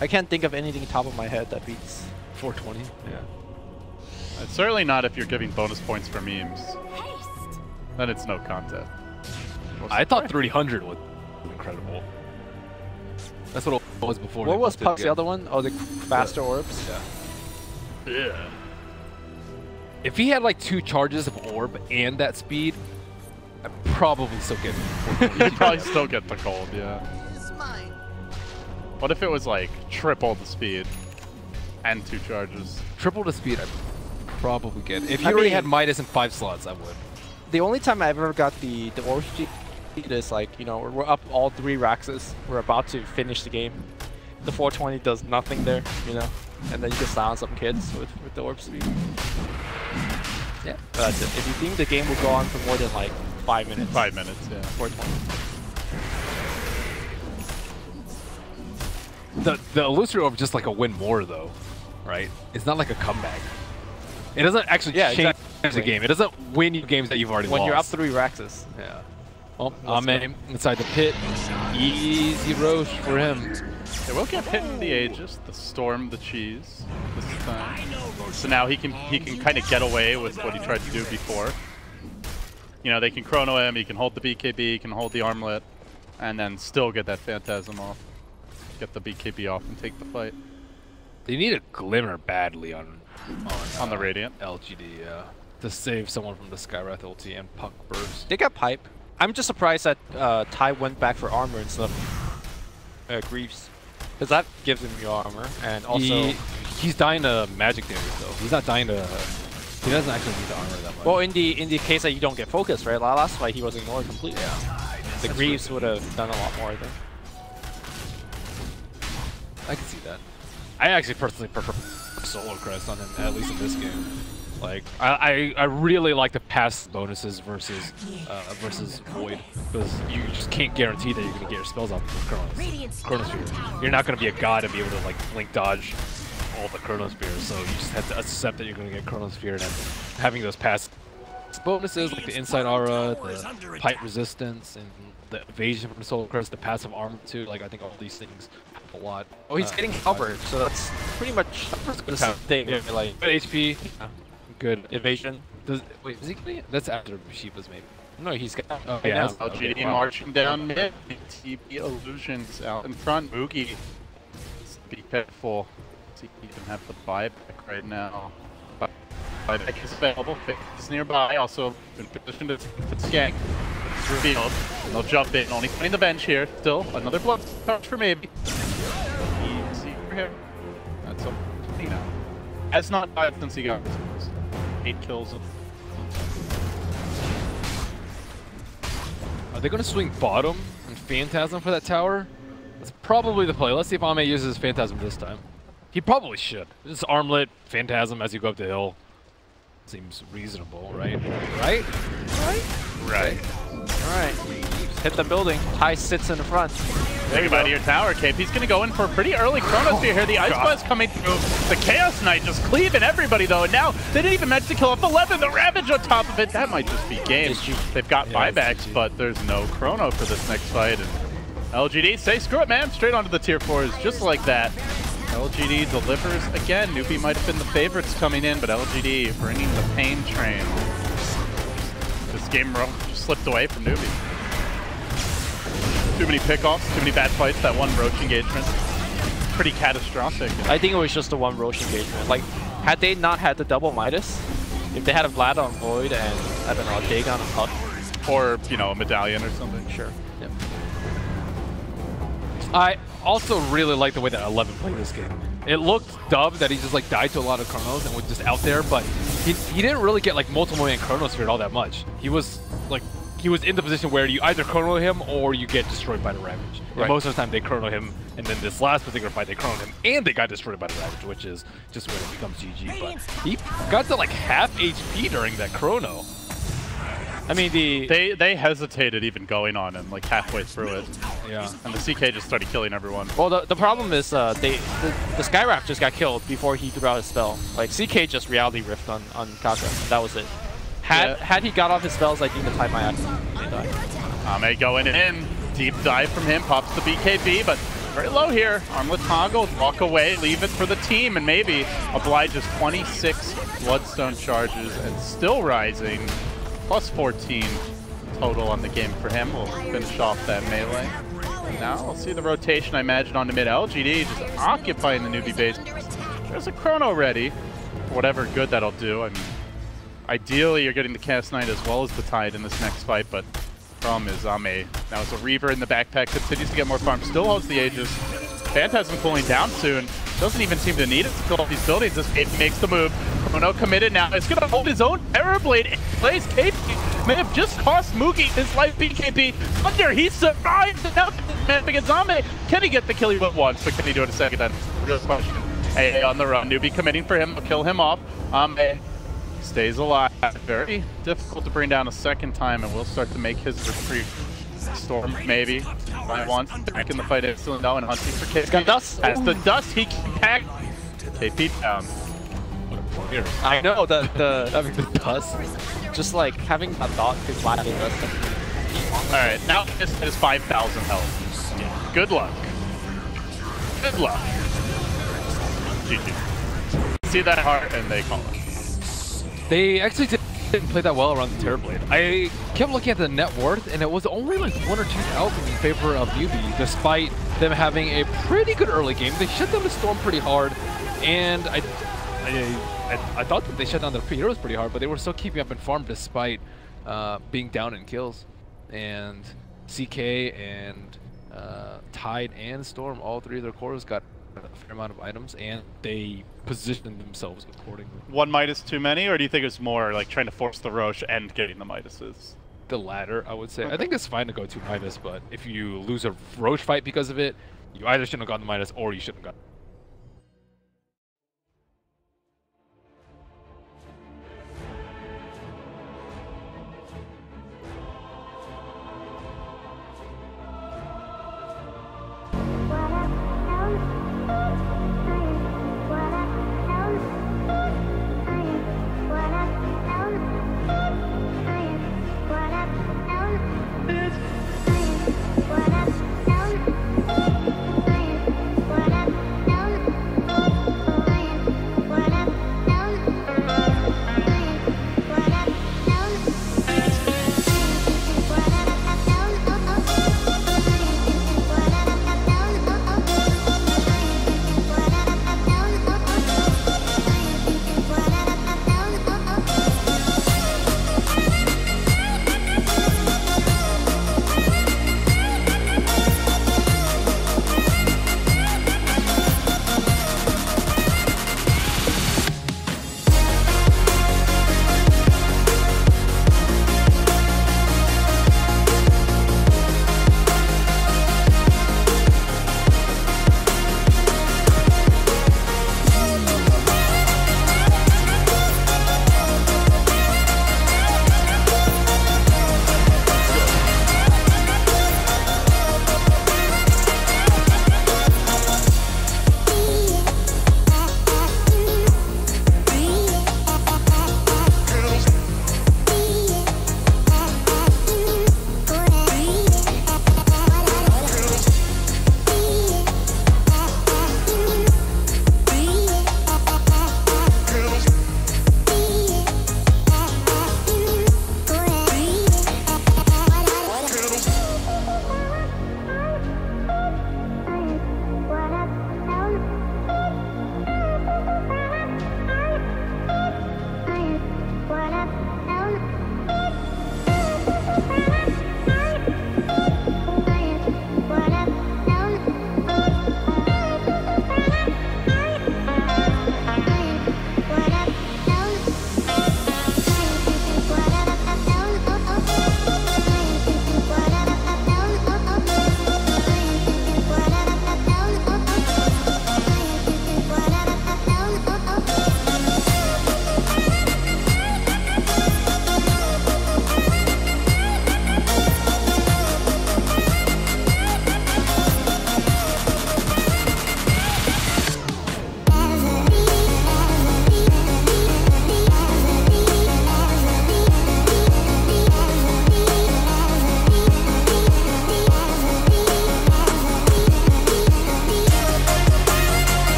I can't think of anything top of my head that beats 420. Yeah. It's certainly not if you're giving bonus points for memes. Then it's no content. I thought 300 was incredible. That's what it was before. What was Puck's the other one? Oh, the faster orbs? Yeah. Yeah. If he had like 2 charges of orb and that speed, I'd probably still get it. You'd probably still get the gold, yeah. What if it was like triple the speed and 2 charges? Triple the speed, I'd probably get it. If you already had Midas in 5 slots, I would. The only time I ever got the orb speed is like, you know, we're up all 3 Raxes. We're about to finish the game. The 420 does nothing there, you know. and then you can silence some kids with the orb speed. Yeah, that's it. If you think the game will go on for more than like 5 minutes. 5 minutes, yeah. Or 20. The illusory orb is just like a win more though, right? It's not like a comeback. It doesn't actually change the game. It doesn't win you games that you've already lost. When you're up 3 Raxus. Yeah. Well, Ame inside the pit. Easy roast for him. They will get hit in the Aegis, the Storm, the Cheese this time. So now he can kind of get away with what he tried to do before. You know, they can chrono him, he can hold the BKB, he can hold the armlet, and then still get that Phantasm off. Get the BKB off and take the fight. They need a Glimmer badly on the Radiant. LGD, yeah. To save someone from the Skywrath ulti and Puck Burst. They got Pipe. I'm just surprised that Ty went back for armor instead of Greaves. Because that gives him your armor, and also... He's dying to magic damage though. He's not dying to... He doesn't actually need the armor that much. Well, in the case that you don't get focused, right? Last fight he was ignored completely. Yeah. The Greaves would have done a lot more, I think. I can see that. I actually personally prefer Solo Crest on him, at least in this game. Like, I really like the pass bonuses versus Void, because you just can't guarantee that you're gonna get your spells off with Chronosphere. You're not gonna be a god and be able to like blink dodge all the Chronospheres, so you just have to accept that you're gonna get Chronosphere, and then having those pass bonuses like the Inside Aura, the Pipe Resistance, and the evasion from the Solar Crest, the passive armor too. Like I think all these things help a lot. Oh, he's getting covered, so that's pretty much the thing. Yeah, like good HP, good evasion. Wait, is he getting? That's after Shiva's maybe. No, he's got. Oh, yeah. LGD marching down mid. TP Illusions out in front. Moogie, be careful. See, he can have the buyback right now. Buyback is available. Fix is nearby. Also in position to skank. It's revealed. And they'll jump in. Only putting the bench here. Still another blood touch for maybe. Easy for him. That's something now. Has not died since he got 8 kills. Are they going to swing bottom and Phantasm for that tower? That's probably the play. Let's see if Ame uses Phantasm this time. He probably should. Just Armlet, Phantasm as you go up the hill. Seems reasonable, right? Right? Alright. Hit the building. Ty sits in the front. Think about your tower, Cape. He's going to go in for a pretty early Chronosphere here. The Ice Blast coming through. The Chaos Knight just cleaving everybody, though. And now they didn't even manage to kill off 11. The Ravage on top of it. That might just be game. They've got buybacks, but there's no Chrono for this next fight. And LGD say, screw it, man. Straight onto the tier 4s, just like that. LGD delivers again. Newbee might have been the favorites coming in, but LGD bringing the pain train. This game slipped away from Newbee. Too many pickoffs, too many bad fights. That one Roach engagement, pretty catastrophic. I think it was just the one Roach engagement. Like, had they not had the double Midas, if they had a Vlad on Void and, I don't know, a Dagon on Puck. Or, you know, a Medallion or something. Sure. Yep. I also really like the way that 11 played this game. It looked dumb that he just like died to a lot of Chronos and was just out there, but he didn't really get like multiple man Chronosphere all that much. He was in the position where you either chrono him or you get destroyed by the Ravage. Right. And most of the time they chrono him, and then this last particular fight they chrono him and they got destroyed by the Ravage, which is just when it becomes GG. But he got to like half HP during that chrono. I mean, they hesitated even going on him like halfway through it. Yeah. And the CK just started killing everyone. Well, the problem is the Skywrath just got killed before he threw out his spell. Like CK just reality rift on Kaka. That was it. Had he got off his spells, I think the time might have Ame going in. Deep dive from him. Pops the BKB, but very low here. Armlet toggle. Walk away. Leave it for the team, and maybe obliges 26 Bloodstone charges and still rising. Plus 14 total on the game for him. We'll finish off that melee. Now we'll see the rotation, I imagine, onto mid. LGD just occupying the Newbee base. There's a Chrono ready for whatever good that'll do. I mean, ideally, you're getting the Cast Knight as well as the Tide in this next fight, but the problem is Ame. Now it's a Reaver in the backpack, continues to get more farm, still holds the Aegis. Phantasm cooling down soon. Doesn't even seem to need it to kill all these buildings. This Cape makes the move. Chrono committed now. It's going to hold his own Terrorblade. Plays Cape. May have just cost Moogie his life BKB. Thunder, he survived. Now man against Ame. Can he get the kill he went once, but can he do it a second time? Real question. AA on the run. Newbee committing for him. Will kill him off. A stays alive. Very difficult to bring down a second time, and will start to make his retreat. Storm, maybe. By once. Back in the fight instantly now and hunting for KP. He's got dust. As the dust, he can pack KP down. I know, having the dust. Just like having a thought to fly the dust. Alright, now this is 5,000 health. Good luck. Good luck. GG. See that heart and they call it. They actually didn't play that well around the Terrorblade. I kept looking at the net worth, and it was only like 1 or 2,000 in favor of Newbee, despite them having a pretty good early game. They shut down the Storm pretty hard, and I thought that they shut down their heroes pretty hard, but they were still keeping up in farm despite being down in kills. And CK and Tide and Storm, all three of their cores got a fair amount of items, and they positioned themselves accordingly. One Midas too many, or do you think it's more like trying to force the Roche and getting the Midases? The latter, I would say. Okay. I think it's fine to go 2 Midas, but if you lose a Roche fight because of it, you either shouldn't have gotten the Midas or you shouldn't have gotten.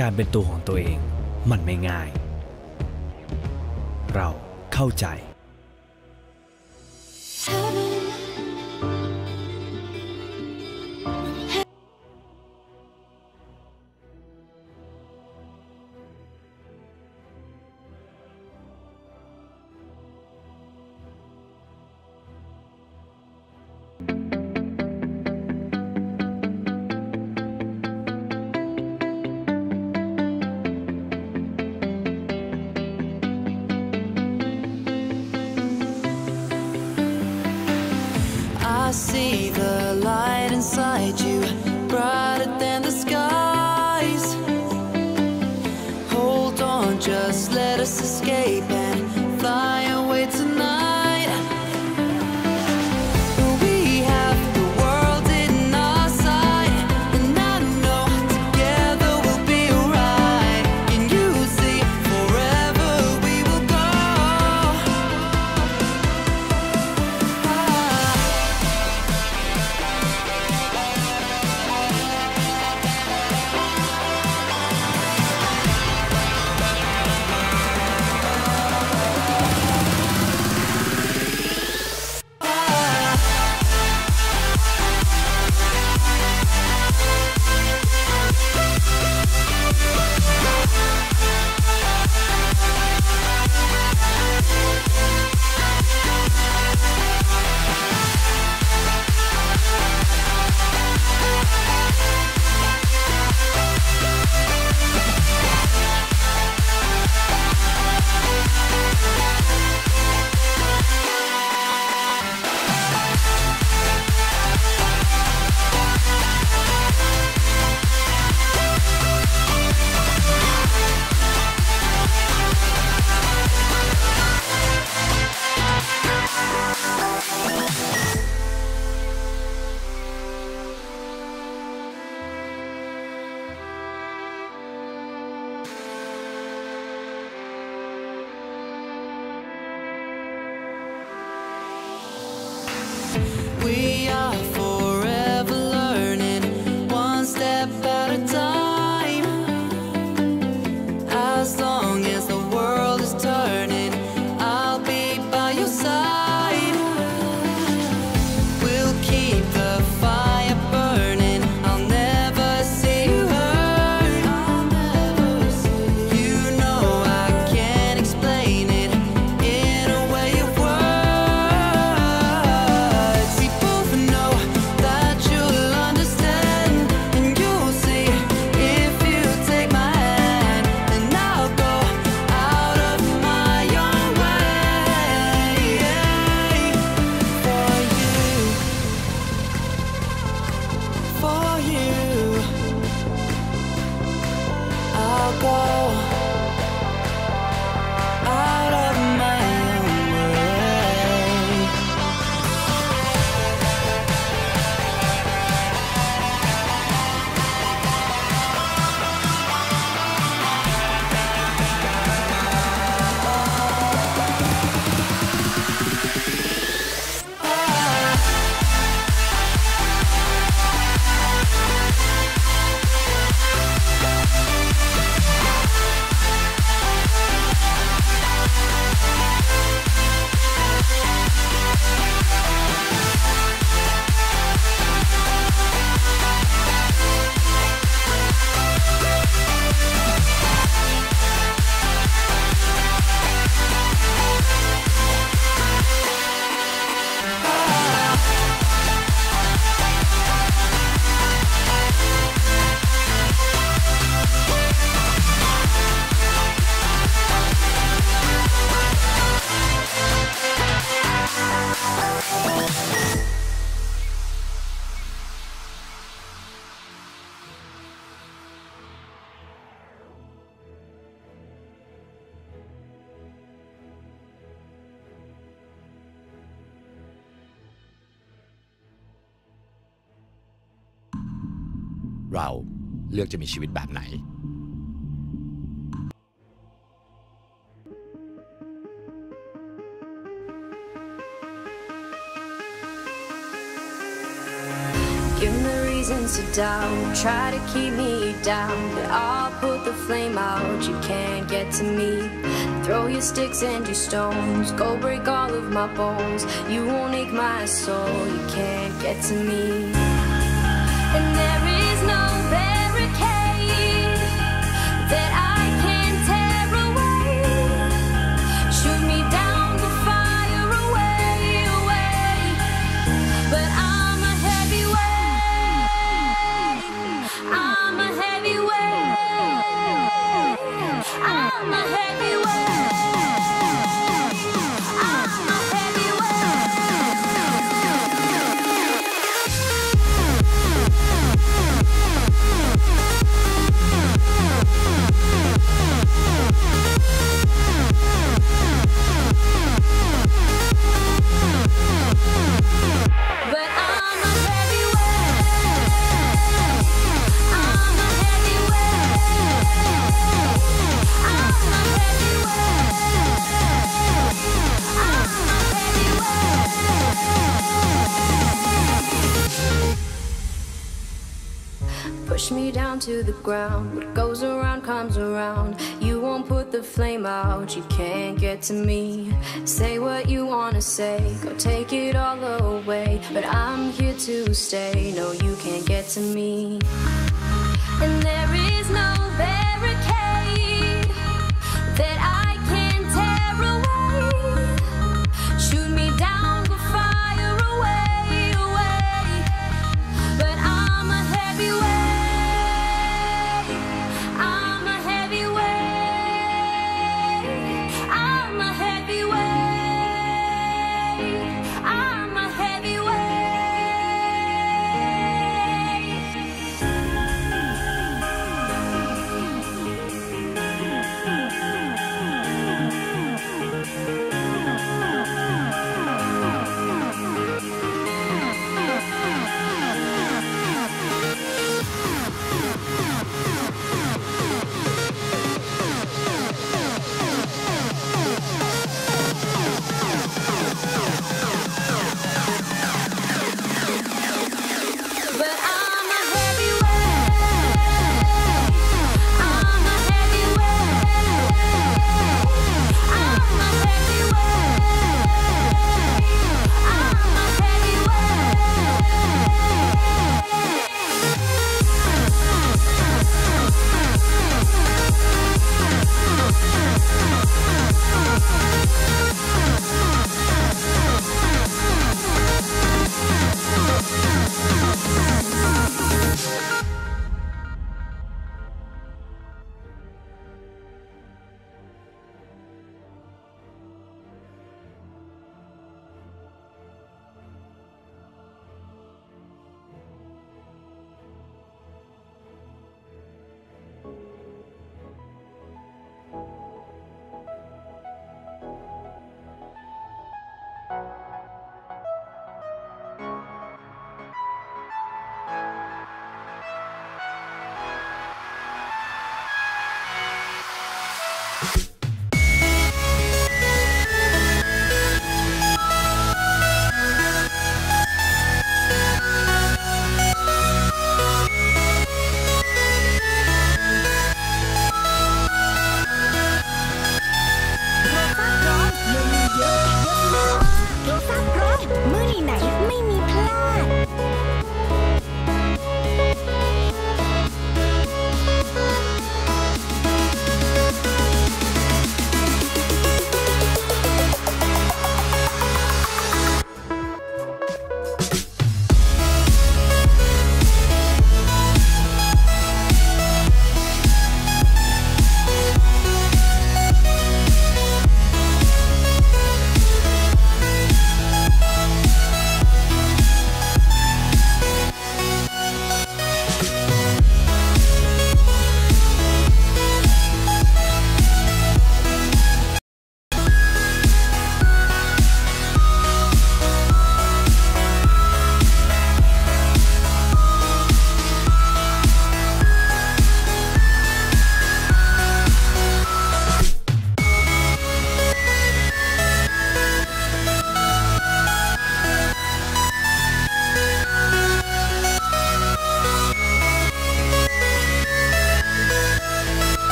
การเป็นตัวของตัวเองมันไม่ง่ายเราเข้าใจI see the light inside you, brighter than the skies. Hold on, just let us escape and fly away tonight. We have the world in our sight, and I know together we'll be alright. Can you see forever we will go? We are forever learning, one step at a time. As long as the world is turning, I'll be by your side. We'll keep the fire burning, I'll never see you hurt. You know I can't explain it in a way of words. We both know that you'll understand, and you'll see if you take my hand, and I'll go out of my own way for you. I'll go out of my own way.เราเลือกจะมีชีวิตแบบไหน Give me reasons to doubt, try to keep me down, but I'll put the flame out, you can't get to me. Throw your sticks and your stones, go break all of my bones. You won't ache my soul, you can't get to me. And there is no barricade that I can tear away. Shoot me down, but fire away, away. But I'm a heavyweight. I'm a heavyweight. I'm a heavyweight. Push me down to the ground. What goes around comes around. You won't put the flame out, you can't get to me. Say what you wanna say, go take it all away. But I'm here to stay, no you can't get to me. And there is no barricade that I can tear away. Shoot me down, but fire away, away. But I'm a heavyweight. I'm a heavyweight. I'm a heavyweight. I'm a heavyweight.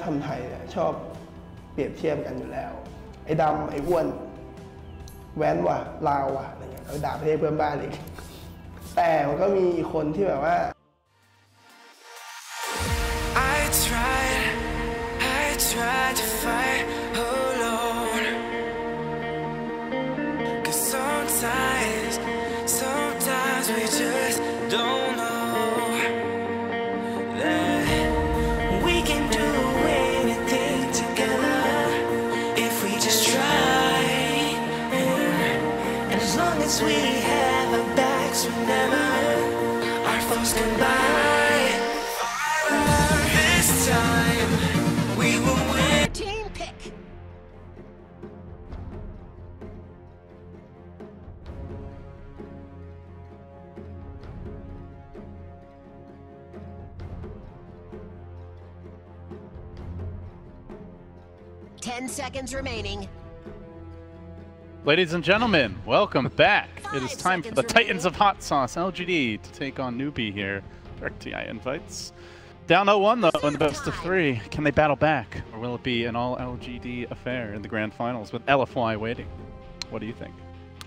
ธรรมไทยเนี่ยชอบเปรียบเทียบกันอยู่แล้วไอ้ดำไอ้อ้วนแว้นว่ะลาวว่ะอะไรเงี้ยเอาด่าประเทศเพื่อนบ้านอีกแต่มันก็มีคนที่แบบว่า I tried to fight alone 'cause sometimes we just don't know that we can do anything together if we just try, and as long as we have our backs whenever our foes come by, this time we will win. Team pick. Ten seconds remaining. Ladies and gentlemen, welcome back. It is time for the Titans of Hot Sauce, LGD, to take on Newbee here. Direct TI invites. Down 0-1 though in the best of 3. Can they battle back, or will it be an all LGD affair in the grand finals with LFY waiting? What do you think?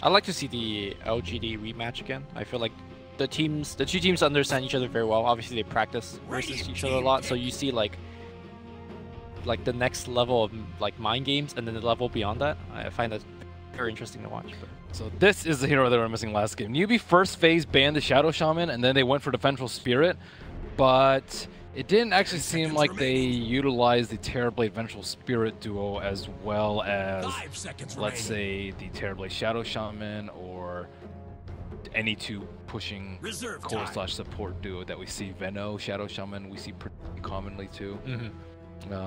I'd like to see the LGD rematch again. I feel like the two teams understand each other very well. Obviously, they practice versus each other a lot, so you see like the next level of like mind games, and then the level beyond that. I find that very interesting to watch. But. So this is the hero they were missing last game. Newbee first phase banned the Shadow Shaman, and then they went for the Vengeful Spirit, but it didn't actually seem like they utilized the Terrorblade Vengeful Spirit duo as well as, let's say, the Terrorblade Shadow Shaman or any two pushing core / support duo that we see. Veno, Shadow Shaman, we see pretty commonly too.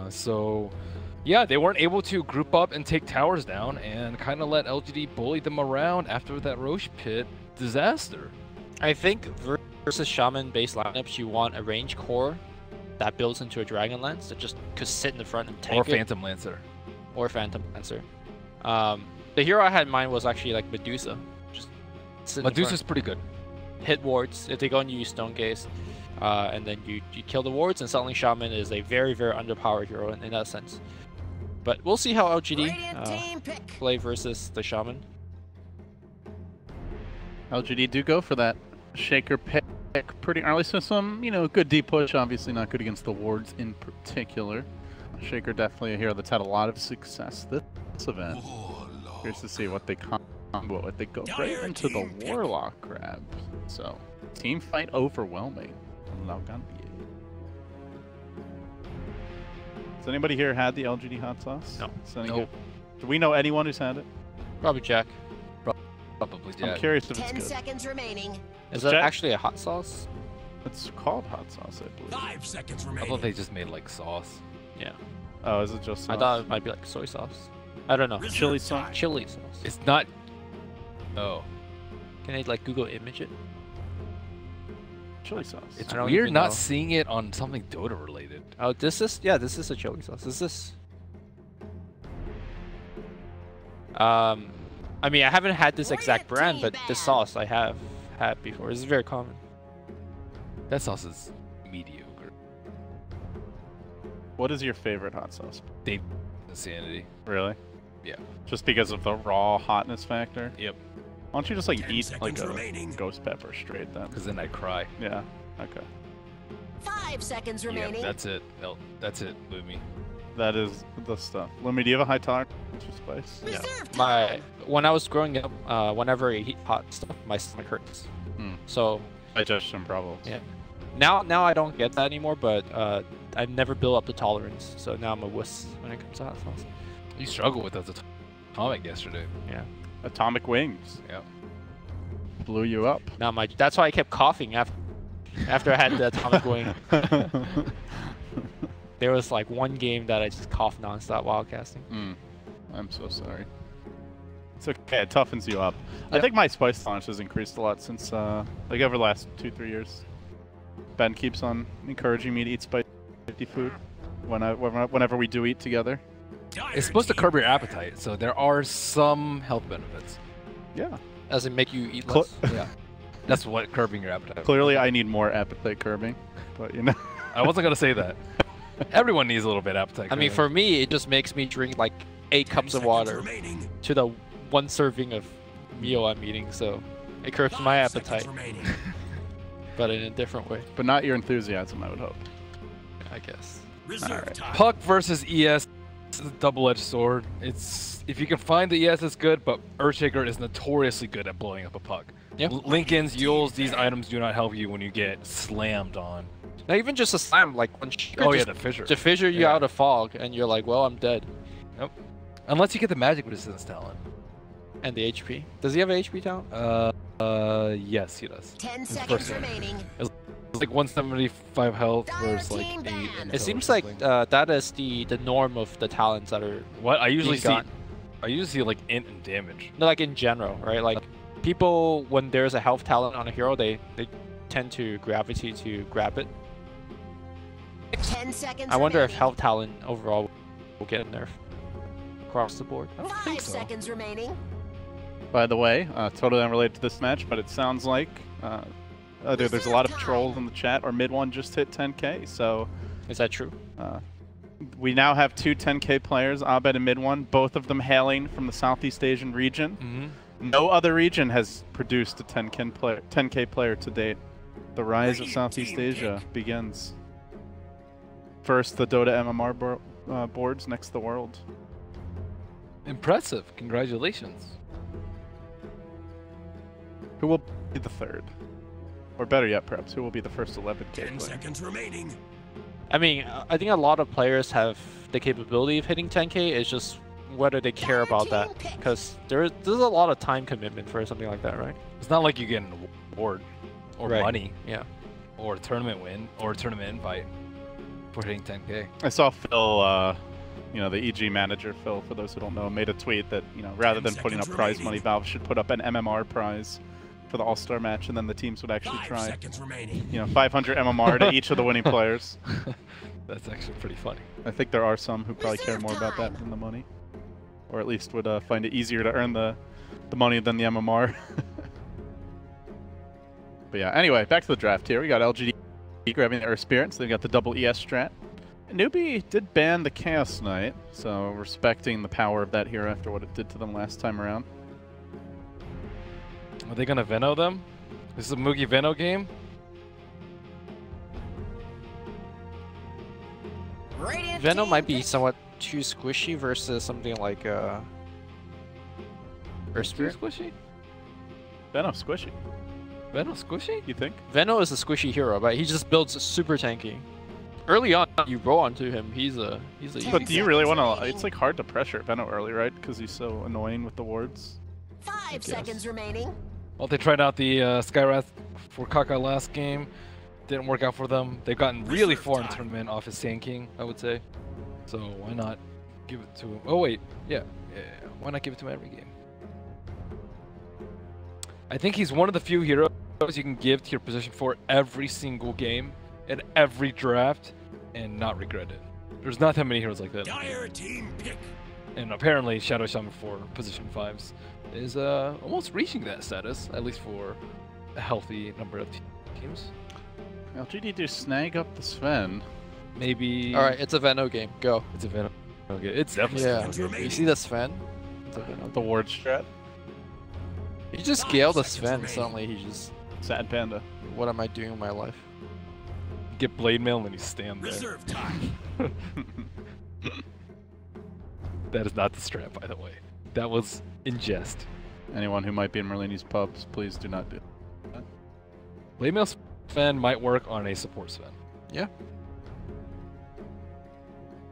So, yeah, they weren't able to group up and take towers down and kind of let LGD bully them around after that Roche pit disaster. I think versus Shaman-based lineups, you want a range core that builds into a Dragon Lance that just could sit in the front and tank Or Phantom Lancer. Or Phantom Lancer. The hero I had in mind was actually like Medusa. Just Medusa's pretty good. Hit wards if they go and use Stone Gaze. And then you kill the wards, and suddenly Shaman is a very, very underpowered hero in that sense. But we'll see how LGD play versus the Shaman. LGD do go for that Shaker pick pretty early, so some, good deep push, obviously not good against the wards in particular. Shaker definitely a hero that's had a lot of success this event. Curious to see what they combo with. They go right into the Warlock grab. So, team fight overwhelming. Has anybody here had the LGD hot sauce? No. Nope. Do we know anyone who's had it? Probably Jack. Probably Jack. I'm curious if it's 10 good. seconds remaining. Is that actually a hot sauce? It's called hot sauce, I believe. 5 seconds I remaining. thought they just made like sauce. Yeah. Oh, is it just sauce? I thought it might be like soy sauce. I don't know. Chili sauce? Chili sauce. It's not. Oh. Can I like Google image it? Chili sauce. It's weird not seeing it on something Dota related. Oh, this is a chili sauce. Is this? I mean, I haven't had this exact brand, but this sauce I have had before. This is very common. That sauce is mediocre. What is your favorite hot sauce? Dave Insanity. Really? Yeah. Just because of the raw hotness factor? Yep. Why don't you just like eat like a ghost pepper straight then? Because then I cry. Yeah. Okay. 5 seconds remaining. Yep, that's it. No, that's it, Lumi. That is the stuff. Lumi, do you have a high tolerance for spice? Yeah. When I was growing up, whenever I eat hot stuff, my stomach hurts. So digestion problems. Yeah. Now I don't get that anymore, but I've never built up the tolerance. So now I'm a wuss when it comes to hot sauce. You struggled with those atomic yesterday. Yeah. Atomic wings. Yeah. Blew you up. Now that's why I kept coughing after I had the atomic wing. There was like one game that I just coughed nonstop while casting. I'm so sorry. It's okay, it toughens you up. Yep. I think my spice tolerance has increased a lot since, like over the last 2-3 years. Ben keeps on encouraging me to eat spicy food whenever we do eat together. It's supposed to curb your appetite, so there are some health benefits. Yeah. Does it make you eat less? Yeah. That's what curbing your appetite. Clearly, I need more appetite curbing, but I wasn't gonna say that. Everyone needs a little bit of appetite. I mean, for me, it just makes me drink like 8 cups of water to the 1 serving of meal I'm eating, so it curbs my appetite. But in a different way. But not your enthusiasm, I would hope. I guess. Alright. Puck versus ES is a double-edged sword. It's if you can find the ES, it's good, but Earthshaker is notoriously good at blowing up a puck. Yep. Lincolns, Yules, these items do not help you when you get slammed on. Now even just a slam, like when the fissure. To fissure you out of fog, and you're like, well, I'm dead. Nope. Unless you get the magic resistance talent. And the HP. Does he have an HP talent? Yes, he does. 10 seconds remaining. It's like 175 health versus like 8. It seems like that is the norm of the talents that are. What I usually see like int and damage. No, like in general, right? Like people, when there's a health talent on a hero, they tend to gravitate to grab it. 10 seconds I wonder if remaining. health talent overall will get a nerf across the board. I don't 5 think so. seconds remaining. By the way, totally unrelated to this match, but it sounds like there's a lot of trolls in the chat. Our mid one just hit 10k, so... Is that true? We now have 2 10k players, Abed and mid one, both of them hailing from the Southeast Asian region. Mm-hmm. No other region has produced a 10k player to date. The rise of Southeast Asia begins. First, the Dota MMR boards, next the world. Impressive. Congratulations. Who will be the third? Or better yet, perhaps, who will be the first 11k 10 player? seconds remaining. I mean, I think a lot of players have the capability of hitting 10k. It's just whether they care about that, because there's a lot of time commitment for something like that, right? It's not like you get an award or money, yeah, or a tournament win or a tournament invite for hitting 10k. I saw Phil, you know, the EG manager, Phil, for those who don't know, made a tweet that, you know, rather than putting up prize money, Valve should put up an MMR prize for the All-Star match, and then the teams would actually try, you know, 500 MMR to each of the winning players. That's actually pretty funny. I think there are some who probably care more about that than the money, or at least would find it easier to earn the money than the MMR. But yeah, anyway, back to the draft here. We got LGD grabbing the Earth Spirit, so they've got the double ES strat. Newbee did ban the Chaos Knight, so respecting the power of that hero after what it did to them last time around. Are they gonna Veno them? This is a Mugi Veno game? Veno might be somewhat too squishy versus something like Earth Spirit. Too squishy? Veno squishy. Veno squishy? You think? Veno is a squishy hero, but he just builds super tanky. Early on, you roll onto him. He's a. But do you really want to? It's like hard to pressure Veno early, right? Because he's so annoying with the wards. 5 seconds remaining. Well, they tried out the Skywrath for Kaka last game. Didn't work out for them. They've gotten really far in the tournament off his tanking, I would say. So why not give it to him? Oh wait, yeah. Why not give it to him every game? I think he's one of the few heroes you can give to your position for every single game in every draft and not regret it. There's not that many heroes like that. Dire team pick. And apparently Shadow Shaman for position 5s is almost reaching that status, at least for a healthy number of teams. LGD do snag up the Sven. Maybe. All right, it's a Veno game. Go. It's a Veno. Okay, it's definitely. Yeah. You see the Sven? It's a Veno. The ward strat. You just scale the Sven. Suddenly he just. Sad panda. What am I doing in my life? Get blade mail and then you stand there. Reserve time. That is not the strat, by the way. That was in jest. Anyone who might be in Merlini's pubs, please do not do that. Blade mail Sven might work on a support Sven. Yeah.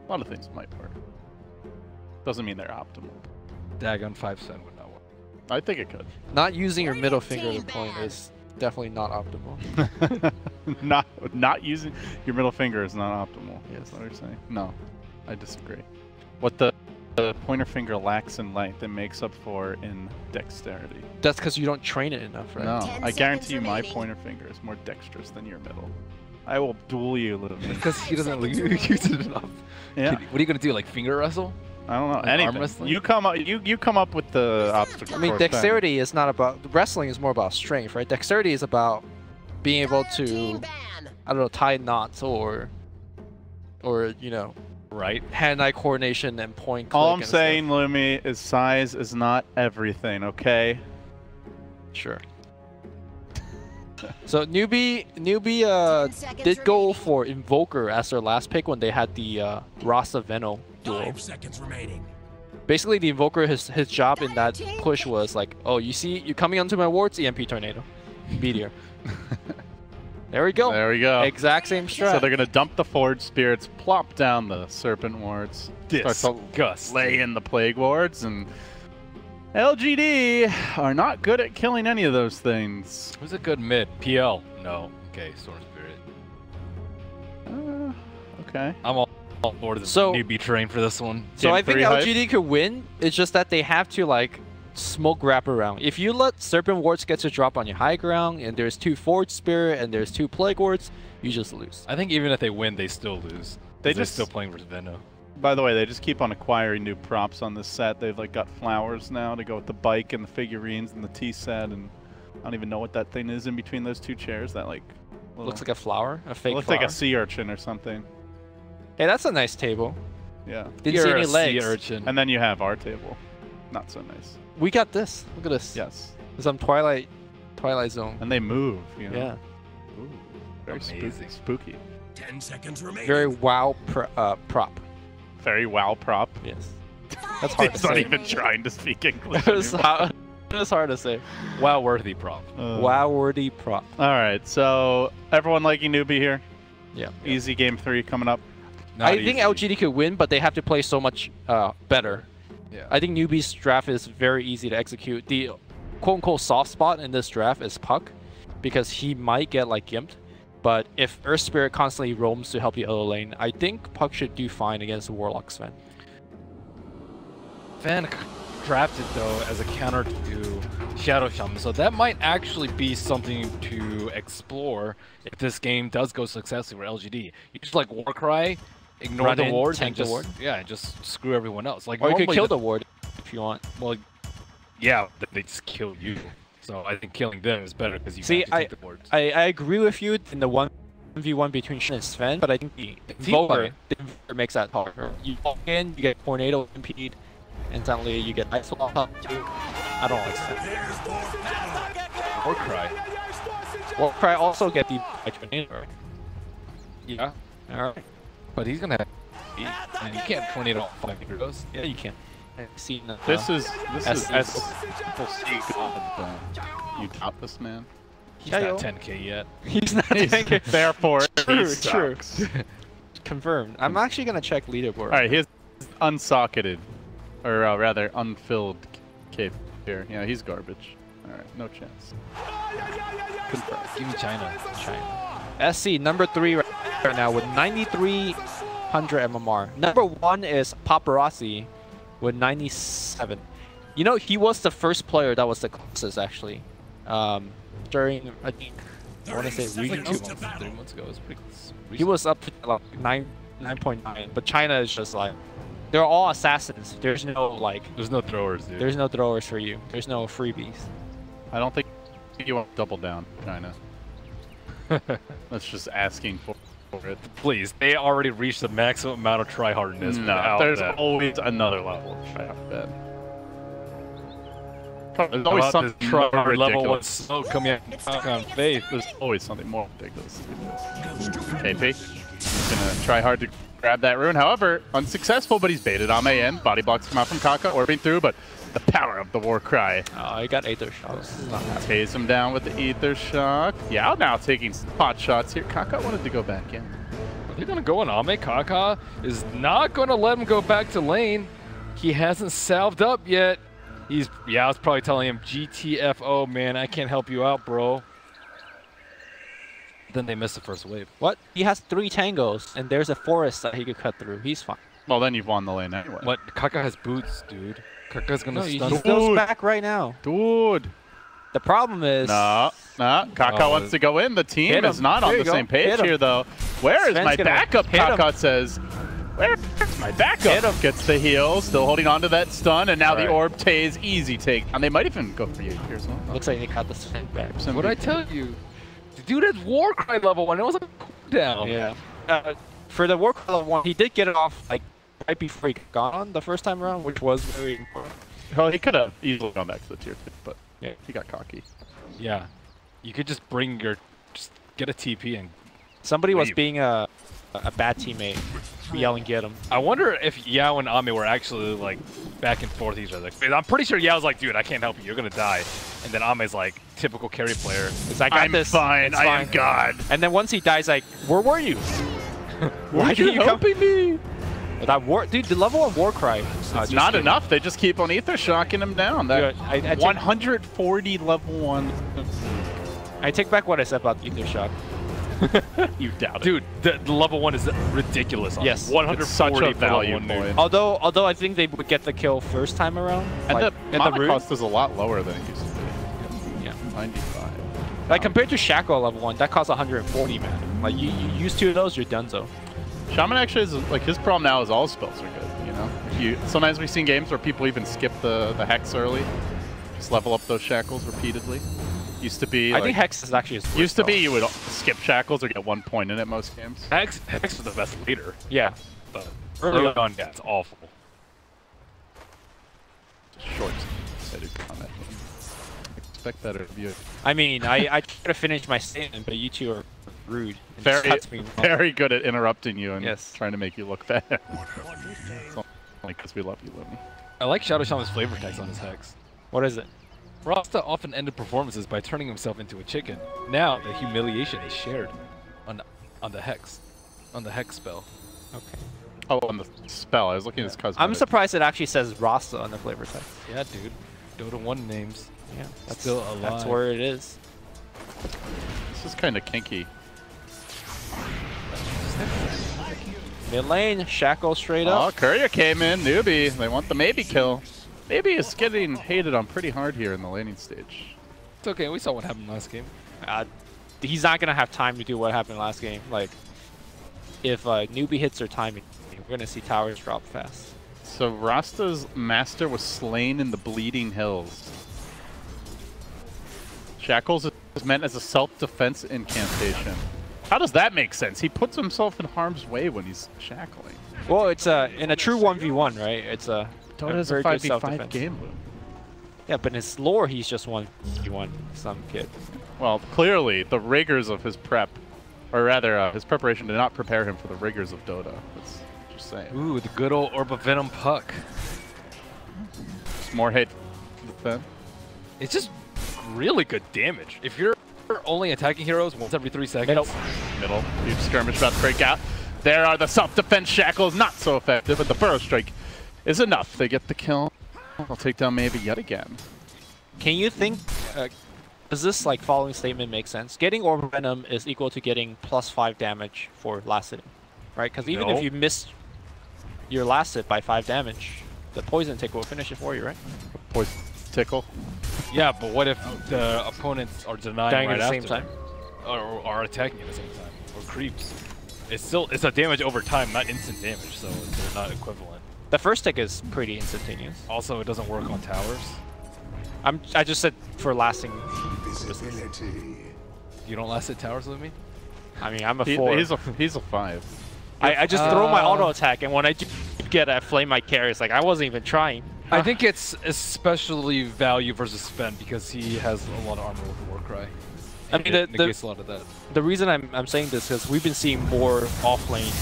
A lot of things might work. Doesn't mean they're optimal. Dagon 5 Sven would not work. I think it could. Not using your middle finger to point is definitely not optimal. not using your middle finger is not optimal. Yes. That's what you're saying. No, I disagree. What the pointer finger lacks in length, it makes up for in dexterity. That's because you don't train it enough, right? No, I guarantee you my pointer finger is more dexterous than your middle. I will duel you, little man. Because he doesn't use it enough. Yeah. What are you gonna do? Like finger wrestle? I don't know. Like anything. arm wrestling? You come up with the obstacle. I mean, dexterity is not about wrestling. Is more about strength, right? Dexterity is about being able to, I don't know, tie knots or or right, hand-eye coordination and point. All I'm saying, Lumi, is size is not everything. Okay. Sure. So Newbee did go for Invoker as their last pick when they had the Rasa Veno duel. 5 seconds remaining. Basically, the Invoker, his job in that push was like, oh, you see, you coming onto my wards, EMP Tornado, Meteor. There we go. There we go. Exact same strat. So they're gonna dump the Forge Spirits, plop down the Serpent Wards, start to lay in the Plague Wards, and LGD are not good at killing any of those things. Who's a good mid? PL? No. Okay, Storm Spirit. Okay. I'm all board of the Newbee train for this one. So I think LGD could win. It's just that they have to like smoke wrap around. If you let Serpent Wards get to drop on your high ground, and there's 2 Forge Spirit and there's 2 Plague Wards, you just lose. I think even if they win, they still lose. They're still playing versus Veno. By the way, they just keep on acquiring new props on this set. They've like got flowers now to go with the bike and the figurines and the tea set, and I don't even know what that thing is in between those 2 chairs. That like looks like a flower, a fake. Looks flower. like a sea urchin or something. Hey, that's a nice table. Yeah. Didn't see any legs. Sea urchin. And then you have our table. Not so nice. We got this. Look at this. Yes. Some Twilight Zone. And they move. You know? Yeah. Ooh, very spooky. 10 seconds remaining. Very wow prop. Very wow prop. Yes. That's hard to say. He's not even trying to speak English. It's hard to say. Wow worthy prop. Wow worthy prop. All right. So everyone liking Newbee here? Yeah. Easy game 3 coming up. I think LGD could win, but they have to play so much better. Yeah. I think Newbee's draft is very easy to execute. The quote-unquote soft spot in this draft is Puck, because he might get like gimped. But if Earth Spirit constantly roams to help the other lane, I think Puck should do fine against Warlock Sven. Sven drafted though as a counter to Shadow Shaman, so that might actually be something to explore if this game does go successfully for LGD. You just like Warcry, ignore the ward, and just screw everyone else. Like, or you could kill the ward if you want. Well, yeah, they just kill you. So I think killing them is better because you have to take the wards. I agree with you in the 1v1 between Shen and Sven, but I think the Invoker makes that harder. You walk in, you get Tornado impede, and suddenly you get Ice Wall up too. I don't like that. Warcry also get the Tornado. Yeah. Alright. But he's gonna have and you can't Tornado all 5 heroes. Yeah, you can. I've seen this is you top this man. He's not 10k yet. He's not 10k. Therefore, true. Confirmed. I'm actually gonna check leaderboard. All right, he's unsocketed, or rather unfilled cape here. Yeah, he's garbage. All right, no chance. Confirmed. Give me China. SC number 3 right now with 9,300 MMR. Number 1 is Paparazzi with 97. You know, he was the first player that was the closest actually. During I think I want to say region 2 months, 3 months ago. It was pretty close. He was up to like 9.9, but China is just like they're all assassins. There's no like there's no throwers, dude. There's no throwers for you. There's no freebies. I don't think you want to double down, China. That's just asking for it. Please, they already reached the maximum amount of tryhardness. No, there's always another level of tryhard. There's always something more ridiculous. Level with smoke coming out on faith. There's always something more ridiculous. KP, he's gonna try hard to grab that rune. However, unsuccessful, but he's baited on in. Body blocks come out from Kaka, orbing through, but the power of the Warcry. Oh, he got Aether Shocks. Tase him down with the Aether Shock. Yao now taking pot shots here. Kaka wanted to go back in. Are they gonna go on Ame? Kaka is not gonna let him go back to lane. He hasn't salved up yet. Yao's probably telling him, GTFO, man, I can't help you out, bro. Then they missed the first wave. What? He has 3 tangos, and there's a forest that he could cut through. He's fine. Well, then you've won the lane anyway. What? Kaka has boots, dude. Kaka's gonna stun. He goes back right now. Dude. The problem is... No. Kaka wants to go in. The team is not on the same page here, though. Where is my backup? Kaka says. Where's my backup? Gets the heal, still holding on to that stun, and now the orb Tase, easy take. And they might even go for you here as well. Looks like they got the Sven back. What'd I tell you? The dude has Warcry level 1, it was a cooldown. Yeah. for the Warcraft level 1, he did get it off like right before he got on the first time around, which was very important. Well, he could have easily gone back to the tier 2, but yeah, he got cocky. Yeah, you could just just get a TP and somebody was being a bad teammate, yelling at him. I wonder if Yao and Ame were actually like back and forth each other. I'm pretty sure Yao's like, dude, I can't help you, you're gonna die. And then Ame's like, typical carry player. It's like, I'm fine, I am God. And then once he dies, like, where were you? Why are you helping me? That dude, the level of Warcry. It's not enough. They just keep on ether shocking him down. That 140 level 1. I take back what I said about ether shock. You doubt it. Dude, the level 1 is ridiculous. Yes. 140 value point. Although I think they would get the kill first time around. And like, the mana cost is a lot lower than it used to be. Yeah. 95. Like compared to Shackle level 1, that costs 140, man. Like you use 2 of those, you're donezo. Shaman actually is like his problem now is all spells are good. You know, sometimes we've seen games where people even skip the hex early, just level up those shackles repeatedly. Used to be. I think hex is actually his used to be you would skip shackles or get 1 point in it most games. Hex is the best leader. Yeah, but early on, yeah, it's awful. Short-sighted comment. Expect better of you. I mean, I try to finish my statement, but you two are rude. Very good at interrupting you and yes. trying to make you look bad. It's only because we love you, Lemmy. I like Shadow Shaman's flavor text on his hex. What is it? Rasta often ended performances by turning himself into a chicken. Now the humiliation is shared on the hex spell. Okay. Oh, on the spell. I was looking at his cousin. I'm surprised it actually says Rasta on the flavor text. Yeah, dude. Dota 1 names. Yeah, that's still alive. That's where it is. This is kind of kinky. Mid lane, Shackle straight up. Oh, Courier came in. Newbee. They want the maybe kill. Maybe is getting hated on pretty hard here in the laning stage. It's okay. We saw what happened last game. He's not going to have time to do what happened last game. Like, if Newbee hits their timing, we're going to see towers drop fast. So Rasta's master was slain in the Bleeding Hills. Shackles is meant as a self-defense incantation. How does that make sense? He puts himself in harm's way when he's shackling. Well, it's in a true 1v1, right? It's a Dota's a 5v5 game loop. Yeah, but in his lore, he's just 1v1, some kid. Well, clearly, the rigors of his prep, or rather, his preparation did not prepare him for the rigors of Dota. That's just saying. Ooh, the good old Orb of Venom puck. Just more hate defend. It's just really good damage. If you're only attacking heroes once every 3 seconds. Middle. Huge skirmish about to break out. There are the self-defense shackles, not so effective, but the burrow strike is enough. They get the kill. I'll take down maybe yet again. Can you think, does this like following statement make sense? Getting Orb Venom is equal to getting +5 damage for last hit, right? Because even if you miss your last hit by 5 damage, the poison tickle will finish it for you, right? Poison tickle? Yeah, but what if the opponents are denying right at the same time? Or are attacking at the same time? Or creeps? It's a damage over time, not instant damage, so they're not equivalent. The first tick is pretty instantaneous. Also, it doesn't work on towers. I just said for lasting. You don't last at towers with me? I mean, I'm a 4. He's a 5. I just throw my auto attack, and when I get a flame my carry, it's like I wasn't even trying. I think it's especially value versus spend because he has a lot of armor with Warcry. I mean, it negates a lot of that. The reason I'm saying this is we've been seeing more offlane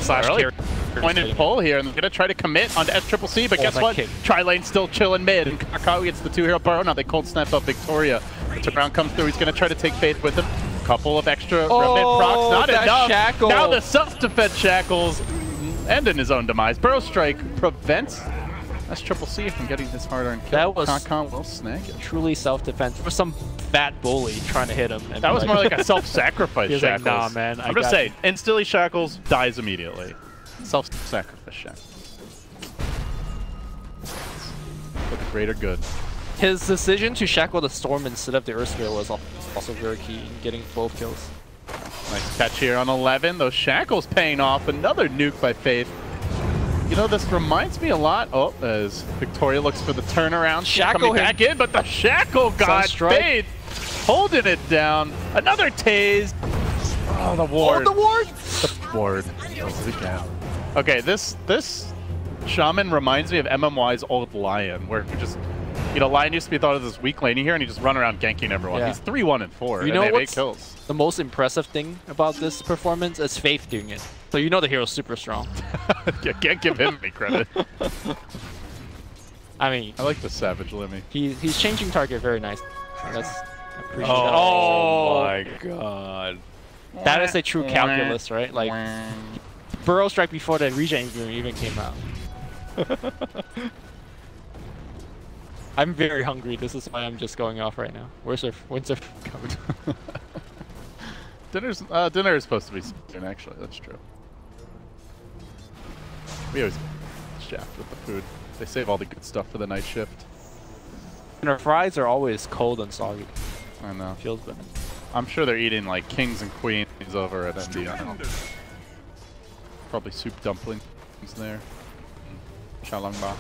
/carry. Point and pull here, and they're gonna try to commit onto Sccc, but guess what? Tri-Lane still chilling mid, and Kakao gets the 2-hero burrow. Now they cold snap up Victoria. Brown comes through. He's gonna try to take Faith with him. Couple of extra remnant procs, not enough. Shackle. Now the self-defense shackles end in his own demise. Burrow strike prevents Sccc from getting his hard-earned kill. That was Kakao will snag it. Truly self-defense. There was some fat bully trying to hit him. And that was more like a self-sacrifice shackles. Like, nah, man. I'm just saying, instantly shackles, dies immediately. Self-sacrifice shackles. For the greater good. His decision to shackle the Storm instead of the Earthsphere was also very key in getting both kills. Nice catch here on 11. Those shackles paying off. Another nuke by Faith. You know, this reminds me a lot. Oh, as Victoria looks for the turnaround. Shackle coming back in, but the shackle got Faith holding it down. Another tase. Oh, the ward. Oh, the ward! ward. Does it again. Okay, this shaman reminds me of MMY's old Lion, where you just, you know, Lion used to be thought of as weak laning here, and he just run around ganking everyone. Yeah. He's 3-1-4, You know and they have 8 what's kills. the most impressive thing about this performance is Faith doing it. So you know the hero's super strong. You can't give him any credit. I mean, I like the Savage Limmy. He's changing target very nice. That's appreciate that. Oh my god. That is a true calculus, right? Like Burrow Strike before the regen even came out. I'm very hungry. This is why I'm just going off right now. When's our coming? Dinner is supposed to be soon, actually. That's true. We always shaft with the food. They save all the good stuff for the night shift. And our fries are always cold and soggy. I know. Feels better. I'm sure they're eating like kings and queens over at MD. Probably soup dumplings there. Chalangba.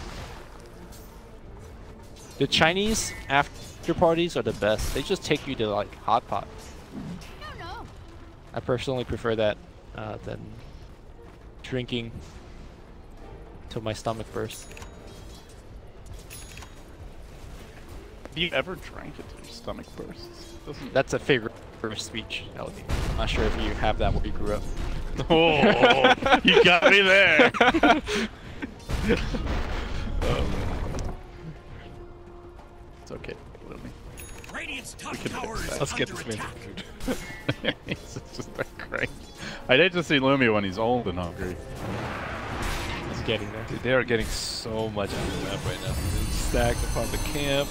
The Chinese after parties are the best. They just take you to like hot pot. I personally prefer that than drinking till my stomach bursts. Have you ever drank it till your stomach bursts? That's a favorite speech, LD. I'm not sure if you have that where you grew up. Oh, you got me there. It's okay. Radiant's top tower is Let's get under this man attack. some food. He's just like crazy. I'd hate to see Lumi when he's old and hungry. He's getting there. Dude, they are getting so much out of the map right now. Stacked upon the camp.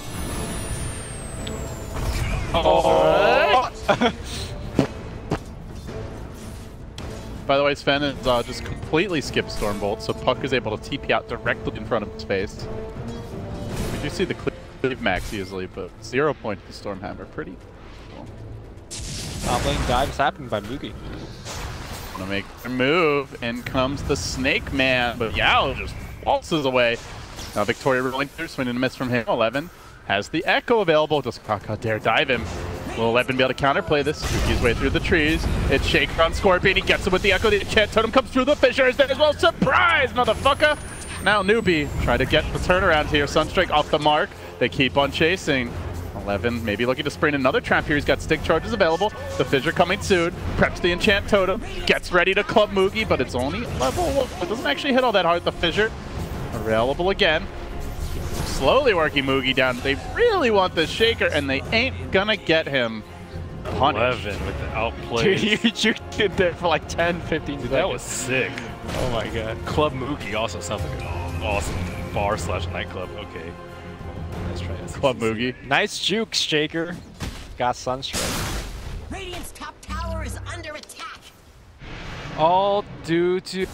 Oh! By the way, Sven has just completely skipped Stormbolt, so Puck is able to TP out directly in front of his face. We do see the cleave max easily, but 0 point to Stormhammer. Pretty cool. Top lane dive is happening by Mugi. Gonna make a move. In comes the Snake Man, but Yao just waltzes away. Now Victoria rolling through, swinging and a miss from him. 11 has the Echo available. Does Kaka dare dive him? Will 11 be able to counterplay this? Suki his way through the trees. It's Shaker on Scorpion. He gets him with the Echo. The enchant totem comes through the fissures there as well. Surprise, motherfucker! Now Newbee try to get the turnaround here. Sunstrike off the mark. They keep on chasing. 11 maybe looking to spring another trap here. He's got stick charges available. The fissure coming soon. Preps the enchant totem. Gets ready to club Mugi, but it's only level 1. It doesn't actually hit all that hard. The fissure available again. Slowly working Mugi down. They really want this Shaker, and they ain't gonna get him punished. 11 with the outplay. Dude, you juked it there for like 10, 15 seconds. That was sick. Oh my god. Club Mugi also sounds like an awesome bar/nightclub. Okay. Let's try this. Club Mugi. Nice juke, Shaker. Got Sunstrike. Radiant's top tower is under attack. All due to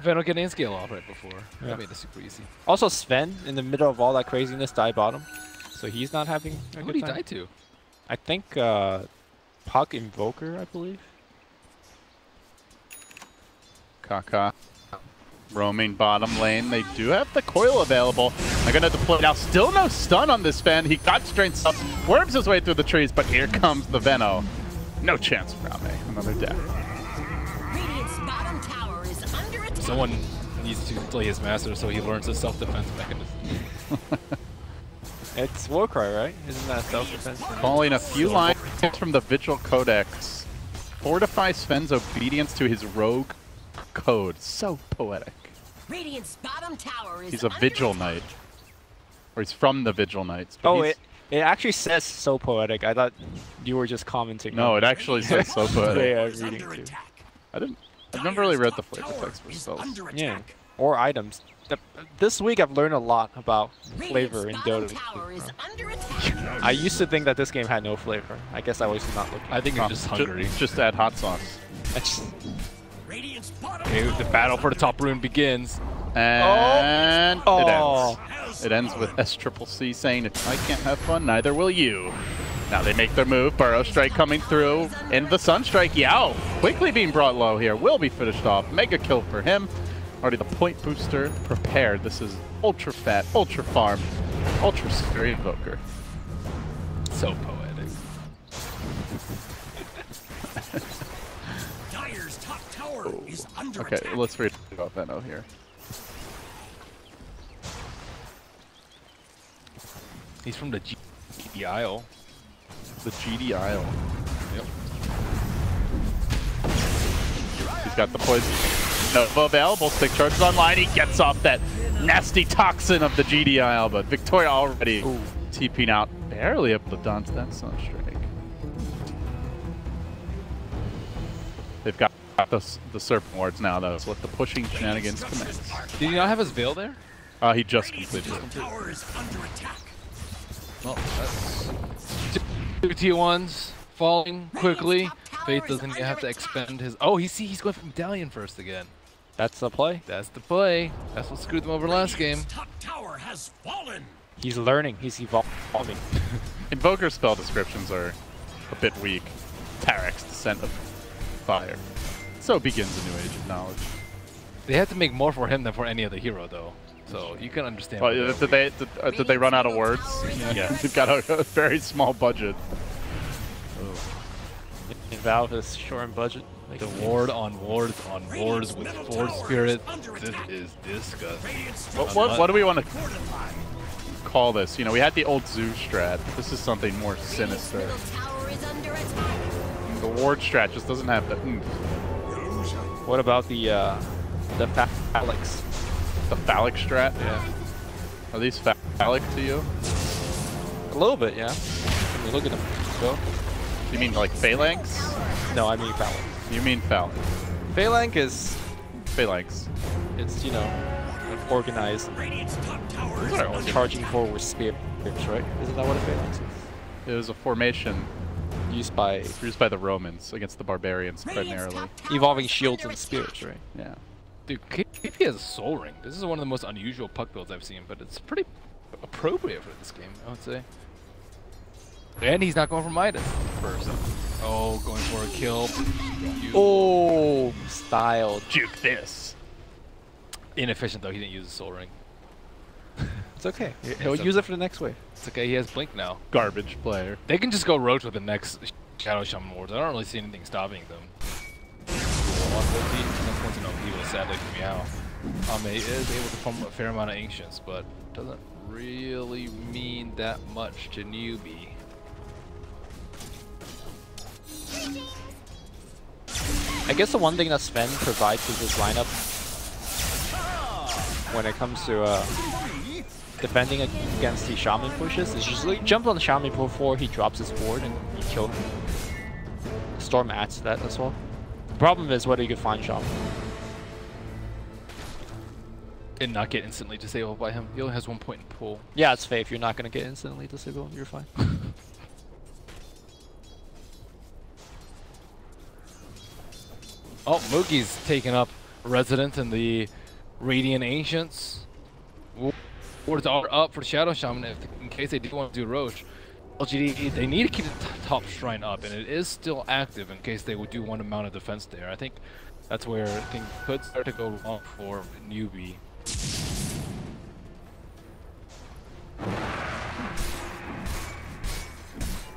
Venom getting scale off right before. Yeah. That made it super easy. Also, Sven, in the middle of all that craziness, died bottom. So he's not having a Who good did he time. die to? I think Puck Invoker, I believe. Kaka roaming bottom lane. They do have the coil available. They're going to deploy. Now, still no stun on this Sven. He got strength up, worms his way through the trees, but here comes the Veno. No chance for Rame. Another death. Radiant's bottom tower is under attack. Someone needs to play his master so he learns the self-defense mechanism. It's Warcry, right? Isn't that self-defense? Calling a few lines from the Vigil Codex. Fortify Sven's obedience to his rogue code. So poetic. Radiant's bottom tower is He's a under Vigil attack. Knight. Or he's from the Vigil Knights. but Oh, he's- it actually says so poetic. I thought you were just commenting. No, on it actually says so poetic. Yeah, I'm reading too. I've never really read the flavor text for spells. Yeah, or items. This week I've learned a lot about flavor in Bottom Dota. tower is under attack. I used to think that this game had no flavor. I guess I was not looking. I think you're just hungry. Just add hot sauce. Okay, the battle for the top rune begins. And Oh. it ends. It ends with Sccc saying, if I can't have fun, neither will you. Now they make their move. Burrow Strike coming through. Into the Sunstrike. Yao quickly being brought low here. Will be finished off. Mega kill for him. Already the point booster prepared. This is ultra fat, ultra farm, ultra scary invoker. So poetic. is under Okay, attack. let's forget about Venno here. He's from the GD Isle. The GD Isle. Yep. He's got the poison. No, available. Stick charges online. He gets off that nasty toxin of the GD Isle, but Victoria already TPing out. Barely able to dodge that Sunstrike. They've got the Serpent Wards now, though, so let the pushing shenanigans commence. Did he not have his veil there? He just completed it. Tower is under attack. Well, that's two T1s falling quickly. Faith doesn't even have to expend his. Oh, he's going for Medallion first again. That's the play. That's the play. That's what screwed them over last game. Top tower has fallen. He's learning. He's evolving. Invoker spell descriptions are a bit weak. Tarek's Descent of Fire. So begins a new age of knowledge. They had to make more for him than for any other hero, though. So you can understand. Oh, did they run out of words? Yeah. They've got a very small budget. Valve is short on budget. The ward on wards on wards with Force Spirit. This is disgusting. What do we want to call this? You know, we had the old Zoo strat. This is something more sinister. The ward strat just doesn't have the oomph. What about the phallics? The phallic strat? Yeah. Are these phallic to you? A little bit, yeah. I mean, look at them. Go. You mean like phalanx? No, I mean phallic. You mean phallic. Phalanx is... Phalanx. It's, you know, organized. Charging forward spirits, right? Isn't that what a phalanx is? It was a formation used by the Romans against the barbarians primarily. Evolving shields and spirits, right? Yeah. Dude, KP has a Soul Ring. This is one of the most unusual puck builds I've seen, but it's pretty appropriate for this game, I would say. And he's not going for Midas first. Oh, going for a kill. Oh, style. Juke this. Inefficient though, he didn't use the Soul Ring. It's okay. He'll use it for the next wave. It's okay, he has Blink now. Garbage player. They can just go roach with the next Shadow Shaman Wards. I don't really see anything stopping them. He will sadly for Meow. He is able to farm a fair amount of Ancients, but doesn't really mean that much to Newbee. I guess the one thing that Sven provides with his lineup when it comes to defending against the Shaman pushes is usually jump on the Shaman before he drops his ward and you kill him. Storm adds to that as well. The problem is whether you can find Shaman. And not get instantly disabled by him. He only has 1 point in pool. Yeah, it's Faye. If you're not going to get instantly disabled, you're fine. Oh, Moogie's taking up residence in the Radiant Ancients. Wards are up for Shadow Shaman in case they do want to do Roach. LGD, they need to keep the top shrine up, and it is still active in case they would do want to mount a defense there. I think that's where things could start to go wrong for Newbee.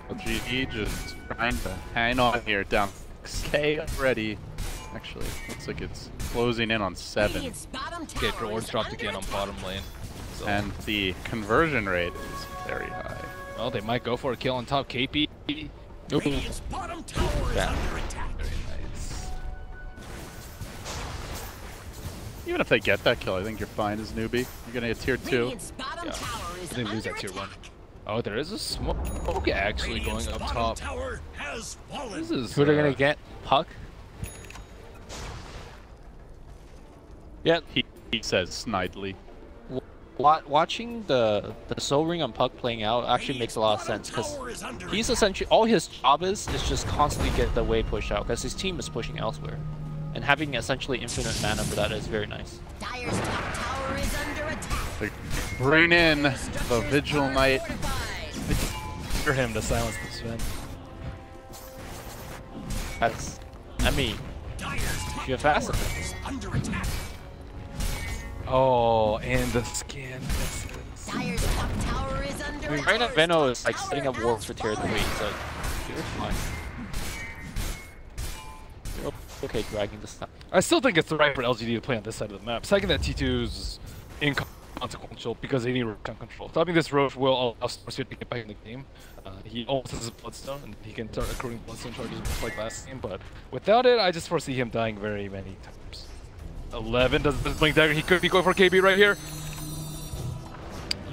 LGD just trying to hang on here, down 6k already. Actually, looks like it's closing in on 7. Okay, Wards dropped again on bottom lane. So. And the conversion rate is very high. Well, they might go for a kill on top. KP. Nope. Bottom tower is under attack. Very nice. Even if they get that kill, I think you're fine as Newbie. You're gonna get tier 2. Yeah. They lose that tier 1. Oh, there is a smoke actually going up top. This is, who they're gonna get? Puck? Yeah. He says snidely. Watching the Soul Ring on Puck playing out actually makes a lot of sense because he's essentially all his job is just constantly get the wave push out because his team is pushing elsewhere, and having essentially infinite mana for that is very nice. Dire's top tower is under attack. They bring in the Vigil Knight. For him to silence the Sven. That's, I mean, if you're fast enough. Oh, and the skin. Dire's top tower is under attack. Right now, Venno is like setting up wards for tier 3, so you're fine. okay dragging this time. I still think it's the right for LGD to play on this side of the map. Second, that T2's inconsequential because they need rotation control. So I think this Roche will allow Starsphere to get back in the game. He almost has his Bloodstone, and he can start accruing Bloodstone charges just like last game, but without it, I just foresee him dying very many times. 11 does the Blink Dagger. He could be going for KB right here.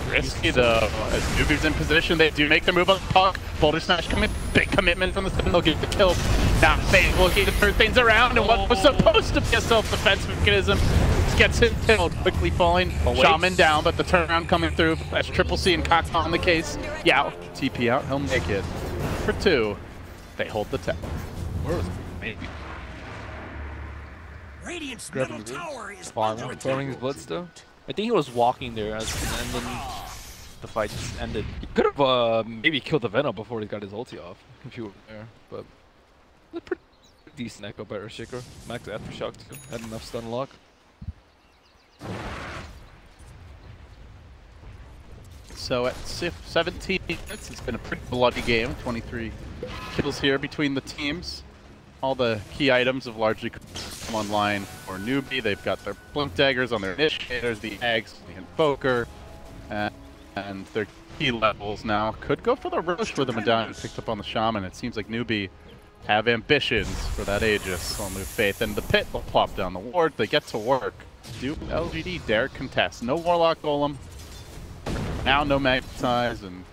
Risky though, as Newbee's in position, they do make the move on the puck. Boulder Smash big commitment from the 7, they'll get the kill. Now Fate looking to turn things around, and what was supposed to be a self-defense mechanism gets him killed, quickly falling. Shaman down, but the turnaround coming through as Sccc and Kaka on the case. Yao, TP out, he'll make it. For 2, they hold the tower. Where was it? Maybe. Radiant's middle tower is Farming his Bloodstone. I think he was walking there, and then the fight just ended. He could have maybe killed the Venom before he got his ulti off, if you were there, but a pretty decent echo by Earthshaker. Max Aftershock too, had enough stun lock. So at 17 minutes, it's been a pretty bloody game. 23 kills here between the teams. All the key items have largely come online for Newbee. They've got their Blink Daggers on their initiators, the Ags, the Invoker, and their key levels now. Could go for the Roche with the medallion picked up on the Shaman. It seems like Newbee have ambitions for that Aegis. They'll move Faith, and the Pit will plop down the ward. They get to work. Do LGD dare contest? No Warlock Golem. Now no Magnetize and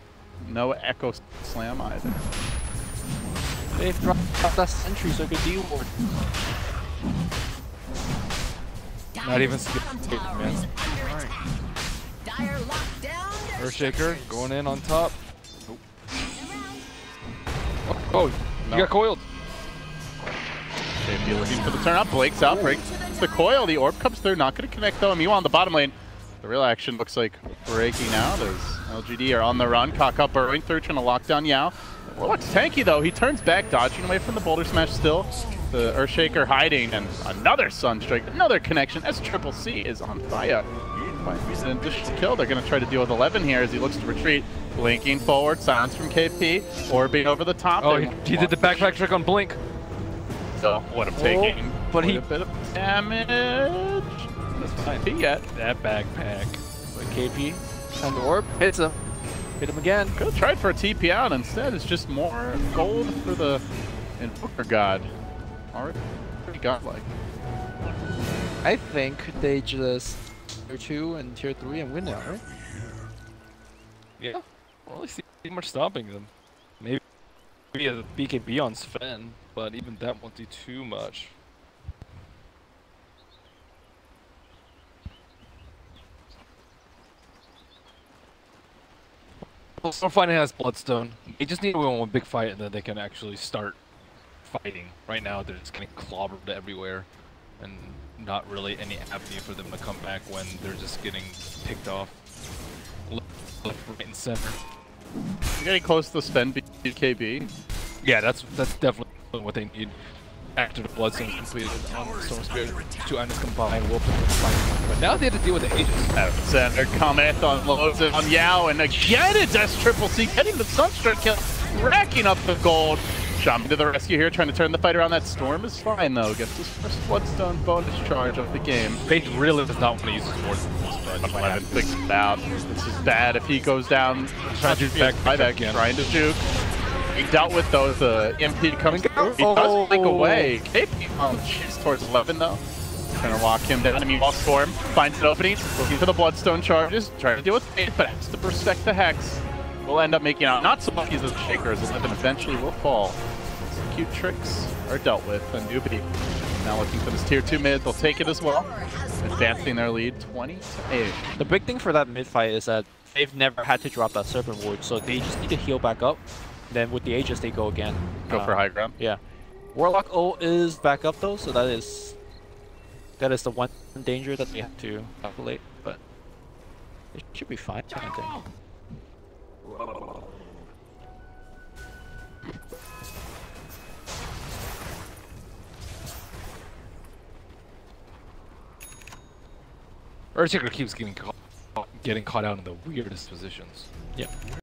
no Echo Slam either. They've dropped that sentry so good D-ward. Not even skip, man. Earthshaker going in on top. Oh, he got coiled. They'd be looking for the turn up. Blake's out, breaks the coil. The orb comes through, not going to connect though. Miwa on the bottom lane. The real action looks like breaking out as LGD are on the run. Kaka burrowing through, trying to lock down Yao. Warlock's tanky though. He turns back, dodging away from the Boulder Smash still. The Earthshaker hiding, and another Sunstrike, another connection as Sccc is on fire. Finds an additional kill. They're going to try to deal with 11 here as he looks to retreat. Blinking forward, silence from KP. Orbing over the top. Oh, he did the backpack trick on Blink. So what I'm taking, but a bit of damage. That's fine. He yet that backpack. But KP on the orb hits him. Hit him again. Could have tried for a TP out. Instead, it's just more gold for the Invoker God. Already pretty godlike. I think they just tier 2 and tier 3 and win now, right? Yeah. Well, at least much stopping them. Maybe a BKB on Sven, but even that won't do too much. Well, Stormfighting has Bloodstone. They just need to win one big fight and then they can actually start fighting. Right now they're just getting clobbered everywhere and not really any avenue for them to come back when they're just getting picked off left, right, and center. You're getting close to the Sven BKB. Yeah, that's definitely what they need. After the Bloodstone is completed on Storm Spirit, 2 items combined will put them fighting. But now they have to deal with the Aegis. Out of the center, Cometh unloads it on Yao, and again it does Sccc, getting the Sunstrike kill, racking up the gold. Shaman to the rescue here, trying to turn the fight around. That Storm is fine though, gets his first Bloodstone bonus charge of the game. Faith really does not want to use his Sword bonus charge. 11 thinks about this is bad if he goes down. Trying to back again. Trying to juke. He dealt with those MP coming through. He does blink away. KP shoots towards 11 though. Trying to lock him down. Meanwhile, Storm finds an opening, looking for the Bloodstone charges, trying to deal with Fate, but has to protect the Hex. Will end up making out not so lucky as a Shaker as 11 eventually will fall. Some cute tricks are dealt with, and Newbee now looking for this tier 2 mid. They'll take it as well, advancing their lead 20-8. The big thing for that mid fight is that they've never had to drop that Serpent Ward, so they just need to heal back up. Then with the Aegis, they go again. Go for high ground. Yeah. Warlock ult is back up though, so that is the one danger that they have to calculate. But it should be fine, I think. Earthshaker keeps getting caught out in the weirdest positions. Yeah.